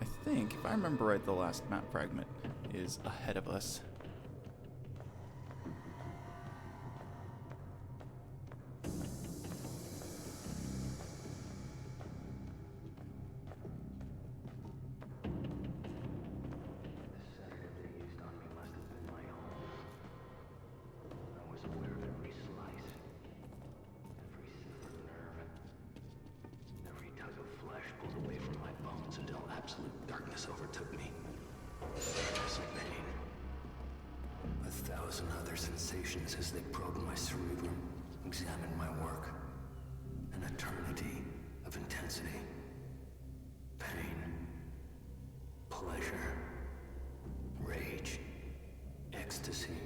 S1: I think, if I remember right, the last map fragment is ahead of us.
S8: Absolute darkness overtook me. Some pain. 1,000 other sensations as they probed my cerebrum, examined my work. An eternity of intensity. Pain. Pleasure. Rage. Ecstasy.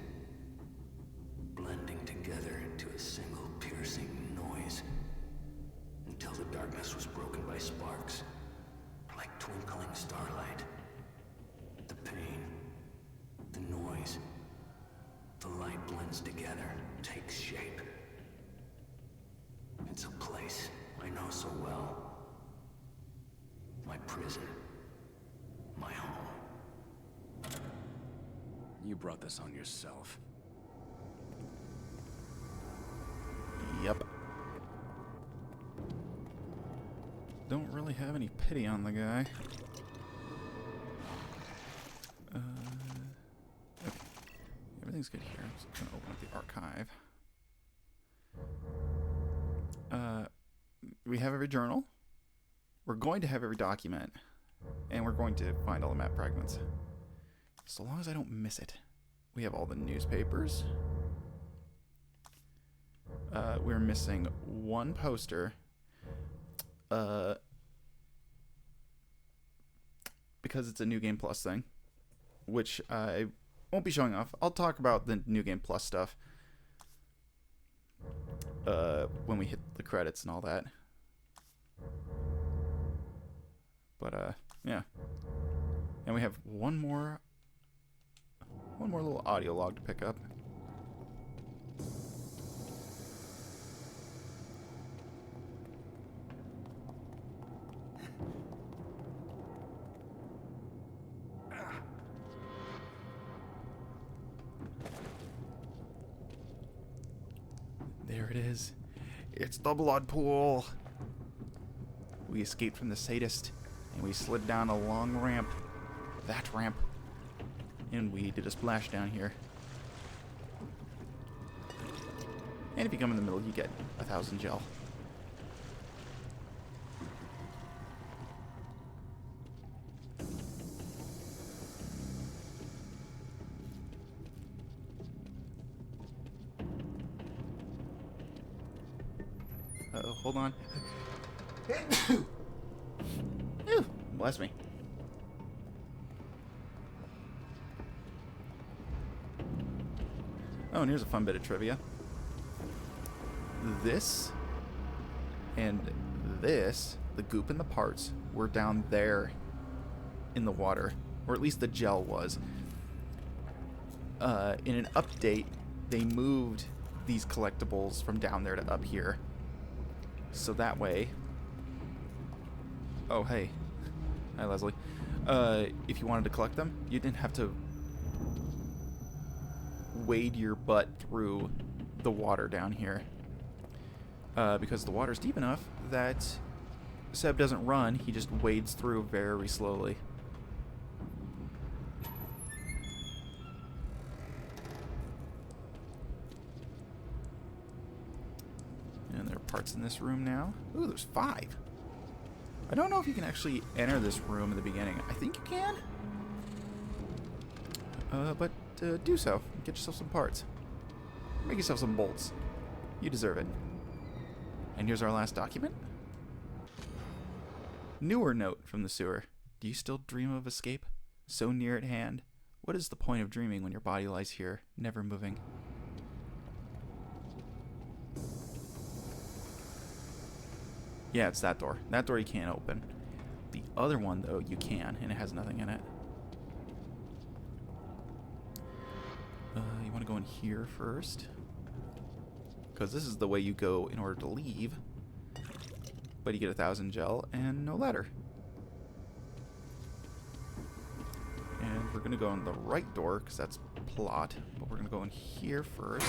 S8: Blending together into a single piercing noise. Until the darkness was broken by sparks. Like twinkling starlight. The pain blends together, takes shape. It's a place I know so well. My prison. My home.
S2: You brought this on yourself.
S1: Yep. Don't really have any pity on the guy. Okay. Everything's good here. I'm just gonna open up the archive. We have every journal. We're going to have every document. And we're going to find all the map fragments. So long as I don't miss it. We have all the newspapers. We're missing one poster. Because it's a New Game Plus thing. Which I won't be showing off. I'll talk about the New Game Plus stuff. When we hit the credits and all that. But, yeah. And we have one more little audio log to pick up. There it is. It's the blood pool. We escaped from the sadist, and we slid down a long ramp. That ramp. And we did a splashdown here. And if you come in the middle, you get 1,000 gel. Uh-oh, hold on. Ew, bless me. Oh, and here's a fun bit of trivia. This and this, the goop and the parts, were down there in the water. Or at least the gel was. In an update, they moved these collectibles from down there to up here. So that way... Oh, hey. Hi, Leslie. If you wanted to collect them, you didn't have to wade your butt through the water down here. Because the water's deep enough that Seb doesn't run, he just wades through very slowly. And there are parts in this room now. Ooh, there's 5. I don't know if you can actually enter this room in the beginning. I think you can. But do so. Get yourself some parts. Make yourself some bolts. You deserve it. And here's our last document. Newer note from the sewer. Do you still dream of escape? So near at hand? What is the point of dreaming when your body lies here, never moving? Yeah, it's that door. That door you can't open. The other one, though, you can, and it has nothing in it. You want to go in here first? Because this is the way you go in order to leave. But you get 1,000 gel and no ladder. And we're going to go in the right door, because that's plot. But we're going to go in here first.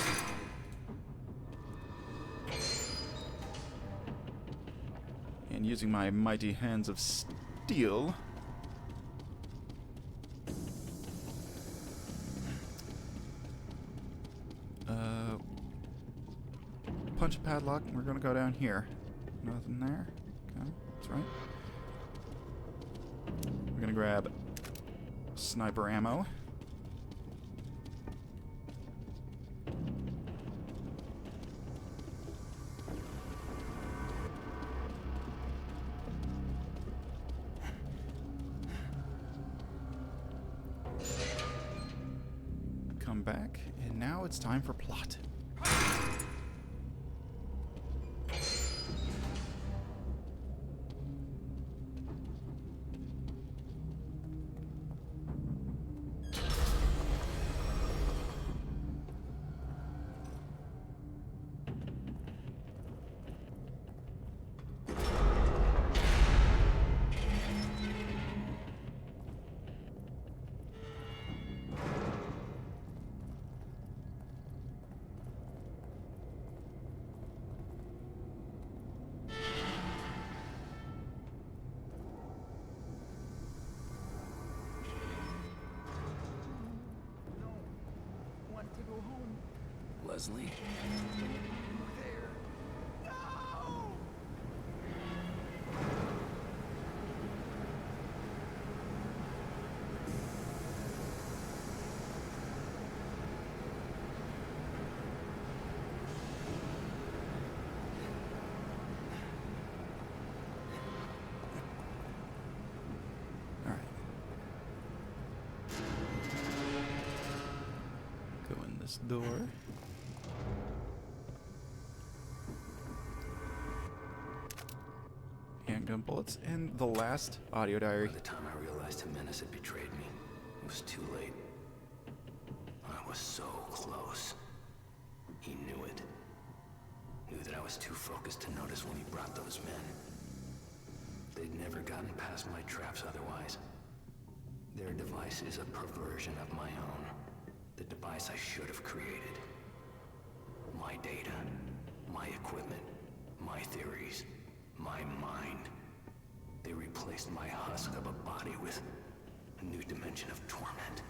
S1: And using my mighty hands of steel... punch a padlock, and we're going to go down here. Nothing there. Okay, that's right. We're going to grab sniper ammo. Come back, and now it's time for plot.
S2: Leslie?
S1: Alright. Go in this door. Handgun bullets and the last audio diary.
S8: By the time I realized Jimenez had betrayed me, it was too late. I was so close. He knew it. Knew that I was too focused to notice when he brought those men. They'd never gotten past my traps otherwise. Their device is a perversion of my own. The device I should have created. My data, my equipment, my theories, my mind. They replaced my husk of a body with a new dimension of torment.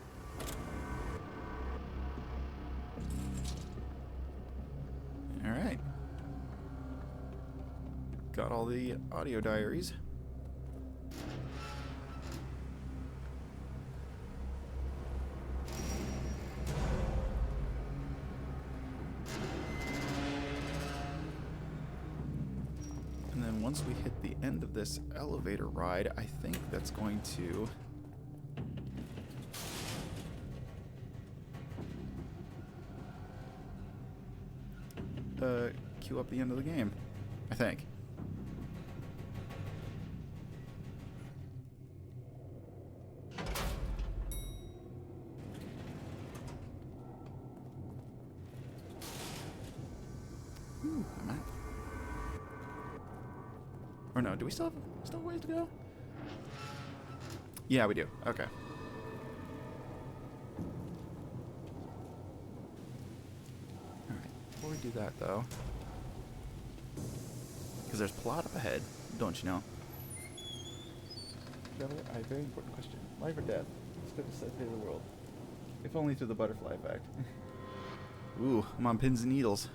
S1: Alright. Got all the audio diaries. And then once we hit the end of this elevator ride, I think that's going to queue up the end of the game, I think. Ooh, I'm out. Or no, do we still have ways to go? Yeah, we do. Okay. Alright, before we do that though, because there's plot up ahead, don't you know? A very important question. Life or death? Let's go to the fate of the world. If only through the butterfly effect. Ooh, I'm on pins and needles.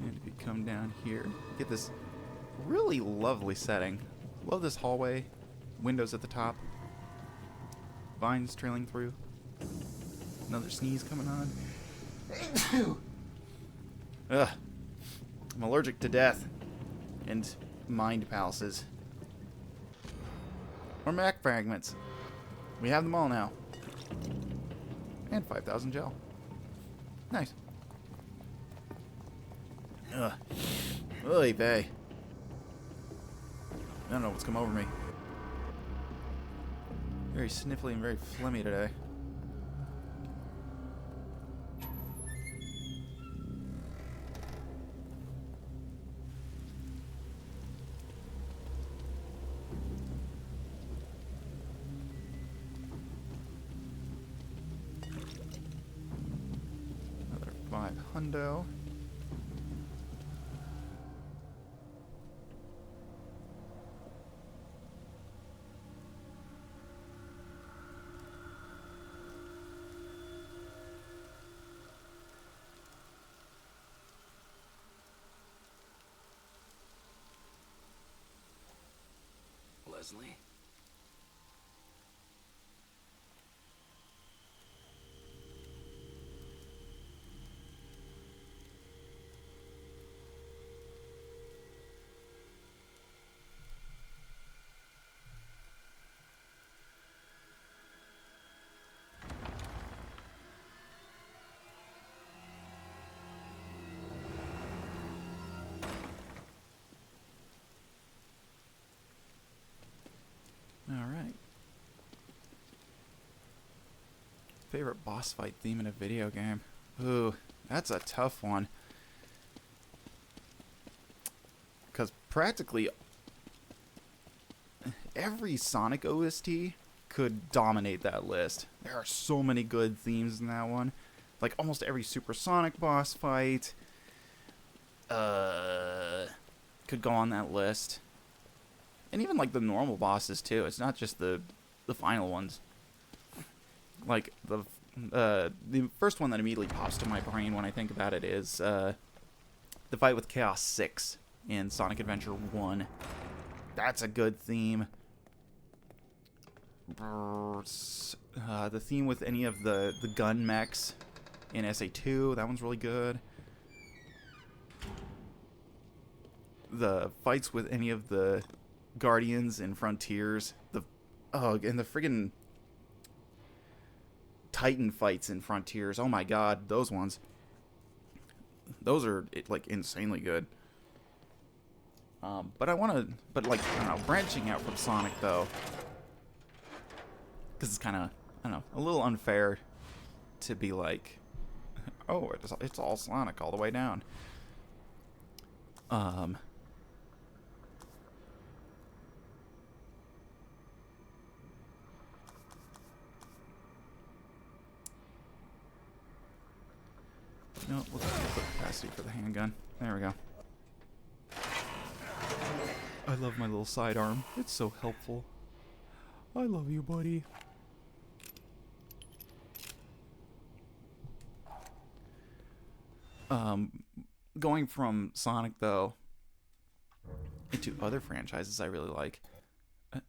S1: And if you come down here, get this really lovely setting. Love this hallway. Windows at the top. Vines trailing through. Another sneeze coming on. Ugh. I'm allergic to death. And mind palaces. Or Mac fragments. We have them all now. And 5,000 gel. Nice. Ugh. Oy vey. I don't know what's come over me. Very sniffly and very phlegmy today. Another 5 hundo.
S2: Leslie?
S1: Alright. Favorite boss fight theme in a video game? Ooh, that's a tough one. Because practically every Sonic OST could dominate that list. There are so many good themes in that one. like almost every supersonic boss fight. Could go on that list. And even like the normal bosses too. It's not just the final ones. Like the first one that immediately pops to my brain when I think about it is the fight with Chaos 6 in Sonic Adventure 1. That's a good theme. The theme with any of the gun mechs in SA2, that one's really good. The fights with any of the Guardians in Frontiers, and the friggin' Titan fights in Frontiers. Oh my god, those ones. Those are like insanely good. But I don't know, branching out from Sonic though, because it's kind of, I don't know, a little unfair to be like, oh, it's all Sonic all the way down. No, we'll just put capacity for the handgun. There we go. I love my little sidearm. It's so helpful. I love you, buddy. Going from Sonic, though, into other franchises I really like.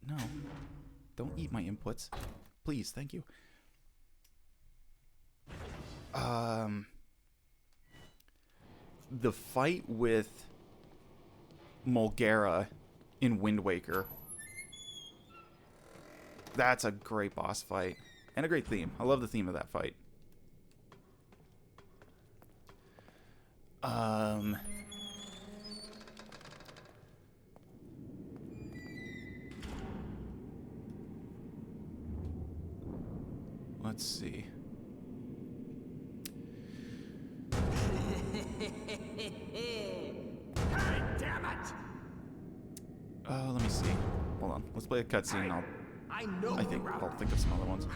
S1: No. Don't eat my inputs. Please, thank you. The fight with Mulgara in Wind Waker. That's a great boss fight. And a great theme. I love the theme of that fight. Let's see.
S3: Damn it!
S1: Let me see. Hold on. Let's play a cutscene. I think I'll think of some other ones.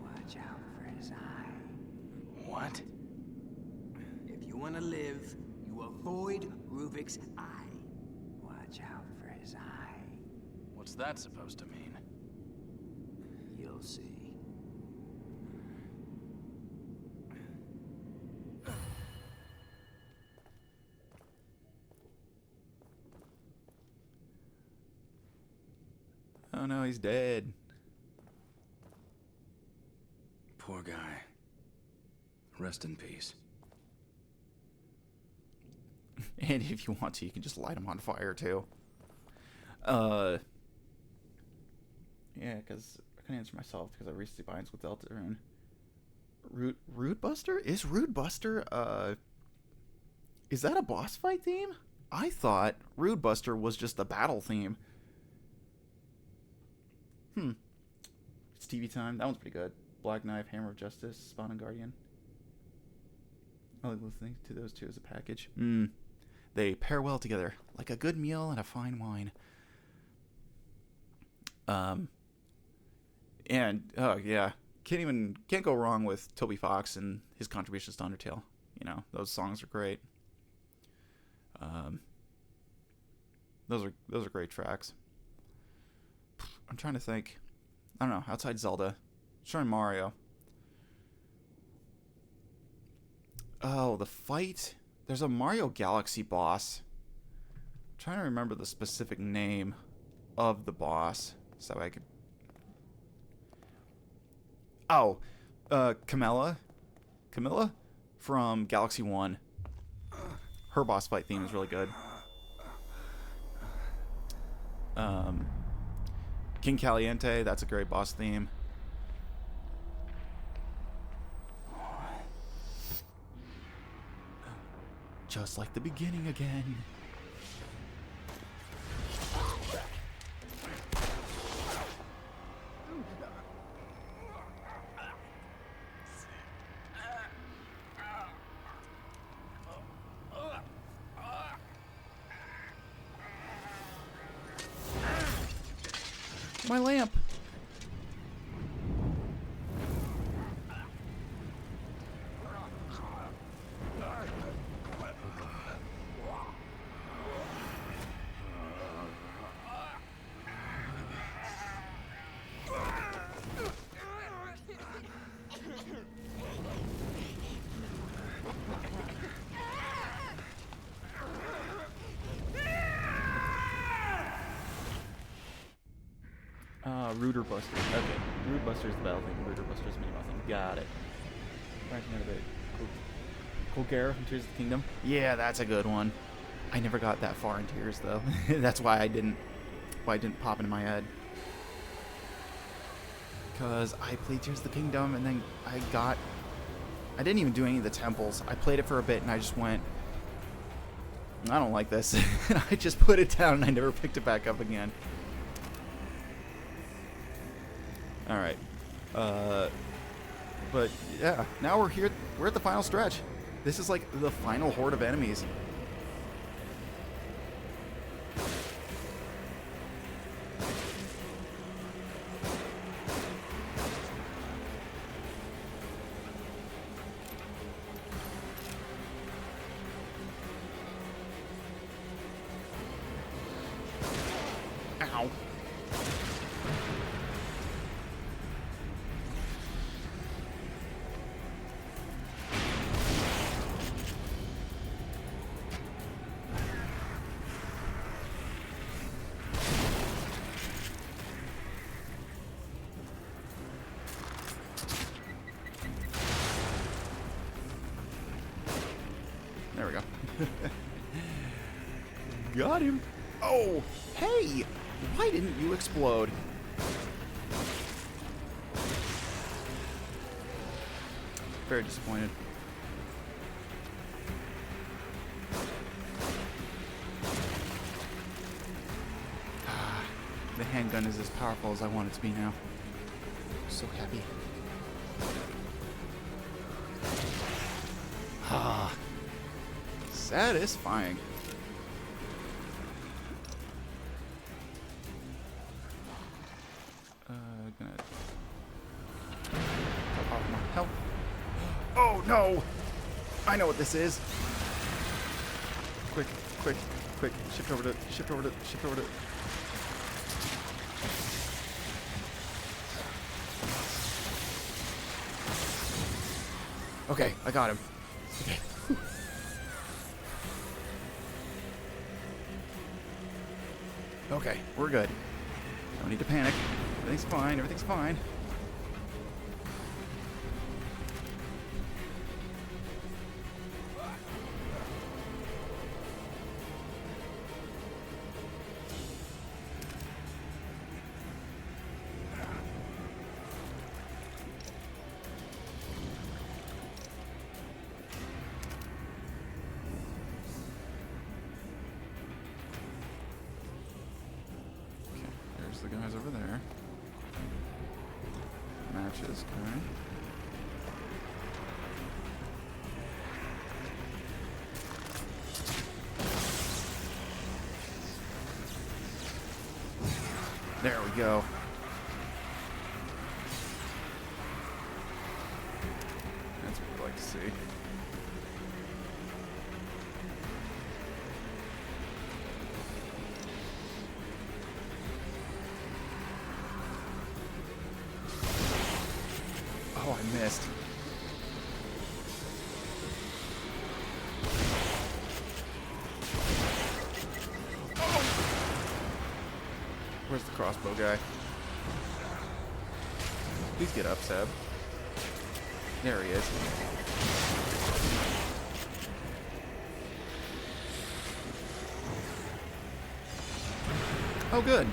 S3: Watch out for his eye.
S2: What?
S3: If you want to live, you avoid Rubik's eye. Watch out for his eye.
S2: What's that supposed to mean?
S3: You'll see.
S1: Oh no, he's dead.
S2: Poor guy. Rest in peace.
S1: And if you want to, you can just light him on fire too. Yeah, because I couldn't answer myself because I recently binds with Deltarune. Rude Buster? Is Rude Buster, is that a boss fight theme? I thought Rude Buster was just the battle theme. It's TV time. That one's pretty good. Black Knife, Hammer of Justice, Spawn and Guardian. I like listening to those two as a package. They pair well together, like a good meal and a fine wine. And oh yeah, can't go wrong with Toby Fox and his contributions to Undertale. You know, those songs are great. Those are great tracks. I'm trying to think. I don't know, outside Zelda. Sure, Mario. Oh, the fight. There's a Mario Galaxy boss. I'm trying to remember the specific name of the boss so I could. Oh, Camilla from Galaxy 1. Her boss fight theme is really good. King Caliente, that's a great boss theme. Just like the beginning again. My lamp. Rooter Buster. Okay. Root Buster's the battle thing. Rooter Buster's the mini-boss thing. Got it. Branching out of it. Colgera from Tears of the Kingdom. Yeah, that's a good one. I never got that far in Tears, though. That's why it didn't pop into my head. Because I played Tears of the Kingdom, and then I didn't even do any of the temples. I played it for a bit, and I just went, I don't like this. I just put it down, and I never picked it back up again. Alright. But, yeah. Now we're here. We're at the final stretch. This is like the final horde of enemies. Ow. There we go. Got him. Oh, hey! Why didn't you explode? Very disappointed. The handgun is as powerful as I want it to be now. So happy. Ah. Satisfying. Gonna top off my health. Oh no! I know what this is. Quick, quick, quick! Shift over to. Okay, I got him. Okay. Whew. Okay, we're good. Don't need to panic. Everything's fine. Everything's fine. The guys over there. Matches, okay. There we go. That's what we'd like to see. Oh, I missed. Oh! Where's the crossbow guy? Please get up, Seb. There he is. Oh, good.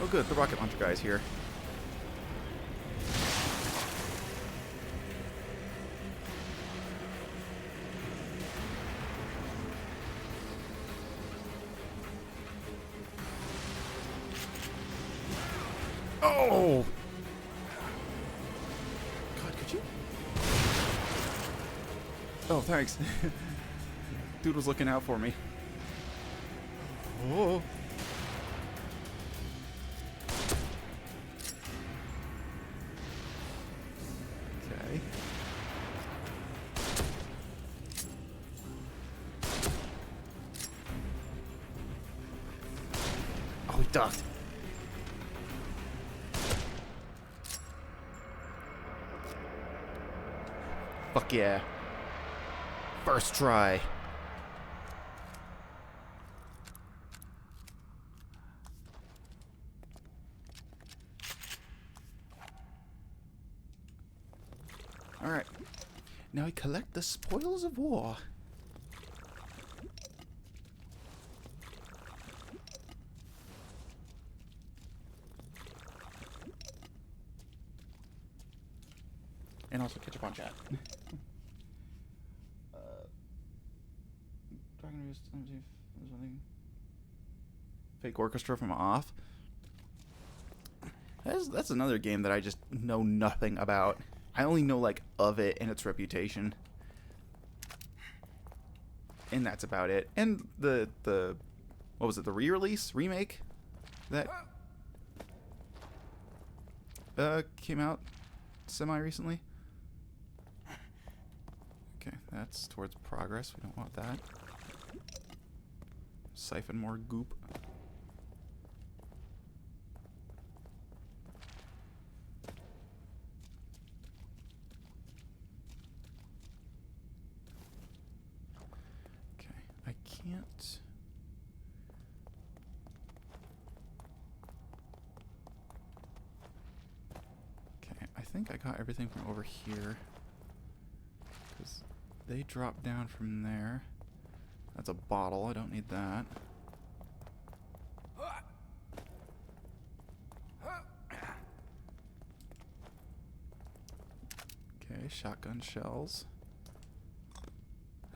S1: Oh, good. The rocket launcher guy's here. Oh! God, could you? Oh, thanks. Dude was looking out for me. Oh. Okay. Oh, he ducked. Fuck yeah. First try. Alright. Now we collect the spoils of war. And also catch up on chat. Fake orchestra from Off. That's another game that I just know nothing about. I only know like of it and its reputation, and that's about it. And the what was it? The re-release remake that came out semi recently. Okay, that's towards progress. We don't want that. Siphon more goop. Okay, I can't. Okay, I think I got everything from over here. Because they drop down from there. That's a bottle. I don't need that. Okay, shotgun shells.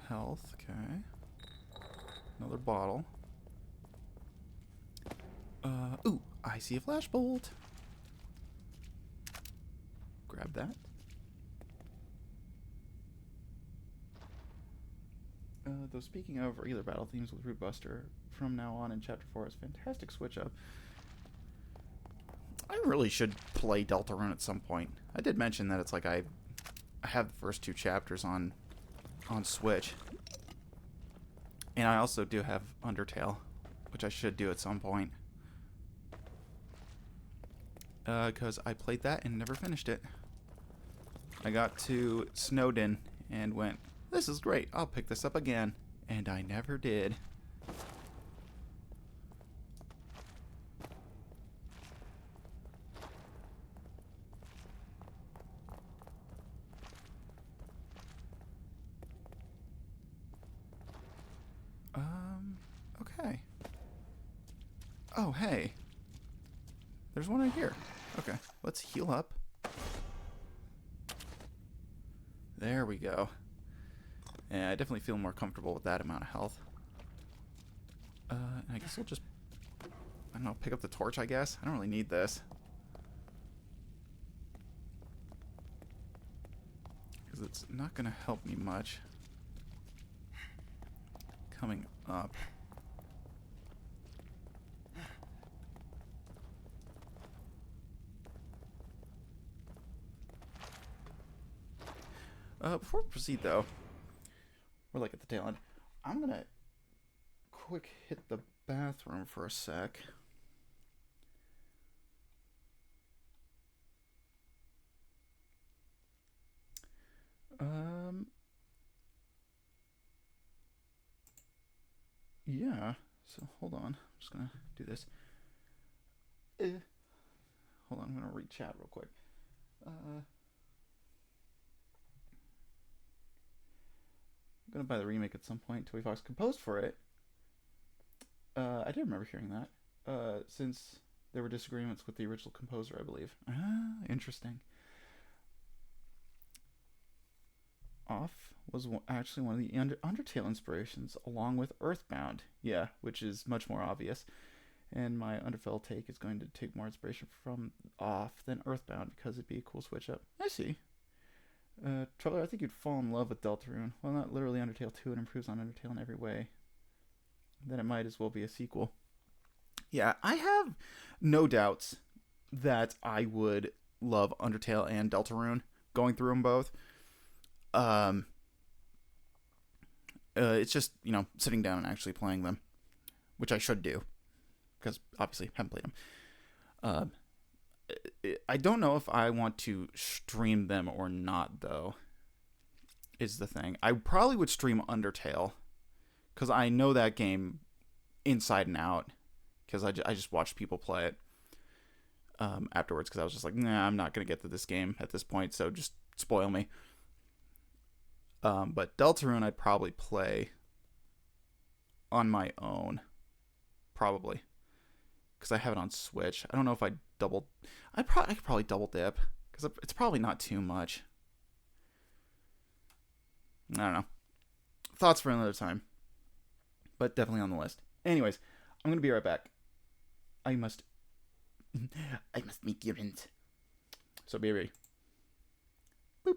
S1: Health, okay. Another bottle. Ooh, I see a flashbolt. Grab that. Though speaking of regular battle themes with Root Buster, from now on in Chapter 4 is fantastic switch up. I really should play Deltarune at some point. I did mention that it's like I have the first 2 chapters on Switch. And I also do have Undertale, which I should do at some point. Because I played that and never finished it. I got to Snowdin and went, this is great, I'll pick this up again. And I never did. Okay. Oh, hey. There's one right here. Okay, let's heal up. There we go. Yeah, I definitely feel more comfortable with that amount of health. I guess we'll just, I don't know, pick up the torch, I guess. I don't really need this. Because it's not going to help me much. Coming up. Before we proceed, though, we're like at the tail end. I'm gonna quick hit the bathroom for a sec. Yeah. So hold on. I'm just gonna do this. Hold on. I'm gonna read chat real quick. I'm gonna buy the remake at some point. Toby Fox composed for it. I did remember hearing that. Since there were disagreements with the original composer, I believe. Interesting. Off was actually one of the Undertale inspirations, along with Earthbound. Yeah, which is much more obvious. And my Undertale take is going to take more inspiration from Off than Earthbound because it'd be a cool switch up. I see. Troller, I think you'd fall in love with Deltarune. Well, not literally Undertale 2, it improves on Undertale in every way. Then it might as well be a sequel. Yeah, I have no doubts that I would love Undertale and Deltarune, going through them both. It's just, sitting down and actually playing them, which I should do, because obviously I haven't played them. I don't know if I want to stream them or not, though, is the thing. I probably would stream Undertale, because I know that game inside and out, because I just watched people play it afterwards, because I was just like, nah, I'm not going to get to this game at this point, so just spoil me. But Deltarune I'd probably play on my own, probably, because I have it on Switch. I don't know if I could probably double dip because it's probably not too much. I don't know. Thoughts for another time, but definitely on the list. Anyways, I'm gonna be right back. I must make errands. So be ready. Boop.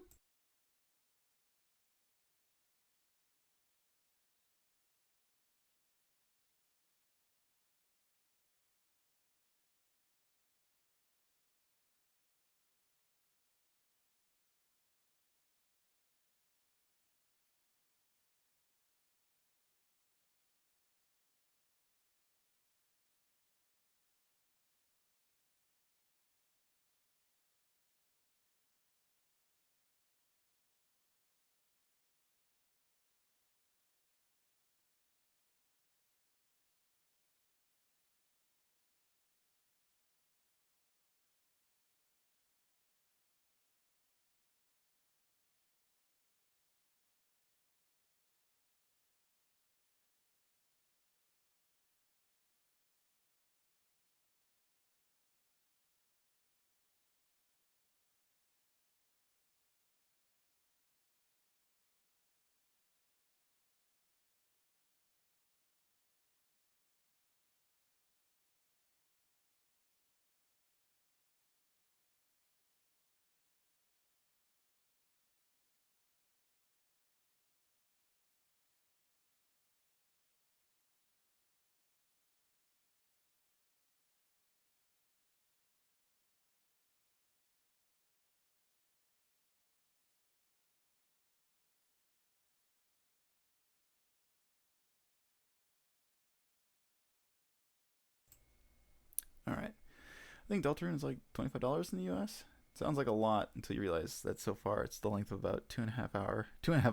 S1: All right. I think Deltarune is like $25 in the U.S. Sounds like a lot until you realize that so far it's the length of about 2.5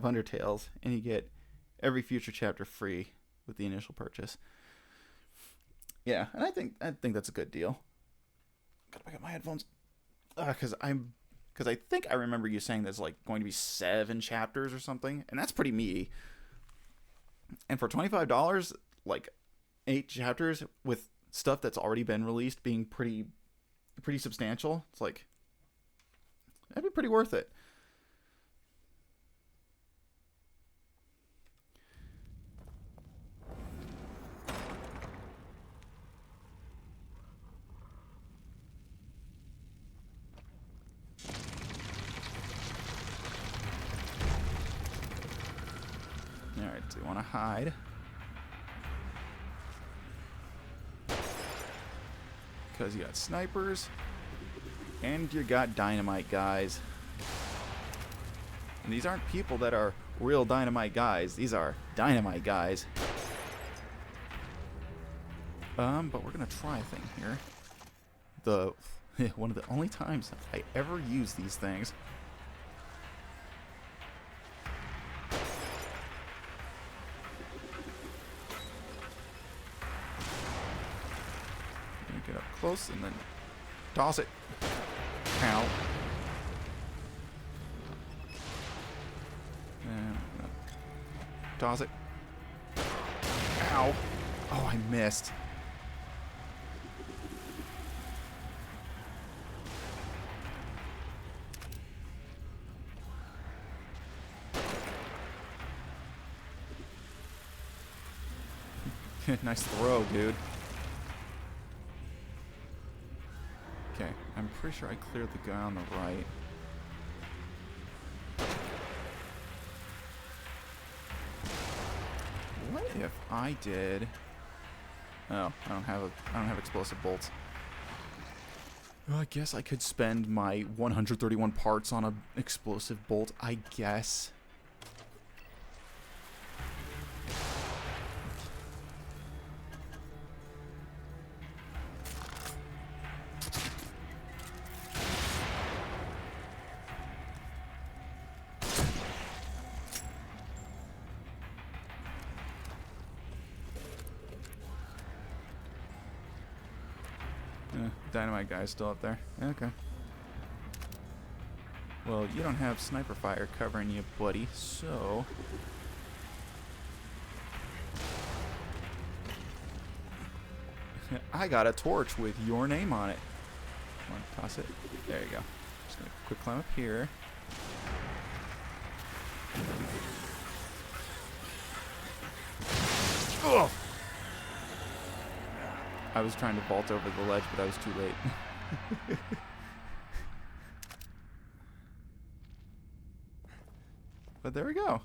S1: Undertales, and you get every future chapter free with the initial purchase. Yeah, and I think that's a good deal. Gotta pick up my headphones, because I think I remember you saying there's like going to be 7 chapters or something, and that's pretty meaty. And for $25, like 8 chapters with stuff that's already been released being pretty substantial, it's like that'd be pretty worth it. Alright, do you want to hide? Because you got snipers and you got dynamite guys. And these aren't people that are real dynamite guys. These are dynamite guys. But we're gonna try a thing here. One of the only times I ever use these things. Get up close and then toss it. Ow. And toss it. Ow. Oh, I missed. Nice throw, dude. Okay, I'm pretty sure I cleared the guy on the right. What if I did? Oh, I don't have explosive bolts. Well, I guess I could spend my 131 parts on an explosive bolt, I guess. Dynamite guy's still up there. Okay. Well, you don't have sniper fire covering you, buddy, so... I got a torch with your name on it. Come on, toss it. There you go. Just gonna quick climb up here. Oh! I was trying to vault over the ledge, but I was too late. But there we go.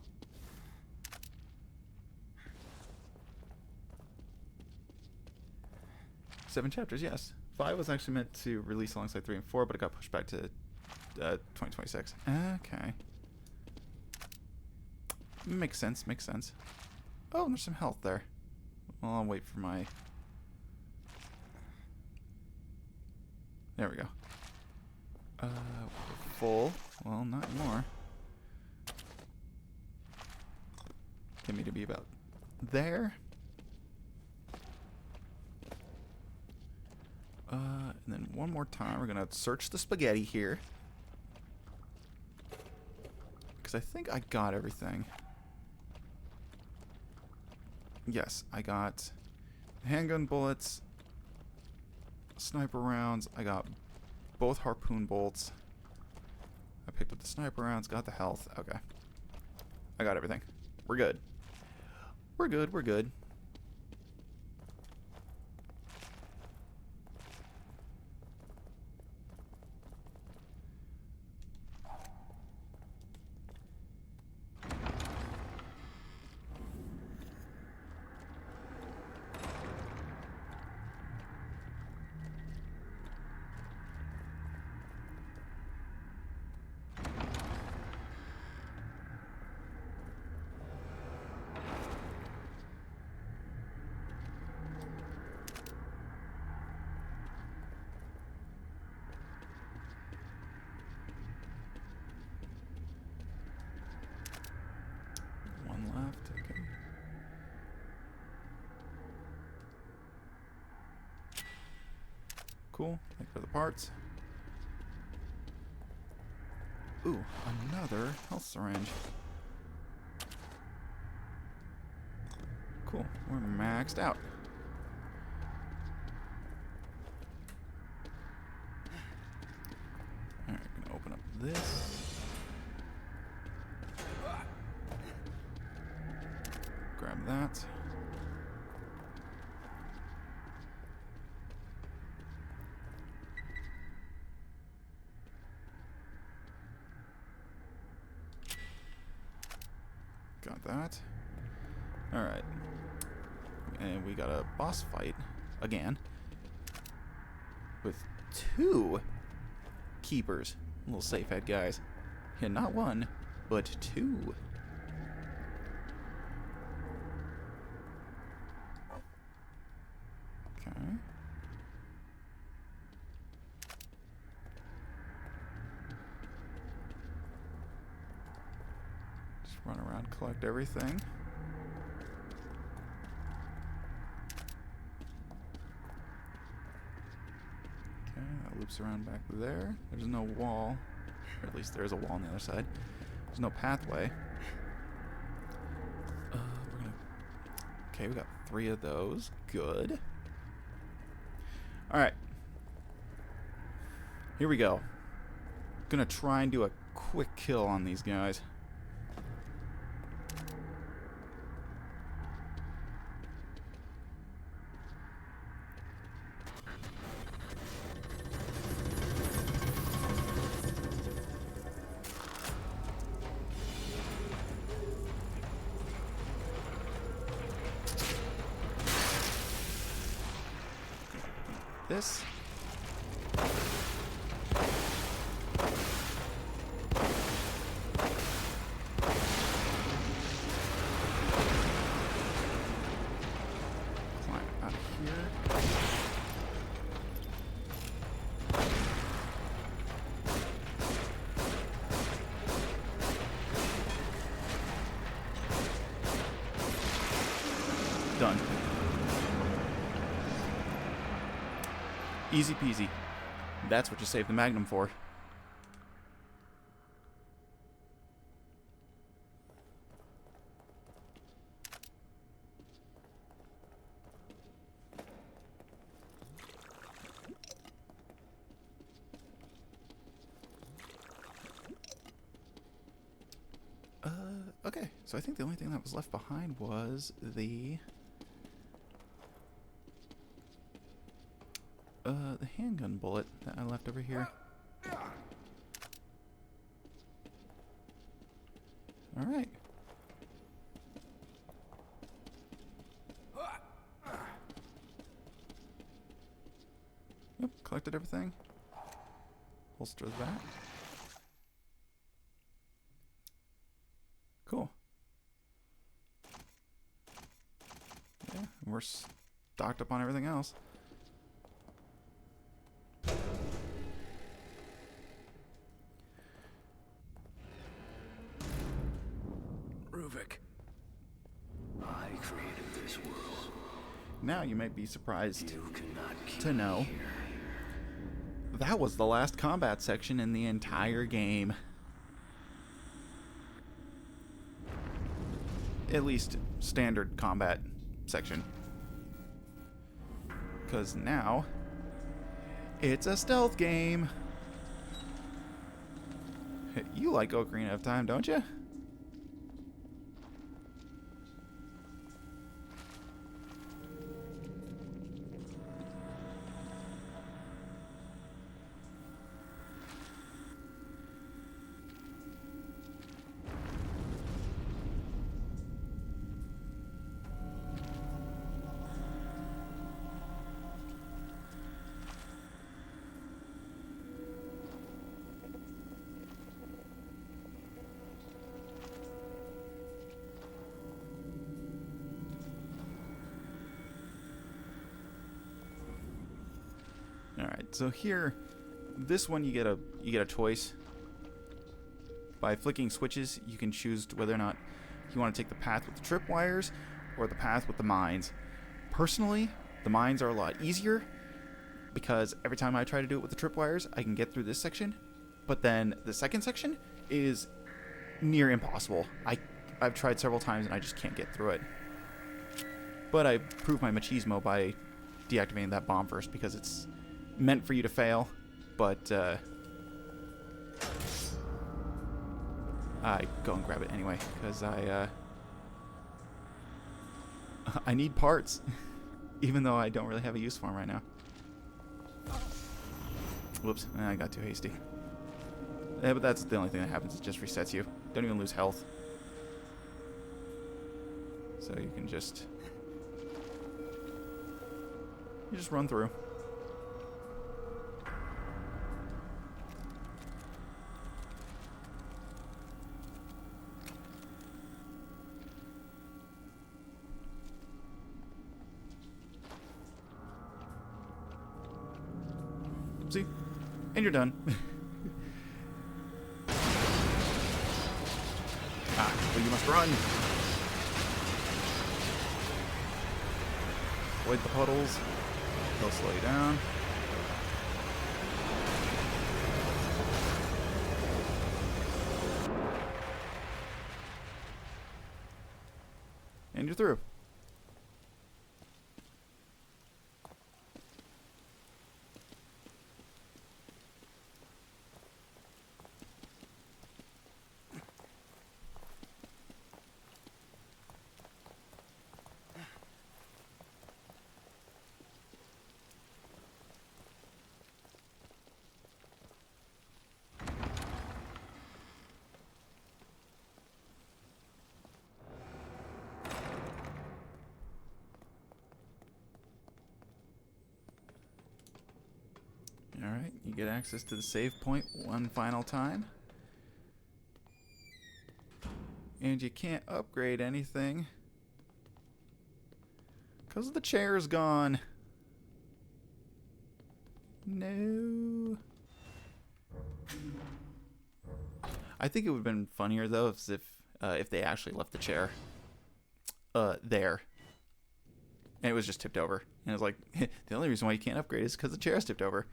S1: 7 chapters, yes. 5 was actually meant to release alongside 3 and 4, but it got pushed back to 2026. Okay. Makes sense, makes sense. Oh, and there's some health there. Well, I'll wait for my... There we go. Full. Well, not anymore. Get me to be about there. And then one more time, we're gonna search the spaghetti here. Because I think I got everything. Yes, I got handgun bullets, sniper rounds, I got both harpoon bolts. I picked up the sniper rounds, got the health. Okay. I got everything. We're good. We're good, we're good. Okay. Cool. Thank you for the parts. Ooh, another health syringe. Cool. We're maxed out. Alright, gonna open up this. Grab that. Got that. Alright. And we got a boss fight again. With 2 keepers. Little safe head guys. Yeah, not 1, but 2. Okay. Just run around, collect everything. Okay, that loops around back there. There's no wall. Or at least there is a wall on the other side. There's no pathway. We're gonna... Okay, we got 3 of those. Good. Alright. Here we go. Gonna try and do a quick kill on these guys. This. Climb out of here. Done. Easy peasy. That's what you save the Magnum for. So I think the only thing that was left behind was the handgun bullet that I left over here. All right. Yep, collected everything. Holster that. Cool. Yeah, we're stocked up on everything else.
S2: Ruvik.
S8: I created this world.
S1: Now you might be surprised
S8: You cannot keep
S1: to know
S8: me here.
S1: that was the last combat section in the entire game. At least standard combat section. Because now it's a stealth game. You like Ocarina of Time, don't you? Alright, so here, this one you get a choice. By flicking switches, you can choose whether or not you want to take the path with the tripwires or the path with the mines. Personally, the mines are a lot easier because every time I try to do it with the tripwires, I can get through this section. But then the second section is near impossible. I've tried several times and I just can't get through it. But I proved my machismo by deactivating that bomb first because it's meant for you to fail, but I go and grab it anyway because I need parts, even though I don't really have a use for them right now. Whoops, I got too hasty. Yeah, but that's the only thing that happens. It just resets you. Don't even lose health. So you can just run through. See? And you're done. But you must run. Avoid the puddles. They'll slow you down. And you're through. Alright, you get access to the save point one final time. And you can't upgrade anything because the chair's gone. No. I think it would have been funnier though if they actually left the chair there. And it was just tipped over. And it was like, the only reason why you can't upgrade is because the chair's tipped over.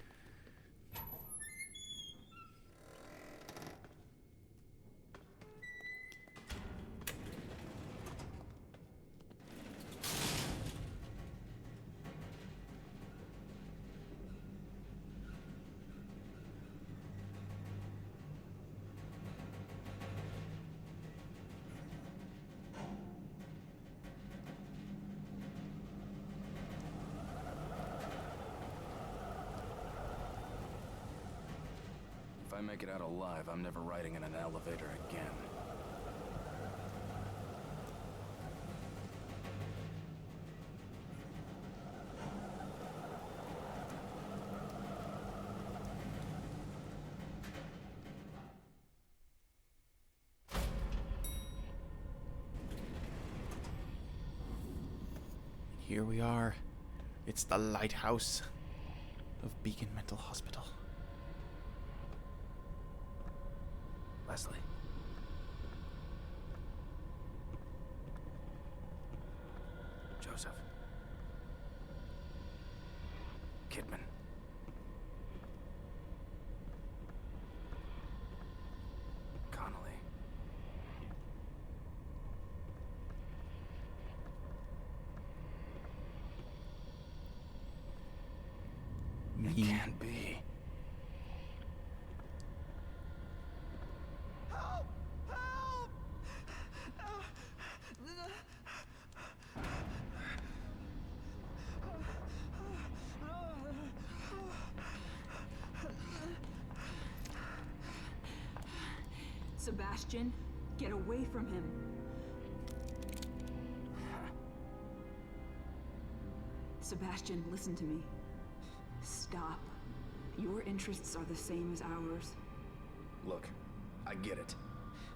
S2: I make it out alive, I'm never riding in an elevator again.
S1: Here we are. It's the lighthouse of Beacon Mental Hospital.
S2: Leslie. Joseph. Kidman. Connolly. It can't be.
S3: Help! Help!
S6: Sebastian, get away from him. Sebastian, listen to me. Stop. Your interests are the same as ours.
S2: Look, I get it.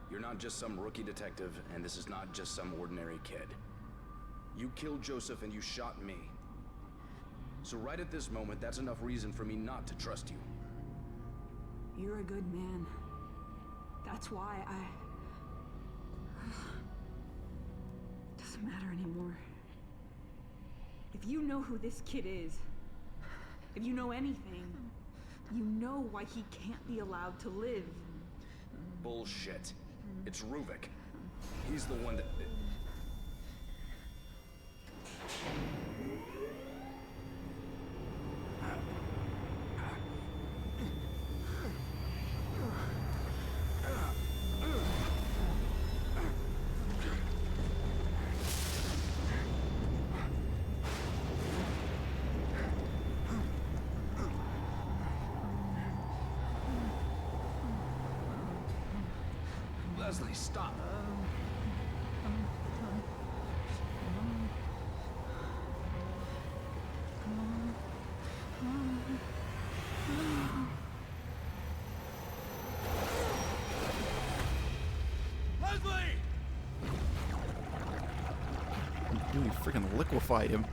S2: You're not just some rookie detective, and this is not just some ordinary kid. You killed Joseph and you shot me. So right at this moment, that's enough reason for me not to trust you.
S6: You're a good man. That's why Doesn't matter anymore. If you know who this kid is, if you know anything, you know why he can't be allowed to live.
S2: Bullshit. It's Ruvik. He's the one that... Leslie, stop. Leslie!
S1: Dude, he freaking liquefied him.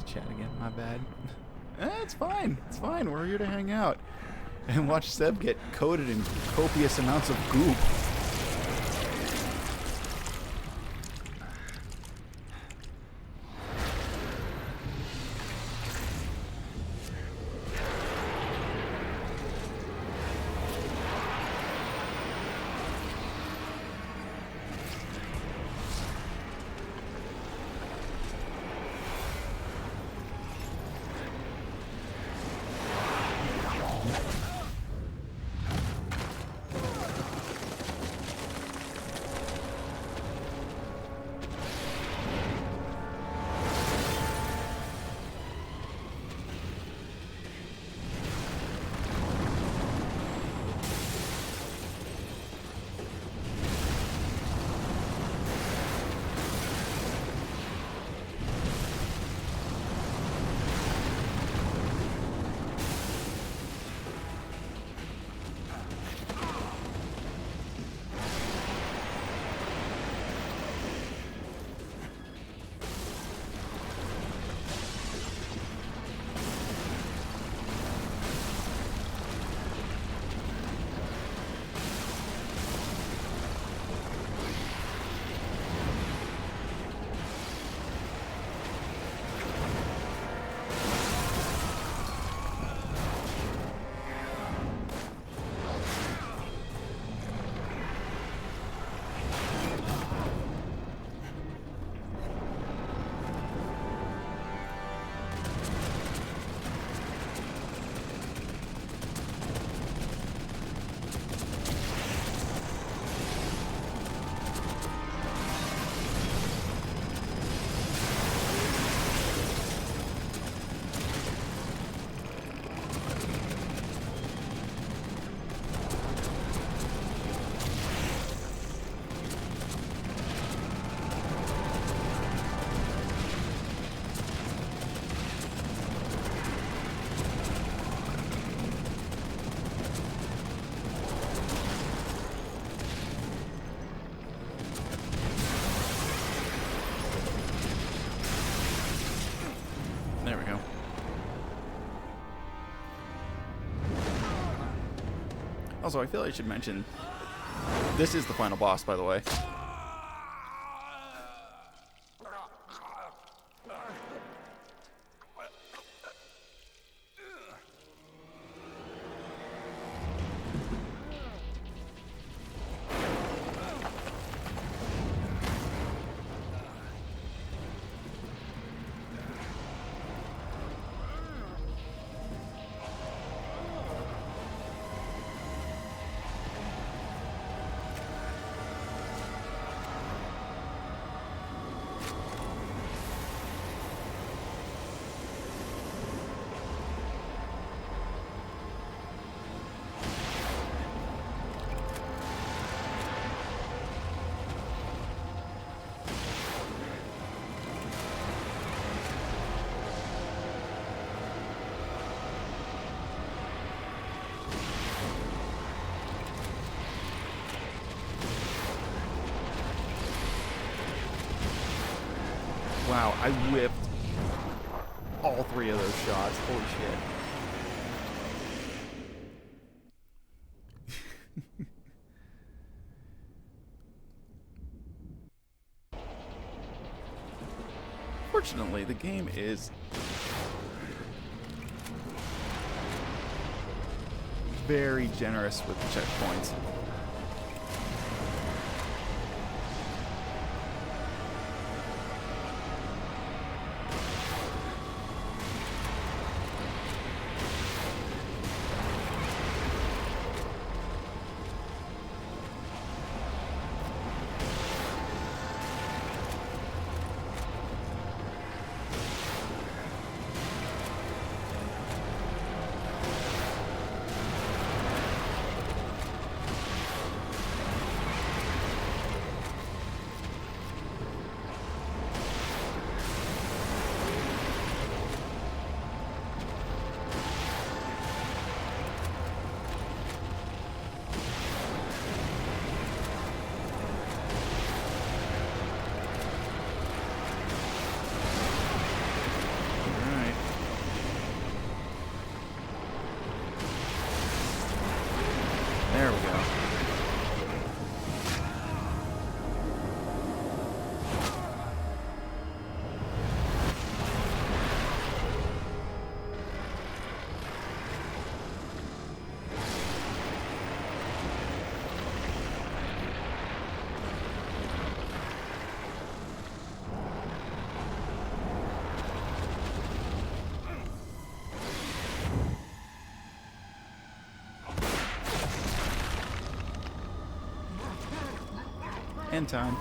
S1: Chat again, my bad. It's fine. It's fine. We're here to hang out and watch Seb get coated in copious amounts of goop. Also, I feel like I should mention, this is the final boss, by the way. Wow, I whipped all 3 of those shots. Holy shit. Fortunately, the game is very generous with the checkpoints. There we go. End time.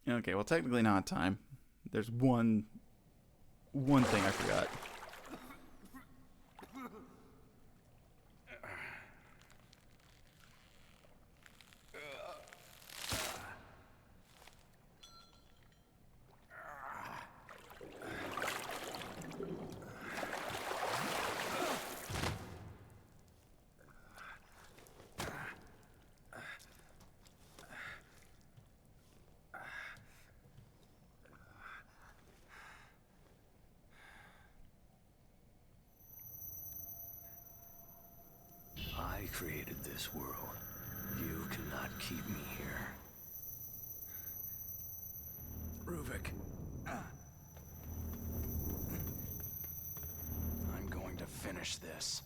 S1: Okay, well, technically not time. There's one thing I forgot.
S8: I created this world. You cannot keep me here.
S2: Ruvik. I'm going to finish this.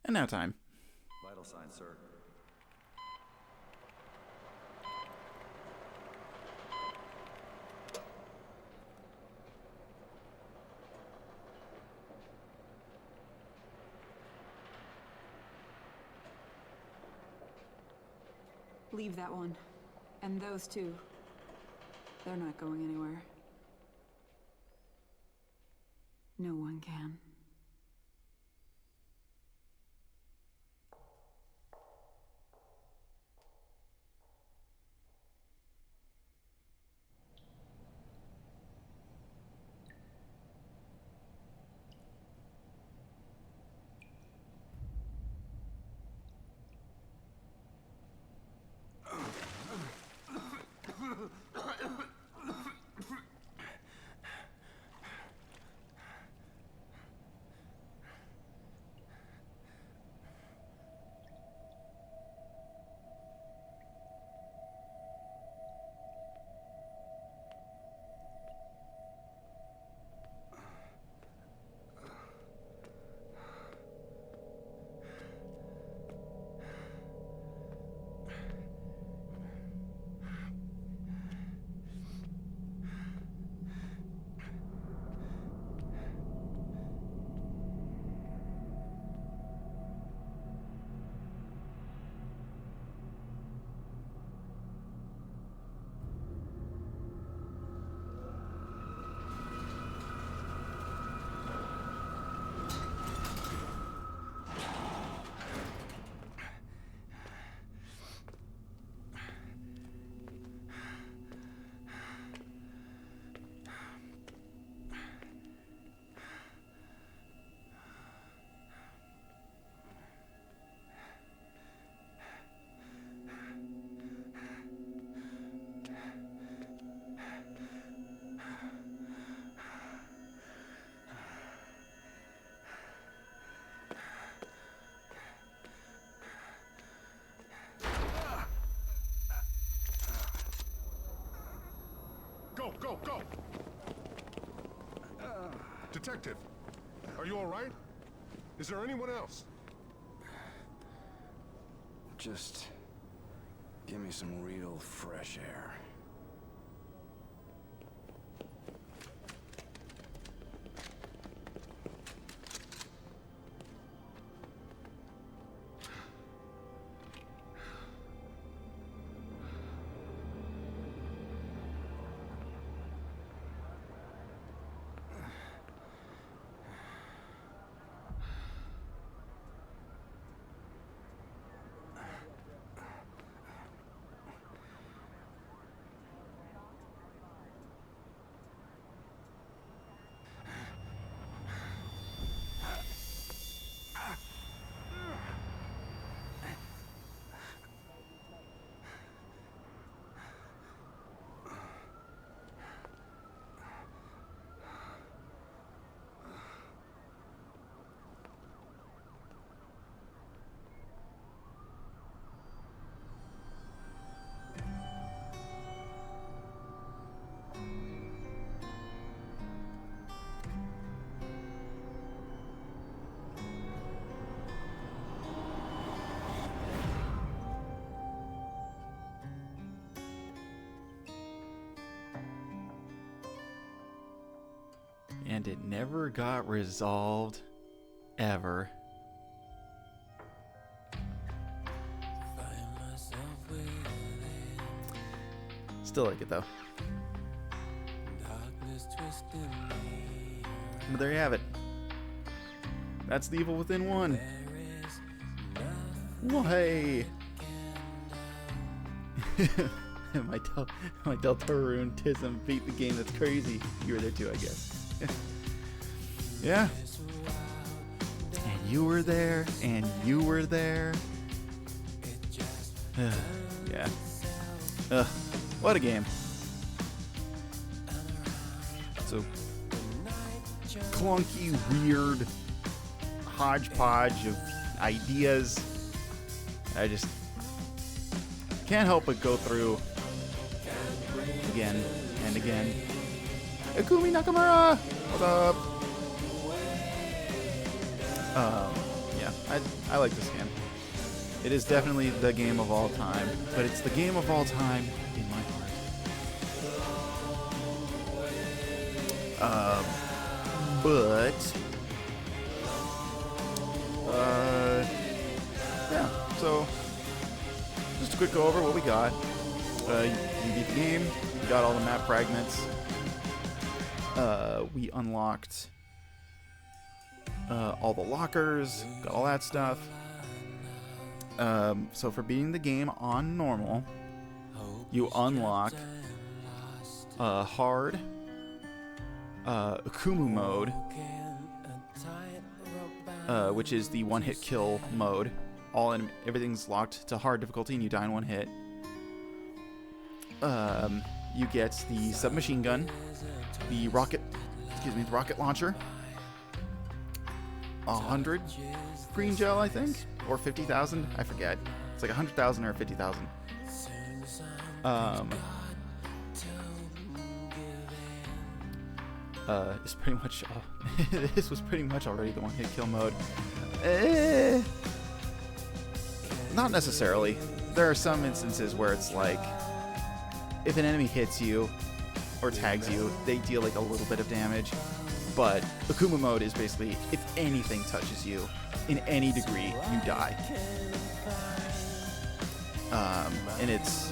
S1: And now time.
S9: Vital signs, sir.
S6: Leave that one. And those two. They're not going anywhere. No one can.
S7: Go, go, go! Detective, are you all right? Is there anyone else?
S2: Just give me some real fresh air.
S1: And it never got resolved, ever. Still like it though. But there you have it. That's The Evil Within 1. Why? my Deltaruneism beat the game. That's crazy. You were there too, I guess. Yeah. And you were there, and you were there. Yeah. What a game. So clunky, weird hodgepodge of ideas. I just can't help but go through again and again. Ikumi Nakamura! What's up? Yeah, I like this game. It is definitely the game of all time, but it's the game of all time in my heart. Yeah, so just a quick go over what we got. You beat the game, we got all the map fragments. We unlocked all the lockers, got all that stuff. So for beating the game on normal, you unlock hard, Akumu mode, which is the one-hit kill mode. Everything's locked to hard difficulty, and you die in one hit. You get the submachine gun, the rocket launcher, 100 green gel, I think, or 50,000, I forget. It's like 100,000 or 50,000. It's pretty much this was pretty much already the one-hit kill mode. Not necessarily. There are some instances where it's like, if an enemy hits you or tags you, they deal like a little bit of damage. But Akuma mode is basically, if anything touches you in any degree, you die. And it's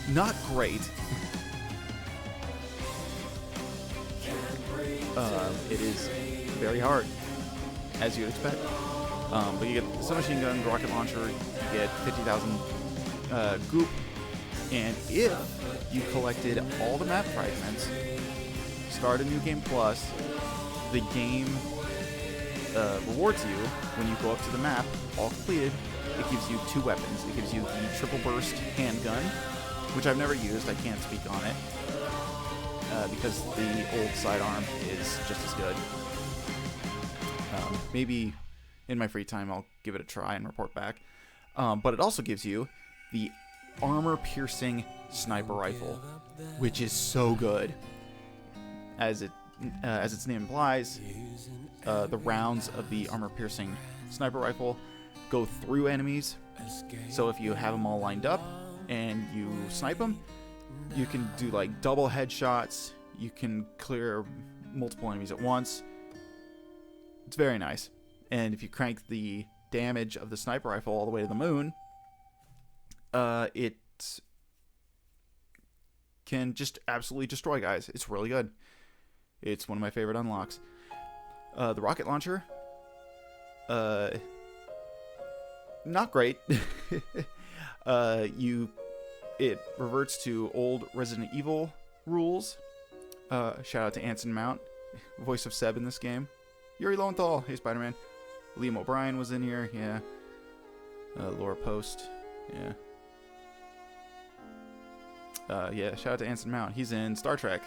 S1: not great. It is very hard, as you'd expect. But you get the submachine gun, the rocket launcher, you get 50,000 goop, and if you collected all the map fragments, start a new game plus, the game rewards you when you go up to the map, all completed. It gives you 2 weapons. It gives you the triple burst handgun, which I've never used. I can't speak on it because the old sidearm is just as good. Maybe in my free time I'll give it a try and report back. But it also gives you the armor-piercing sniper rifle, which is so good. As its name implies, the rounds of the armor-piercing sniper rifle go through enemies. So if you have them all lined up and you snipe them, you can do like double headshots. You can clear multiple enemies at once. It's very nice. And if you crank the damage of the sniper rifle all the way to the moon, it can just absolutely destroy guys. It's really good. It's one of my favorite unlocks. The rocket launcher, not great. It reverts to old Resident Evil rules. Shout out to Anson Mount, voice of Seb in this game. Yuri Lowenthal, hey Spider-Man. Liam O'Brien was in here, yeah. Laura Post, yeah. Yeah, shout out to Anson Mount. He's in Star Trek.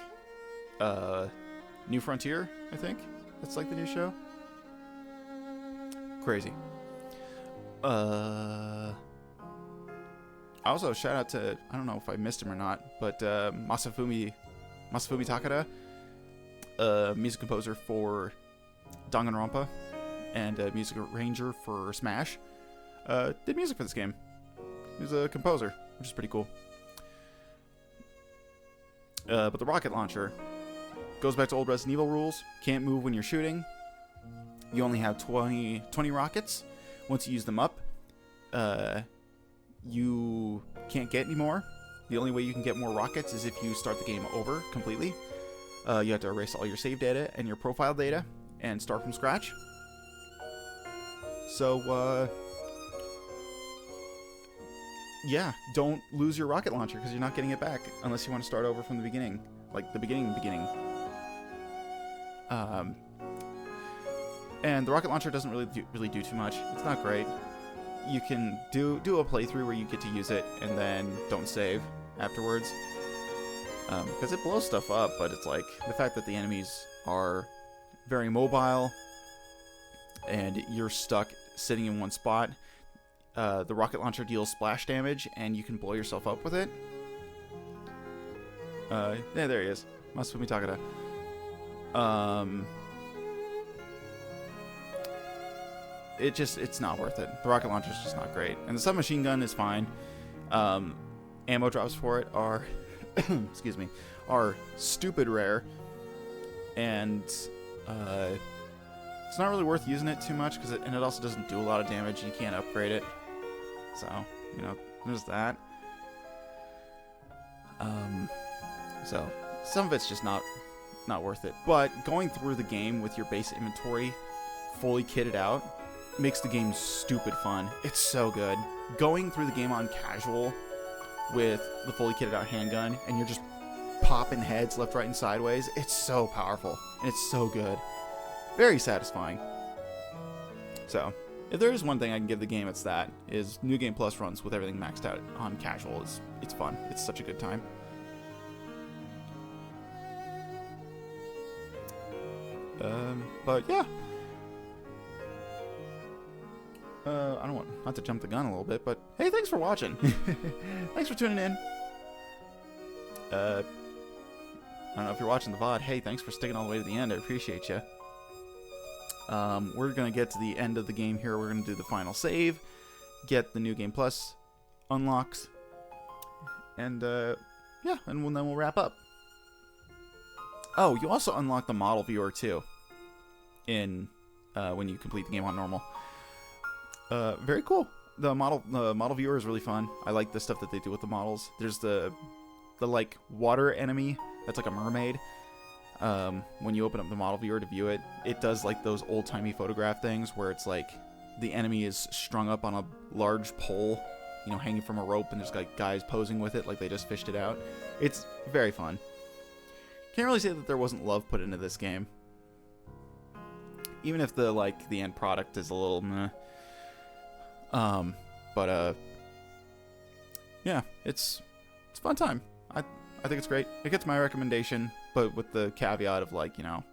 S1: New Frontier, I think. That's like the new show. Crazy. Also, shout out to, I don't know if I missed him or not, but Masafumi Takada, music composer for Danganronpa and music arranger for Smash, did music for this game. He was a composer, which is pretty cool. But the rocket launcher goes back to old Resident Evil rules. Can't move when you're shooting. You only have 20 rockets. Once you use them up, you can't get any more. The only way you can get more rockets is if you start the game over completely. You have to erase all your save data and your profile data and start from scratch. So, yeah, don't lose your rocket launcher because you're not getting it back unless you want to start over from the beginning. Like the beginning. And the rocket launcher doesn't really do too much. It's not great. You can do a playthrough where you get to use it and then don't save afterwards. Because it blows stuff up, but it's like the fact that the enemies are very mobile and you're stuck sitting in one spot. The rocket launcher deals splash damage and you can blow yourself up with it. Yeah, there he is. Masafumi Takada. It's not worth it. The rocket launcher is just not great. And the submachine gun is fine. Ammo drops for it are, excuse me, are stupid rare. And it's not really worth using it too much because it also doesn't do a lot of damage. You can't upgrade it. So, there's that. So some of it's just not worth it. But going through the game with your base inventory fully kitted out makes the game stupid fun. It's so good. Going through the game on casual with the fully kitted out handgun and you're just popping heads left, right, and sideways, it's so powerful and it's so good. Very satisfying. So if there is one thing I can give the game, it's that, is New Game Plus runs with everything maxed out on casual. It's fun. It's such a good time. But yeah. I don't want not to jump the gun a little bit, but hey, thanks for watching. Thanks for tuning in. I don't know if you're watching the VOD. Hey, thanks for sticking all the way to the end. I appreciate you. We're going to get to the end of the game here. We're going to do the final save, get the New Game Plus unlocks, and yeah, and then we'll wrap up. Oh, you also unlock the model viewer too in when you complete the game on normal. Very cool. The model viewer is really fun. I like the stuff that they do with the models. There's the like water enemy that's like a mermaid. When you open up the model viewer to view it, it does like those old-timey photograph things where it's like the enemy is strung up on a large pole, you know, hanging from a rope, and there's like guys posing with it like they just fished it out. It's very fun. Can't really say that there wasn't love put into this game, even if the end product is a little meh. Yeah, it's a fun time. I think it's great. It gets my recommendation, but with the caveat of like, you know,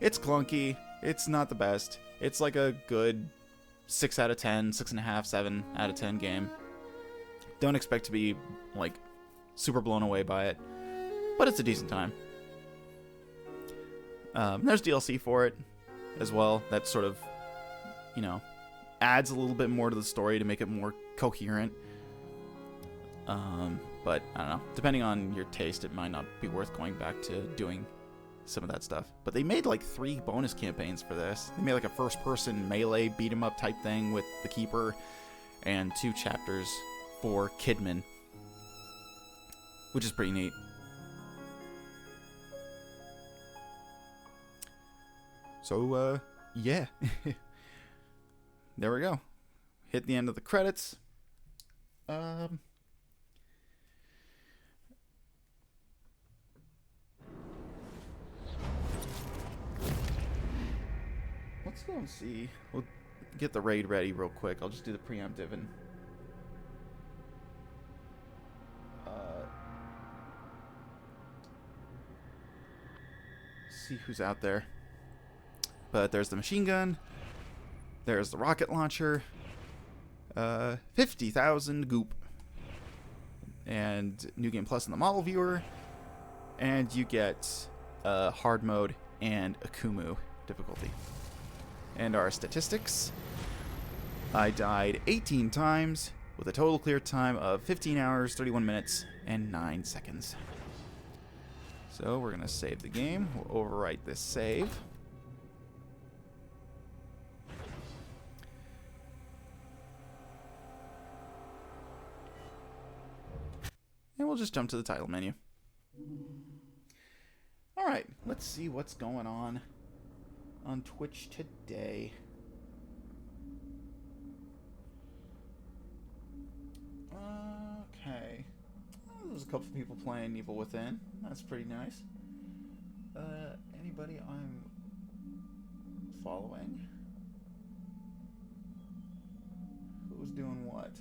S1: it's clunky. It's not the best. It's like a good 6 out of 10, 6.5, 7 out of 10 game. Don't expect to be like super blown away by it, but it's a decent time. There's DLC for it as well. That sort of, you know, adds a little bit more to the story to make it more coherent. But I don't know. Depending on your taste, it might not be worth going back to doing some of that stuff. But they made like 3 bonus campaigns for this. They made like a first-person melee beat-em-up type thing with the Keeper, and 2 chapters for Kidman, which is pretty neat. So, yeah. There we go. Hit the end of the credits. Let's go and see. We'll get the raid ready real quick. I'll just do the preemptive and see who's out there. But there's the machine gun. There's the rocket launcher. 50,000 goop. And New Game Plus in the model viewer. And you get hard mode and Akumu difficulty. And our statistics. I died 18 times with a total clear time of 15 hours, 31 minutes, and 9 seconds. So we're going to save the game. We'll overwrite this save. And we'll just jump to the title menu. Alright, let's see what's going on Twitch today. Okay. There's a couple people playing Evil Within. That's pretty nice. Anybody I'm following? Who's doing what?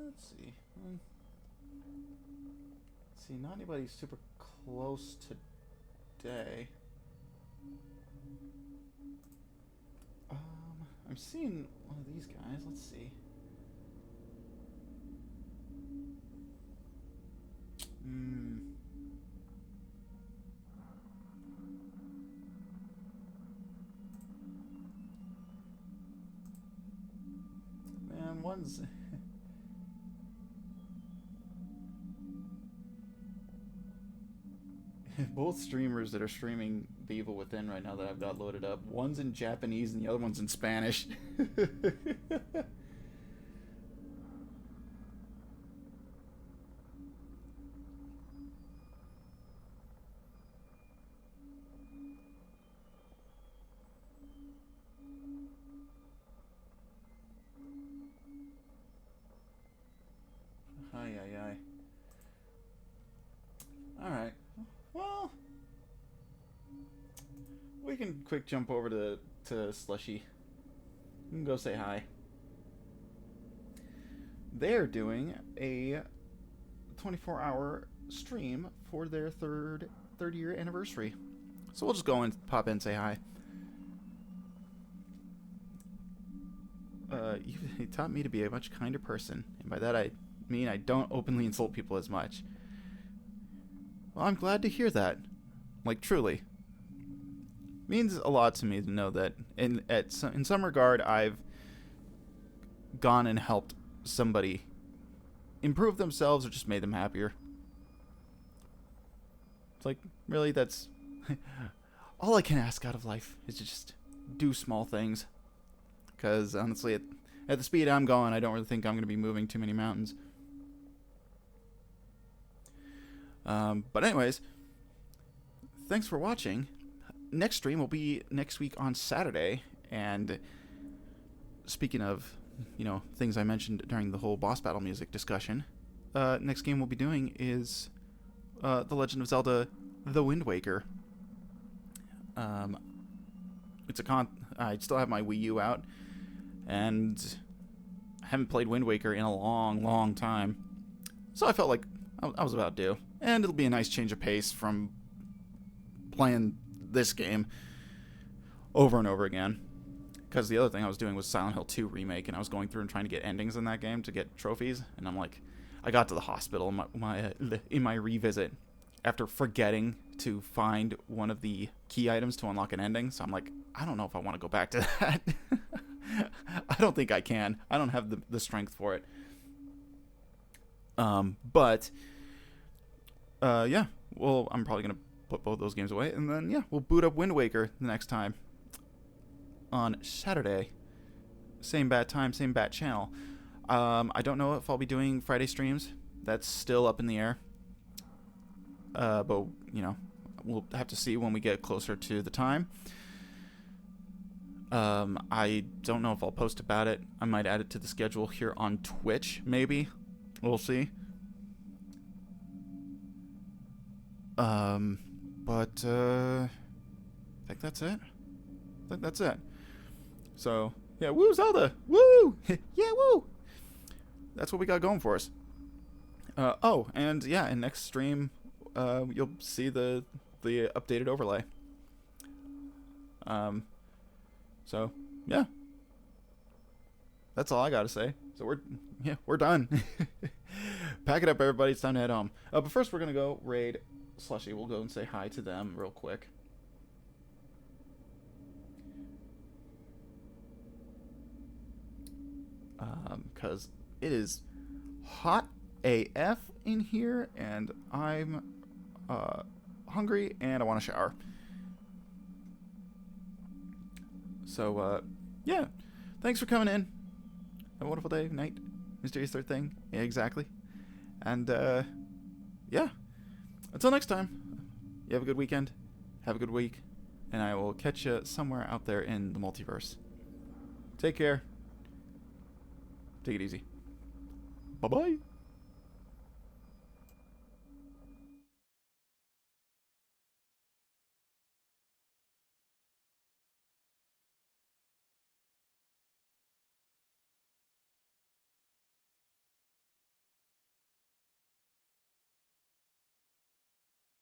S1: Let's see. See, not anybody super close today. I'm seeing one of these guys. Let's see. one's... Both streamers that are streaming The Evil Within right now that I've got loaded up, one's in Japanese and the other one's in Spanish. Ay, ay, ay. Alright. Well, we can quick jump over to Slushy. We can go say hi. They're doing a 24-hour stream for their third year anniversary. So we'll just go and pop in and say hi. You taught me to be a much kinder person, and by that I mean I don't openly insult people as much. Well, I'm glad to hear that. Like, truly. Means a lot to me to know that in some regard I've gone and helped somebody improve themselves or just made them happier. It's like, really, that's all I can ask out of life is to just do small things. Because honestly, at the speed I'm going, I don't really think I'm going to be moving too many mountains. But anyways, thanks for watching. Next stream will be next week on Saturday. And speaking of, things I mentioned during the whole boss battle music discussion, next game we'll be doing is The Legend of Zelda: The Wind Waker. I still have my Wii U out, and I haven't played Wind Waker in a long, long time. So I felt like I was about due. And it'll be a nice change of pace from playing this game over and over again. Because the other thing I was doing was Silent Hill 2 Remake, and I was going through and trying to get endings in that game to get trophies. And I'm like, I got to the hospital in my revisit after forgetting to find one of the key items to unlock an ending. So I'm like, I don't know if I want to go back to that. I don't think I can. I don't have the strength for it. Yeah, well, I'm probably going to put both those games away, and then, yeah, we'll boot up Wind Waker the next time on Saturday. Same bat time, same bat channel. I don't know if I'll be doing Friday streams. That's still up in the air. But, we'll have to see when we get closer to the time. I don't know if I'll post about it. I might add it to the schedule here on Twitch, maybe. We'll see. But I think that's it. So, yeah, woo, Zelda! Woo! Yeah, woo! That's what we got going for us. Oh, and yeah, in next stream, you'll see the updated overlay. So, yeah. That's all I gotta say. So we're done. Pack it up, everybody. It's time to head home. But first, we're gonna go raid Slushy. We'll go and say hi to them real quick. Because it is hot AF in here, and I'm hungry, and I want to shower. So, yeah. Thanks for coming in. Have a wonderful day, night, mysterious third thing. Yeah, exactly. And, yeah. Until next time, you have a good weekend, have a good week, and I will catch you somewhere out there in the multiverse. Take care. Take it easy. Bye-bye.